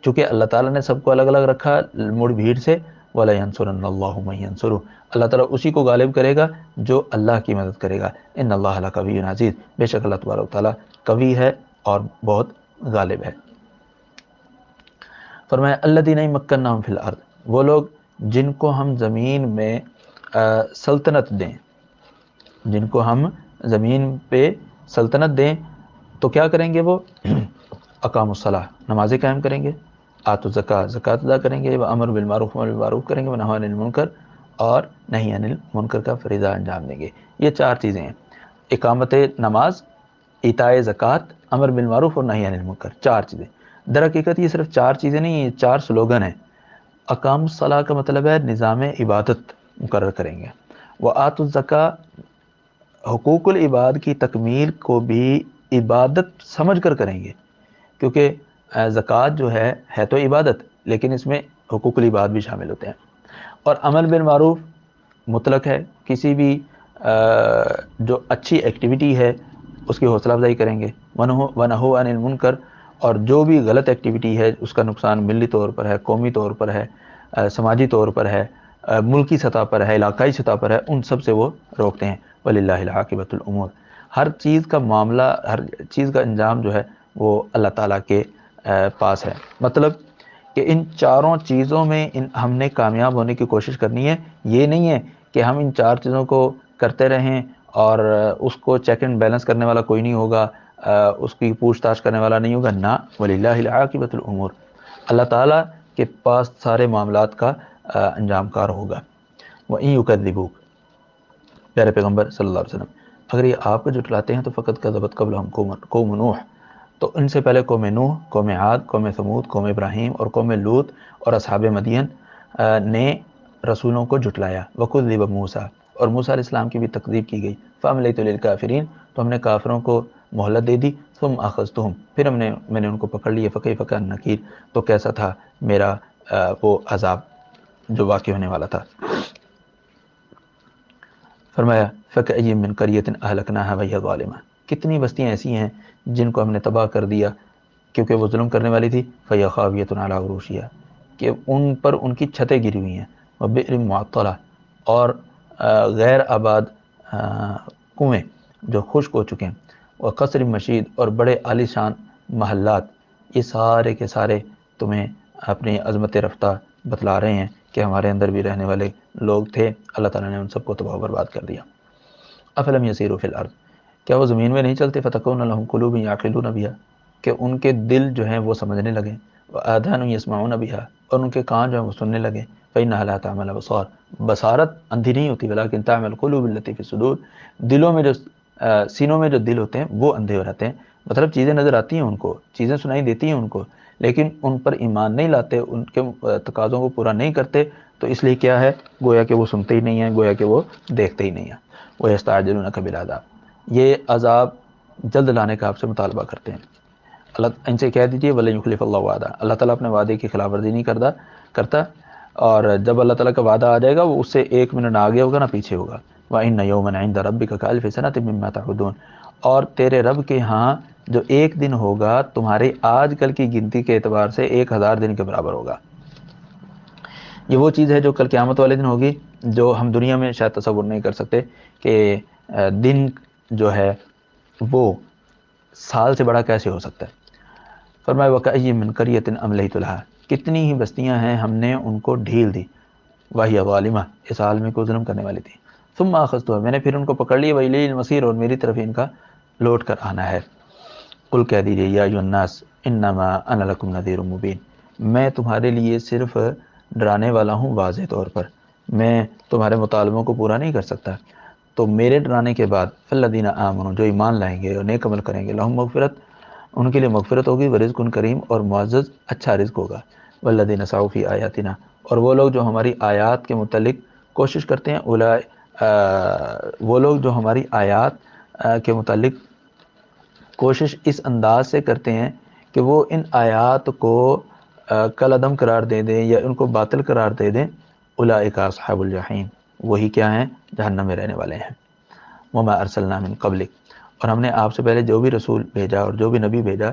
[SPEAKER 1] چونکہ اللہ تعالیٰ نے سب کو الگ الگ رکھا مڑ بھیڑ سے، وَلَيَنْصُرَنَّ اللَّهُ مَن يَنْصُرُهُ، اللہ تعالیٰ اسی کو غالب کرے گا جو اللہ کی مدد کرے گا، ان اللہ لقوی عزیز، بے شک اللہ تبارک و تعالیٰ قوی ہے اور بہت غالب ہے۔ فرمایا الذین مکناہم فی الارض، وہ لوگ جن کو ہم زمین میں سلطنت دیں، جن کو ہم زمین پہ سلطنت دیں تو کیا کریں گے؟ وہ اقاموا الصلاۃ، نمازیں قائم کریں گے، آتوا الزکوٰۃ، زکوٰۃ ادا کریں گے، وامروا بالمعروف، امر بالمعروف کریں گے، ونہوا عن المنکر، اور نہی عن المنکر کا فریضہ انجام دیں گے، یہ چار چیزیں ہیں، اقامت نماز، ایتاء زکوٰۃ، امر بالمعروف اور نہی عن المنکر، چار چیزیں، در حقیقت یہ صرف چار چیزیں نہیں، یہ چار سلوگن ہیں، اقام الصلاۃ کا مطلب ہے نظام عبادت مقرر کریں گے، وآتوا الزکوٰۃ، حقوق العباد کی تکمیل کو بھی عبادت سمجھ کر کریں گے، کیونکہ زکوٰۃ جو ہے تو عبادت، لیکن اس میں حقوق العباد بھی شامل ہوتے ہیں، اور عمل بالمعروف مطلق ہے، کسی بھی جو اچھی ایکٹیویٹی ہے اس کی حوصلہ افزائی کریں گے، ونہو عن المنکر، اور جو بھی غلط ایکٹیویٹی ہے اس کا نقصان ملی طور پر ہے، قومی طور پر ہے، سماجی طور پر ہے، ملکی سطح پر ہے، علاقائی سطح پر ہے، ان سب سے وہ روکتے ہیں۔ وَلِلَّهِ الْعَاقِبَةُ الْأُمُورِ، ہر چیز کا معاملہ، ہر چیز کا انجام جو ہے وہ اللہ تعالیٰ کے پاس ہے۔ مطلب کہ ان چاروں چیزوں میں ہم نے کامیاب ہونے کی کوشش کرنی ہے۔ یہ نہیں ہے کہ ہم ان چار چیزوں کو کرتے رہیں اور اس کو چیک اینڈ بیلنس کرنے والا کوئی نہیں ہوگا، اس کی پوچھ تاچھ کرنے والا نہیں ہوگا، نہ، وَلِلَّهِ الْعَاقِبَةُ الْأُمُورِ، اللہ تعالیٰ کے پاس سارے معاملات کا انجام کار ہوگا۔ وَإِن يُكَذِّبُوكَ، پیارے پیغمبر صلی اللہ علیہ وسلم، اگر یہ آپ کو جھٹلاتے ہیں تو فقط کذبت قبلہم قوم نوح، تو ان سے پہلے قوم نوح، قوم عاد، قوم ثمود، قوم ابراہیم اور قوم لوط اور اصحاب مدین نے رسولوں کو جھٹلایا۔ وَكُذِّبَ مُوسیٰ، اور موسیٰ علیہ السلام کی بھی تکذیب کی گئی۔ فَأَمْلَيْتُ لِلْكَافِرِينَ، تو ہم نے کافروں کو مہلت دے دی۔ ثُمَّ أَخَذْتُهُمْ، پھر میں نے ان کو پکڑ لیے۔ فَكَيْفَ كَانَ نَكِيرِ، تو کیسا تھا میرا وہ عذاب جو واقع ہونے والا تھا۔ فرمایا فَكَأَيٍّ مِّن قَرْيَةٍ أَهْلَكْنَاهَا وَهِيَ ظَالِمَةٌ، کتنی بستیاں ایسی ہیں جن کو ہم نے تباہ کر دیا کیونکہ وہ ظلم کرنے والی تھی۔ فَهِيَ خَاوِيَةٌ عَلَىٰ عُرُوشِهَا، کہ ان پر ان کی چھتیں گری ہوئی ہیں۔ وَبِئْرٍ مُّعَطَّلَةٍ، اور غیر آباد کنویں جو خشک ہو چکے ہیں۔ وَقَصْرٍ مَشِيدٍ، اور بڑے عالی شان محلات، یہ سارے کے سارے تمہیں اپنی عظمت رفتہ بتلا رہے ہیں کہ ہمارے اندر بھی رہنے والے لوگ تھے، اللہ تعالیٰ نے ان سب کو تباہ و برباد کر دیا۔ افلم یسیروا فی الارض، کیا وہ زمین میں نہیں چلتے؟ فتکون لهم قلوب یعقلون بها، کہ ان کے دل جو ہیں وہ سمجھنے لگے، وآذان یسمعون بها، اور ان کے کان جو ہیں وہ سننے لگے۔ فإنها لا تعمى الابصار، بصارت اندھی نہیں ہوتی، ولكن تعمى القلوب التي في الصدور، دلوں میں جو سینوں میں جو دل ہوتے ہیں وہ اندھے ہو رہتے ہیں۔ مطلب چیزیں نظر آتی ہیں ان کو، چیزیں سنائی دیتی ہیں ان کو، لیکن ان پر ایمان نہیں لاتے، ان کے تقاضوں کو پورا نہیں کرتے، تو اس لیے کیا ہے، گویا کہ وہ سنتے ہی نہیں ہیں، گویا کہ وہ دیکھتے ہی نہیں ہیں۔ وَيَسْتَعْجِلُونَكَ بِالْعَذَابِ، یہ عذاب جلد لانے کا آپ سے مطالبہ کرتے ہیں۔ اللہ ان سے کہہ دیجیے وَلَن يُخْلِفَ اللَّهُ وَعْدَهُ، اللہ تعالیٰ اپنے وعدے کی خلاف ورزی نہیں کرتا، اور جب اللہ تعالیٰ کا وعدہ آ جائے گا وہ اس سے ایک منٹ نہ آگے ہوگا نہ پیچھے ہوگا۔ وَإِنَّ يَوْمًا عِندَ رَبِّكَ كَأَلْفِ سَنَةٍ مِّمَّا تَعُدُّونَ، اور تیرے رب کے ہاں جو ایک دن ہوگا تمہارے آج کل کی گنتی کے اعتبار سے 1000 دن کے برابر ہوگا۔ یہ وہ چیز ہے جو کل قیامت والے دن ہوگی، جو ہم دنیا میں شاید تصور نہیں کر سکتے کہ دن جو ہے وہ سال سے بڑا کیسے ہو سکتا ہے۔ فرمایا وَكَأَيٍّ مِّن قَرْيَةٍ أَمْلَيْتُ لَهَا، کتنی ہی بستیاں ہیں ہم نے ان کو ڈھیل دی۔ وَهِيَ ظَالِمَةٌ، اس حال میں کو ظلم کرنے والی تھی۔ ثُمَّ أَخَذْتُهَا، میں نے پھر ان کو پکڑ لیا، وَإِلَيْهِ الْمَصِيرُ، اور میری طرف ان کا لوٹ کر آنا ہے۔ قل کہہ دیجیے یا ایھا الناس انما انا لکم نذیر مبین، میں تمہارے لیے صرف ڈرانے والا ہوں واضح طور پر، میں تمہارے مطالبوں کو پورا نہیں کر سکتا۔ تو میرے ڈرانے کے بعد فالذین آمنوا، جو ایمان لائیں گے اور نیک عمل کریں گے، لہم مغفرت، ان کے لیے مغفرت ہوگی، ورزق کریم، اور معزز اچھا رزق ہوگا۔ والذین سعوا فی آیاتنا، اور وہ لوگ جو ہماری آیات کے متعلق کوشش کرتے ہیں، وہ لوگ جو ہماری آیات کے متعلق کوشش اس انداز سے کرتے ہیں کہ وہ ان آیات کو کالعدم قرار دے دیں یا ان کو باطل قرار دے دیں، اولئک اصحاب الجحیم، وہی کیا ہیں، جہنم میں رہنے والے ہیں۔ وما ارسلنا من قبلک، اور ہم نے آپ سے پہلے جو بھی رسول بھیجا اور جو بھی نبی بھیجا،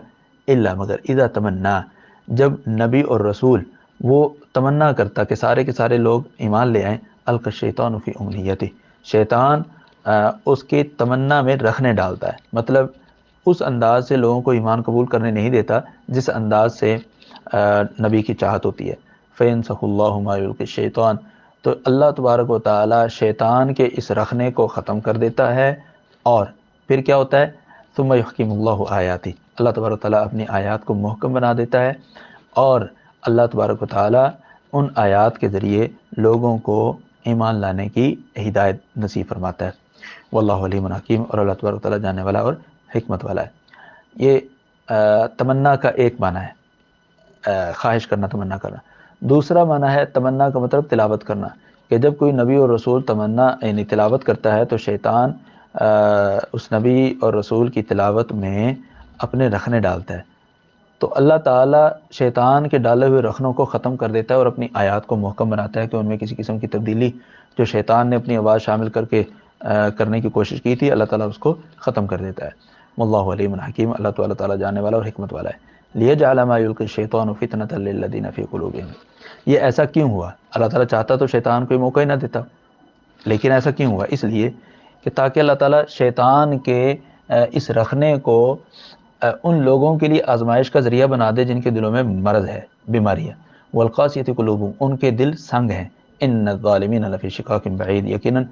[SPEAKER 1] الا مگر اذا تمنا، جب نبی اور رسول وہ تمنا کرتا کہ سارے کے سارے لوگ ایمان لے آئیں، القی الشیطان فی امنیتہ، شیطان اس کی تمنا میں رکھنے ڈالتا ہے، مطلب اس انداز سے لوگوں کو ایمان قبول کرنے نہیں دیتا جس انداز سے نبی کی چاہت ہوتی ہے۔ فَيَنْسَخُ اللَّهُ مَا يُلْقِي الشَّيْطَانُ، تو اللہ تبارک و تعالی شیطان کے اس رکھنے کو ختم کر دیتا ہے، اور پھر کیا ہوتا ہے، ثُمَّ يُحْكِمُ اللَّهُ آیَاتِهِ، اللہ تبارک و تعالی اپنی آیات کو محکم بنا دیتا ہے، اور اللہ تبارک و تعالی ان آیات کے ذریعے لوگوں کو ایمان لانے کی ہدایت نصیب فرماتا ہے۔ واللہ علیم حکیم، اور اللہ تبارک و تعالی جاننے والا اور حکمت والا ہے۔ یہ تمنا کا ایک معنی ہے، خواہش کرنا، تمنا کرنا۔ دوسرا معنی ہے تمنا کا مطلب تلاوت کرنا، کہ جب کوئی نبی اور رسول تمنا یعنی تلاوت کرتا ہے تو شیطان اس نبی اور رسول کی تلاوت میں اپنے رخنے ڈالتا ہے، تو اللہ تعالیٰ شیطان کے ڈالے ہوئے رخنوں کو ختم کر دیتا ہے اور اپنی آیات کو محکم بناتا ہے کہ ان میں کسی قسم کی تبدیلی جو شیطان نے اپنی آواز شامل کر کے کرنے کی کوشش کی تھی، اللہ تعالیٰ اس کو ختم کر دیتا ہے۔ واللہ علیم حکیم، اللہ تعالیٰ جاننے والا اور حکمت والا ہے۔ لیجعل ما یلقی الشیطان فتنۃ للذین فی قلوبہم، یہ ایسا کیوں ہوا؟ اللہ تعالیٰ چاہتا تو شیطان کو موقع ہی نہ دیتا، لیکن ایسا کیوں ہوا؟ اس لیے کہ تاکہ اللہ تعالیٰ شیطان کے اس رکھنے کو ان لوگوں کے لیے آزمائش کا ذریعہ بنا دے جن کے دلوں میں مرض ہے، بیماری ہے، والقاسیۃ قلوبہم، ان کے دل سنگ ہیں، ان الظالمین لفی شقاق بعید، یقیناً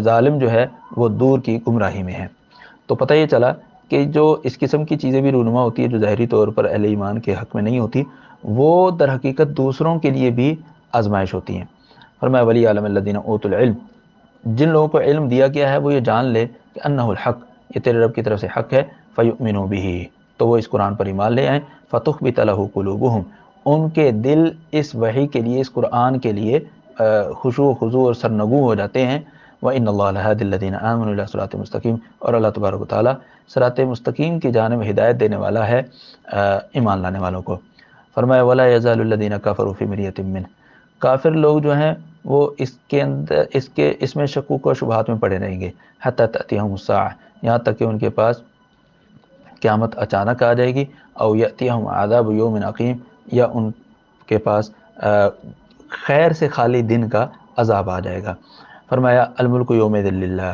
[SPEAKER 1] ظالم جو ہے وہ دور کی گمراہی میں ہے۔ تو پتہ یہ چلا کہ جو اس قسم کی چیزیں بھی رونما ہوتی ہے جو ظاہری طور پر اہل ایمان کے حق میں نہیں ہوتی، وہ در حقیقت دوسروں کے لیے بھی آزمائش ہوتی ہیں۔ فرمایا ولی عالم الذین اوتوا العلم، جن لوگوں کو علم دیا گیا ہے وہ یہ جان لے کہ انہ الحق، یہ تیرے رب کی طرف سے حق ہے، فیؤمنوا بہ، تو وہ اس قرآن پر ایمان لے آئیں، فتخبت لہ قلوبہم، ان کے دل اس وحی کے لیے، اس قرآن کے لیے خشوع و خضوع اور سرنگوں ہو جاتے ہیں۔ وَإِنَّ اللَّهَ لَهَادِ الَّذِينَ آمَنُوا إِلَىٰ صِرَاطٍ مستقیم، اور اللہ تبارک و تعالیٰ صراط مستقیم کی جانب ہدایت دینے والا ہے ایمان لانے والوں کو۔ فرمایا وَلَا يَزَالُ الَّذِينَ كَفَرُوا فِي مِرْيَةٍ مِّنْهُ، کافر لوگ جو ہیں وہ اس میں شکوک و شبہات میں پڑے رہیں گے، حَتَّىٰ تَأْتِيَهُمُ السَّاعَةُ، یہاں تک کہ ان کے پاس قیامت اچانک آ جائے گی، او یأتیہم عذاب یوم عقیم، یا ان کے پاس خیر سے خالی دن کا عذاب آ جائے گا۔ فرمایا الملک یومئذ للہ،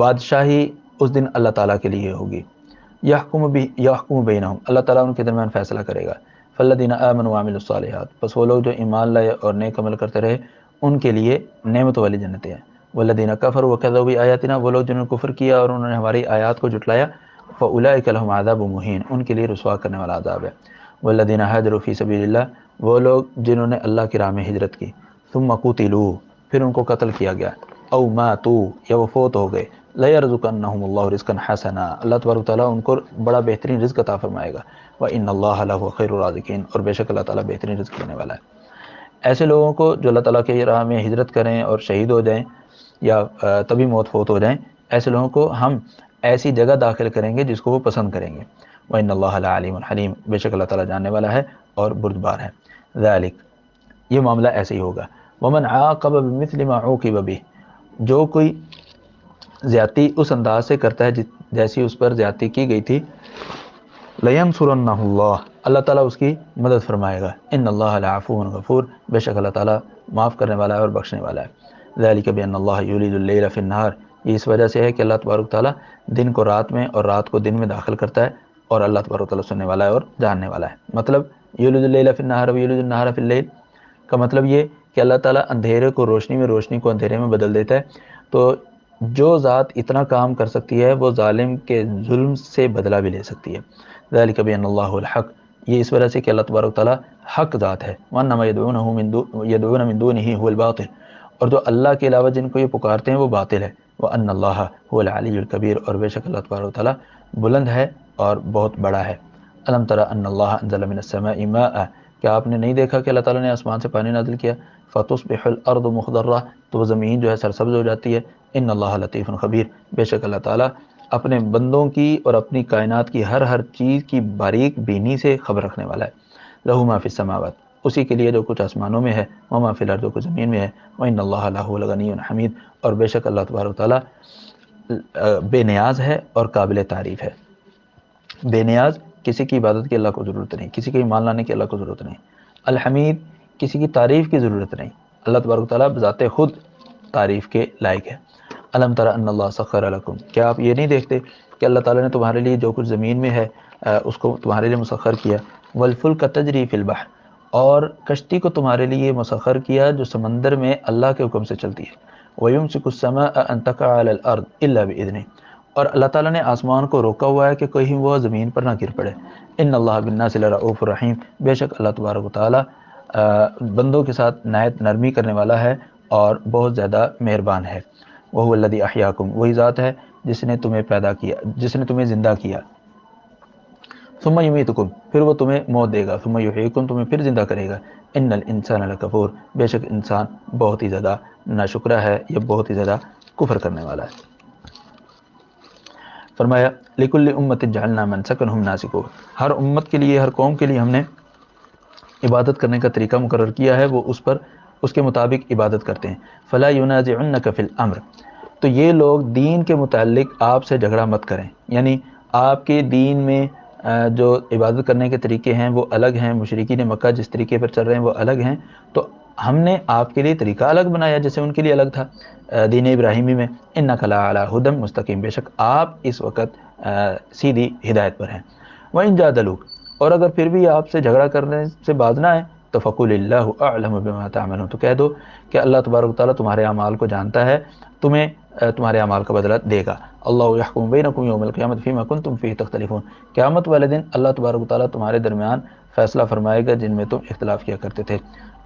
[SPEAKER 1] بادشاہی اس دن اللہ تعالیٰ کے لیے ہوگی، یحکم بینہم، اللہ تعالیٰ ان کے درمیان فیصلہ کرے گا۔ فالذین آمنوا وعملوا الصالحات، بس وہ لوگ جو ایمان لائے اور نیک عمل کرتے رہے ان کے لیے نعمت والی جنتیں ہیں۔ والذین کفروا وکذبوا بآیاتنا، وہ لوگ جنہوں نے کفر کیا اور انہوں نے ہماری آیات کو جھٹلایا، فاولئک لہم عذاب مہین، ان کے لیے رسوا کرنے والا عذاب ہے۔ والذین ہاجروا فی سبیل اللہ، وہ لوگ جنہوں نے اللہ کی راہ میں ہجرت کی، ثم قتلوا، پھر ان کو قتل کیا گیا، او ماتوا، یا وہ فوت ہو گئے، لیرزقنہم اللہ رزقا حسنا، اللہ تبارک و تعالیٰ ان کو بڑا بہترین رزق عطا فرمائے گا، وان اللہ لہو خیر الرازقین، اور بے شک اللہ تعالیٰ بہترین رزق دینے والا ہے۔ ایسے لوگوں کو جو اللہ تعالیٰ کی راہ میں ہجرت کریں اور شہید ہو جائیں یا تبھی موت فوت ہو جائیں، ایسے لوگوں کو ہم ایسی جگہ داخل کریں گے جس کو وہ پسند کریں گے۔ وَإِنَّ اللَّهَ لَعَلِيمٌ حَلِيمٌ، بے شک اللہ تعالیٰ جاننے والا ہے اور بردبار ہے۔ ذَلِكَ، یہ معاملہ ایسے ہی ہوگا۔ وَمَنْ عَاقَبَ بِمِثْلِ مَا عُوقِبَ بِهِ، جو کوئی زیادتی اس انداز سے کرتا ہے جیسی اس پر زیادتی کی گئی تھی، لَيَنْصُرَنَّهُ اللَّهُ، اللہ تعالیٰ اس کی مدد فرمائے گا۔ إِنَّ اللَّهَ لَعَفُوٌّ غَفُورٌ، بے شک اللہ تعالیٰ معاف کرنے والا ہے اور بخشنے والا ہے۔ ذَلِكَ بِأَنَّ اللَّهَ يُولِجُ اللَّيْلَ فِي النَّهَارِ، یہ اس وجہ سے ہے کہ اللہ تبارک تعالیٰ دن کو رات میں اور رات کو دن میں داخل کرتا ہے، اور اللہ تبارک تعالیٰ سننے والا ہے اور جاننے والا ہے۔ مطلب یولج اللیل فی النہار ویولج النہار فی اللیل کا مطلب یہ کہ اللہ تعالیٰ اندھیرے کو روشنی میں، روشنی کو اندھیرے میں بدل دیتا ہے۔ تو جو ذات اتنا کام کر سکتی ہے وہ ظالم کے ظلم سے بدلہ بھی لے سکتی ہے۔ ذالک بأن اللہ الحق، یہ اس وجہ سے کہ اللہ تبارک تعالیٰ حق ذات ہے۔ وانما یدعون من دونہ هو الباطل، اور جو اللہ کے علاوہ جن کو یہ پکارتے ہیں وہ باطل ہے۔ وان اللہ هو العلی الکبیر، اور بے شک اللہ تبارک تعالیٰ بلند ہے اور بہت بڑا ہے۔ الم تر ان اللہ انزل من السماء ماء، کیا آپ نے نہیں دیکھا کہ اللہ تعالیٰ نے آسمان سے پانی نازل کیا؟ فتصبح الارض مخضرہ، تو وہ زمین جو ہے سرسبز ہو جاتی ہے۔ ان اللہ لطیف خبیر، بے شک اللہ تعالیٰ اپنے بندوں کی اور اپنی کائنات کی ہر چیز کی باریک بینی سے خبر رکھنے والا ہے۔ لہ ما فی السماوات، اسی کے لیے جو کچھ آسمانوں میں ہے، وما فی الارض، جو کچھ زمین میں ہے۔ وان اللہ لہو الغنی الحمید، اور بے شک اللہ تبارک تعالیٰ بے نیاز ہے اور قابل تعریف ہے۔ بے نیاز، کسی کی عبادت کی اللہ کو ضرورت نہیں، کسی کے ایمان لانے کی اللہ کو ضرورت نہیں۔ الحمید، کسی کی تعریف کی ضرورت نہیں، اللہ تبارک تعالیٰ بذات خود تعریف کے لائق ہے۔ الم تر ان اللہ سخر لکم، کیا آپ یہ نہیں دیکھتے کہ اللہ تعالیٰ نے تمہارے لیے جو کچھ زمین میں ہے اس کو تمہارے لیے مسخر کیا۔ والفلک تجری فی البحر، اور کشتی کو تمہارے لیے مسخر کیا جو سمندر میں اللہ کے حکم سے چلتی ہے۔ وَيُمْسِكُ السَّمَاءَ أَن تَقَعَ عَلَى الْأَرْضِ إِلَّا بِإِذْنِهِ، اور اللہ تعالیٰ نے آسمان کو روکا ہوا ہے کہ کہیں وہ زمین پر نہ گر پڑے۔ ان اللہ بالناس لرؤوف الرحیم، بے شک اللہ تبارک و تعالیٰ بندوں کے ساتھ نہایت نرمی کرنے والا ہے اور بہت زیادہ مہربان ہے۔ وَهُوَ الَّذِي أَحْيَاكُمْ، وہی ذات ہے جس نے تمہیں پیدا کیا، جس نے تمہیں زندہ کیا۔ ثم یمیتکم، پھر وہ تمہیں موت دے گا۔ ثم یحییکم، تمہیں پھر زندہ کرے گا۔ ان الانسان لکفور، بے شک انسان بہت ہی زیادہ ناشکرہ ہے، یا بہت ہی زیادہ کفر کرنے والا ہے۔ فرمایا لکل امۃ جعلنا منسکا ھم ناسکوہ، ہر امت کے لیے، ہر قوم کے لیے ہم نے عبادت کرنے کا طریقہ مقرر کیا ہے، وہ اس کے مطابق عبادت کرتے ہیں۔ فلا ینازعنک فی الامر، تو یہ لوگ دین کے متعلق آپ سے جھگڑا مت کریں، یعنی آپ کے دین میں جو عبادت کرنے کے طریقے ہیں وہ الگ ہیں، مشرکین مکہ جس طریقے پر چل رہے ہیں وہ الگ ہیں، تو ہم نے آپ کے لیے طریقہ الگ بنایا جیسے ان کے لیے الگ تھا دین ابراہیمی میں۔ انک لعلی ھدی مستقیم، بے شک آپ اس وقت سیدھی ہدایت پر ہیں۔ وَإِن جَادَلُوكَ، اور اگر پھر بھی آپ سے جھگڑا کرنے سے باز نہ آئے تو فَقُلِ اللَّهُ أَعْلَمُ بِمَا تَعْمَلُونَ، تو کہہ دو کہ اللہ تبارک و تعالیٰ تمہارے اعمال کو جانتا ہے، تمہیں تمہارے اعمال کا بدلہ دے گا۔ اللہ یحکم بینکم یوم القیامۃ فیما کنتم فیہ تختلفون، قیامت والے دن اللہ تبارک و تعالیٰ تمہارے درمیان فیصلہ فرمائے گا جن میں تم اختلاف کیا کرتے تھے۔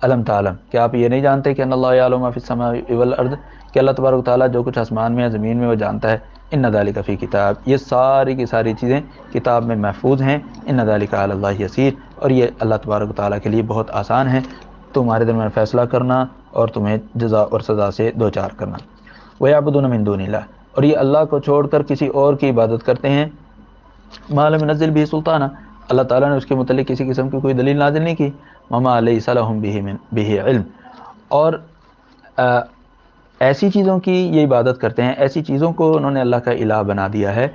[SPEAKER 1] الم تعلم، کیا آپ یہ نہیں جانتے کہ ان اللہ یعلم ما فی السماء والارض، کہ اللہ تبارک و تعالیٰ جو کچھ آسمان میں یا زمین میں وہ جانتا ہے۔ ان ذالک فی کتاب، یہ ساری کی ساری چیزیں کتاب میں محفوظ ہیں۔ ان ذالک علی اللہ یسیر، اور یہ اللہ تبارک و تعالیٰ کے لیے بہت آسان ہے تمہارے درمیان فیصلہ کرنا اور تمہیں جزا اور سزا سے دوچار کرنا۔ وَيَعْبُدُونَ مِن دُونِ اللَّهِ، اور یہ اللہ کو چھوڑ کر کسی اور کی عبادت کرتے ہیں۔ مَا لَمْ يُنَزِّلْ بِهِ سُلْطَانًا، اللہ تعالیٰ نے اس کے متعلق کسی قسم کی کوئی دلیل نازل نہیں کی۔ وَمَا لَيْسَ لَهُم بِهِ عِلْم، اور ایسی چیزوں کی یہ عبادت کرتے ہیں، ایسی چیزوں کو انہوں نے اللہ کا الہ بنا دیا ہے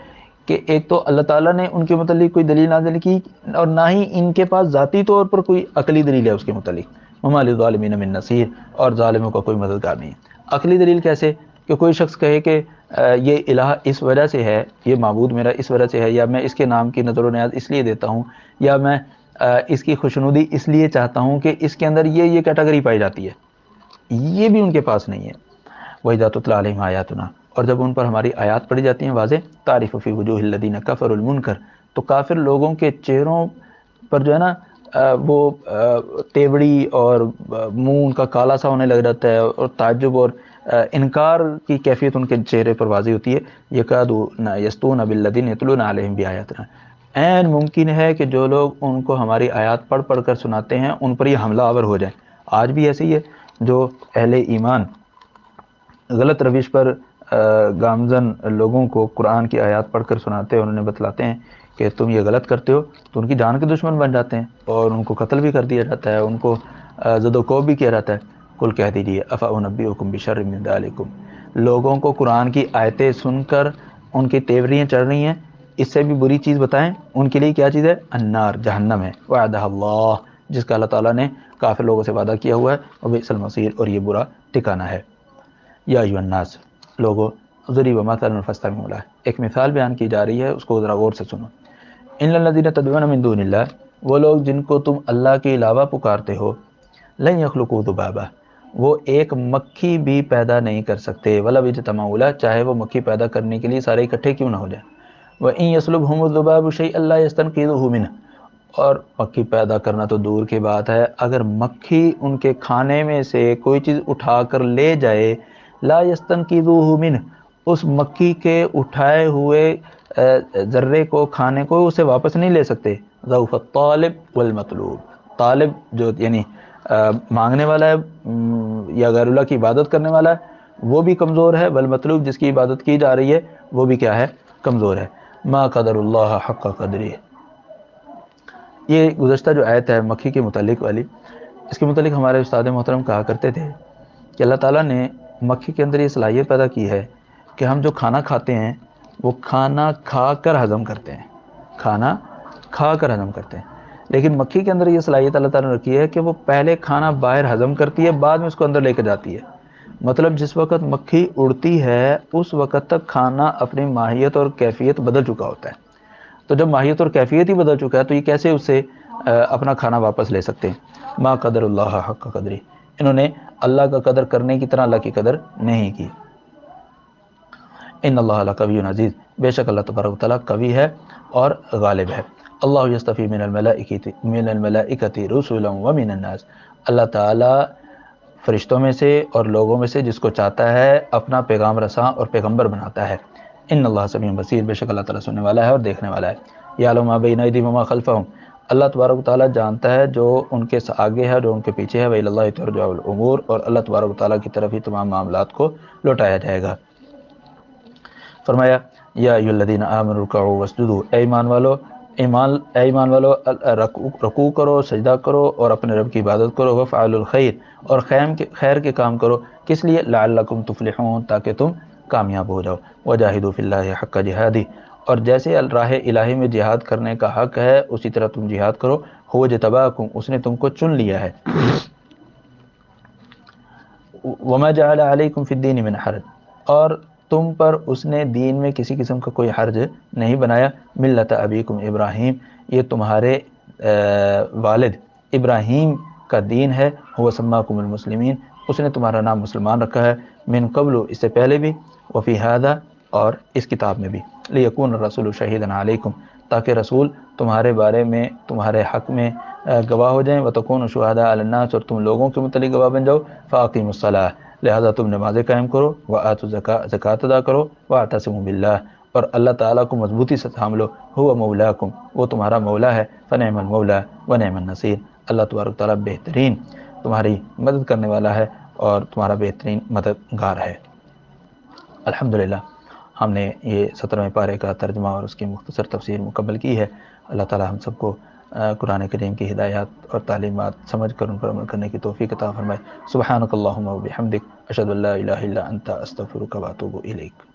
[SPEAKER 1] کہ ایک تو اللہ تعالیٰ نے ان کے متعلق کوئی دلیل نازل کی، اور نہ ہی ان کے پاس ذاتی طور پر کوئی عقلی دلیل ہے اس کے متعلق۔ وَمَا لِلظَّالِمِينَ مِن نَصِيرٍ، اور ظالموں کا کوئی مددگار نہیں ہے۔ عقلی دلیل کیسے؟ کہ کوئی شخص کہے کہ یہ الہ اس وجہ سے ہے، یہ معبود میرا اس وجہ سے ہے، یا میں اس کے نام کی نظر و نیاز اس لیے دیتا ہوں، یا میں اس کی خوشنودی اس لیے چاہتا ہوں کہ اس کے اندر یہ کیٹیگری پائی جاتی ہے، یہ بھی ان کے پاس نہیں ہے۔ وَإِذَا تُتْلَىٰ عَلَيْهِمْ آيَاتُنَا، اور جب ان پر ہماری آیات پڑھی جاتی ہیں واضح، تَعْرِفُ فِي وُجُوهِ الَّذِينَ كَفَرُوا الْمُنكَرَ، تو کافر لوگوں کے چہروں پر جو ہے نا وہ تیوڑی اور منہ ان کا کالا سا ہونے لگ جاتا ہے، اور تعجب اور انکار کی کیفیت ان کے چہرے پر واضح ہوتی ہے۔ یکادون یسطون بالذین یتلون علیہم بآیاتنا، عین ممکن ہے کہ جو لوگ ان کو ہماری آیات پڑھ پڑھ کر سناتے ہیں ان پر یہ حملہ آور ہو جائیں۔ آج بھی ایسے ہی ہے، جو اہل ایمان غلط روش پر گامزن لوگوں کو قرآن کی آیات پڑھ کر سناتے ہیں، انہوں نے بتلاتے ہیں کہ تم یہ غلط کرتے ہو، تو ان کی جان کے دشمن بن جاتے ہیں اور ان کو قتل بھی کر دیا جاتا ہے، ان کو زد و کوب بھی کیا جاتا ہے۔ کل کہہ دیجیے افأنبئکم بشر من ذالکم، لوگوں کو قرآن کی آیتیں سن کر ان کی تیوریاں چڑھ رہی ہیں، اس سے بھی بری چیز بتائیں ان کے لیے کیا چیز ہے؟ النار، جہنم ہے، وعدہ اللہ، جس کا اللہ تعالیٰ نے کافر لوگوں سے وعدہ کیا ہوا ہے، وبئس المصیر، اور یہ برا ٹھکانہ ہے۔ یا ایھا الناس، لوگو ضریب مثلا فاستمعوا لہ، ایک مثال بیان کی جا رہی ہے، اس کو ذرا غور سے سنو۔ ان الذین تدعون من دون اللہ، وہ لوگ جن کو تم اللہ کے علاوہ پکارتے ہو، لن یخلقوا ذبابا، وہ ایک مکھی بھی پیدا نہیں کر سکتے، ولو اجتمعوا لہ، چاہے وہ مکھی پیدا کرنے کے لیے سارے اکٹھے کیوں نہ ہو جائیں۔ وَإِن يَسْلُبْهُمُ الذُّبَابُ شَيْئًا لَا يَسْتَنقِذُهُ مِنْهُ، اور مکھی پیدا کرنا تو دور کی بات ہے، اگر مکھی ان کے کھانے میں سے کوئی چیز اٹھا کر لے جائے، لا يَسْتَنقِذُوهُ مِنْهُ، اس مکھی کے اٹھائے ہوئے ذرے کو، کھانے کو اسے واپس نہیں لے سکتے۔ ضعف الطالب والمطلوب، طالب جو یعنی مانگنے والا ہے یا غیر اللہ کی عبادت کرنے والا ہے وہ بھی کمزور ہے، والمطلوب جس کی عبادت کی جا رہی ہے وہ بھی کیا ہے؟ کمزور ہے۔ ما قدر اللہ حق قدرہ، یہ گزشتہ جو آیت ہے مکھی کے متعلق والی، اس کے متعلق ہمارے استاد محترم کہا کرتے تھے کہ اللہ تعالیٰ نے مکھی کے اندر یہ صلاحیت پیدا کی ہے کہ ہم جو کھانا کھاتے ہیں وہ کھانا کھا کر ہضم کرتے ہیں، کھانا کھا کر ہضم کرتے ہیں، لیکن مکھی کے اندر یہ صلاحیت اللہ تعالیٰ نے رکھی ہے کہ وہ پہلے کھانا باہر ہضم کرتی ہے، بعد میں اس کو اندر لے کے جاتی ہے۔ مطلب جس وقت مکھی اڑتی ہے اس وقت تک کھانا اپنی ماہیت اور کیفیت بدل چکا ہوتا ہے، تو جب ماہیت اور کیفیت ہی بدل چکا ہے تو یہ کیسے اس سے اپنا کھانا واپس لے سکتے ہیں؟ ما قدر اللہ حق قدری، انہوں نے اللہ کا قدر کرنے کی طرح اللہ کی قدر نہیں کی۔ ان اللہ لقوی عزیز، بے شک اللہ تبارک و تعالیٰ قوی ہے اور غالب ہے۔ اللہ یستفی من الملائکۃ رسلا ومن الناس، اللہ تعالیٰ فرشتوں میں سے اور لوگوں میں سے جس کو چاہتا ہے اپنا پیغام رساں اور پیغمبر بناتا ہے۔ ان اللہ سمیع بصیر، بے شک اللہ تعالیٰ سننے والا ہے اور دیکھنے والا ہے۔ یعلم ما بین ایدیہم وما خلفہم، اللہ تبارک و تعالیٰ جانتا ہے جو ان کے آگے ہے جو ان کے پیچھے ہے۔ وإلی اللہ ترجع الامور، اور اللہ تبارک و تعالیٰ کی طرف ہی تمام معاملات کو لوٹایا جائے گا۔ فرمایا یا ایھا الذین آمنوا ارکعوا واسجدوا، اے ایمان والو رکوع کرو، سجدہ کرو اور اپنے رب کی عبادت کرو۔ وفعلوا الخیر، اور خیر کے کام کرو، کس لیے؟ لعلکم تفلحون، تاکہ تم کامیاب ہو جاؤ۔ وجاہدوا فی اللہ حق جہادہ، اور جیسے راہ الہی میں جہاد کرنے کا حق ہے اسی طرح تم جہاد کرو. ہو جتباکم، اس نے تم کو چن لیا ہے. وما جعل علیکم فی الدین من حرج، اور تم پر اس نے دین میں کسی قسم کا کوئی حرج نہیں بنایا. ملت ابیکم ابراہیم، یہ تمہارے والد ابراہیم کا دین ہے. هو سماکم المسلمین، اس نے تمہارا نام مسلمان رکھا ہے. من قبل، اس سے پہلے بھی. وفی هذا، اور اس کتاب میں بھی. لیکون الرسول شہیدا علیکم، تاکہ رسول تمہارے بارے میں تمہارے حق میں گواہ ہو جائیں. وتکونوا شہداء علی الناس، اور تم لوگوں کے متعلق گواہ بن جاؤ. فاقیموا الصلاۃ، لہذا تم نمازیں قائم کرو. وآتوا الزکاۃ، زکوٰۃ ادا کرو. واعتصموا باللہ، اور اللہ تعالیٰ کو مضبوطی سے تھام لو. هو مولاکم، وہ تمہارا مولا ہے. فنعم المولا ونعم النصیر، اللہ تبارک تعالیٰ بہترین تمہاری مدد کرنے والا ہے اور تمہارا بہترین مددگار ہے. الحمدللہ ہم نے یہ 17ویں پارے کا ترجمہ اور اس کی مختصر تفسیر مکمل کی ہے. اللہ تعالی ہم سب کو قرآن کریم کی ہدایات اور تعلیمات سمجھ کر ان پر عمل کرنے کی توفیق عطا فرمائے. سبحانک اللہم و بحمدک، اشہد ان لا الہ الا انت، استغفرک و اتوب الیک.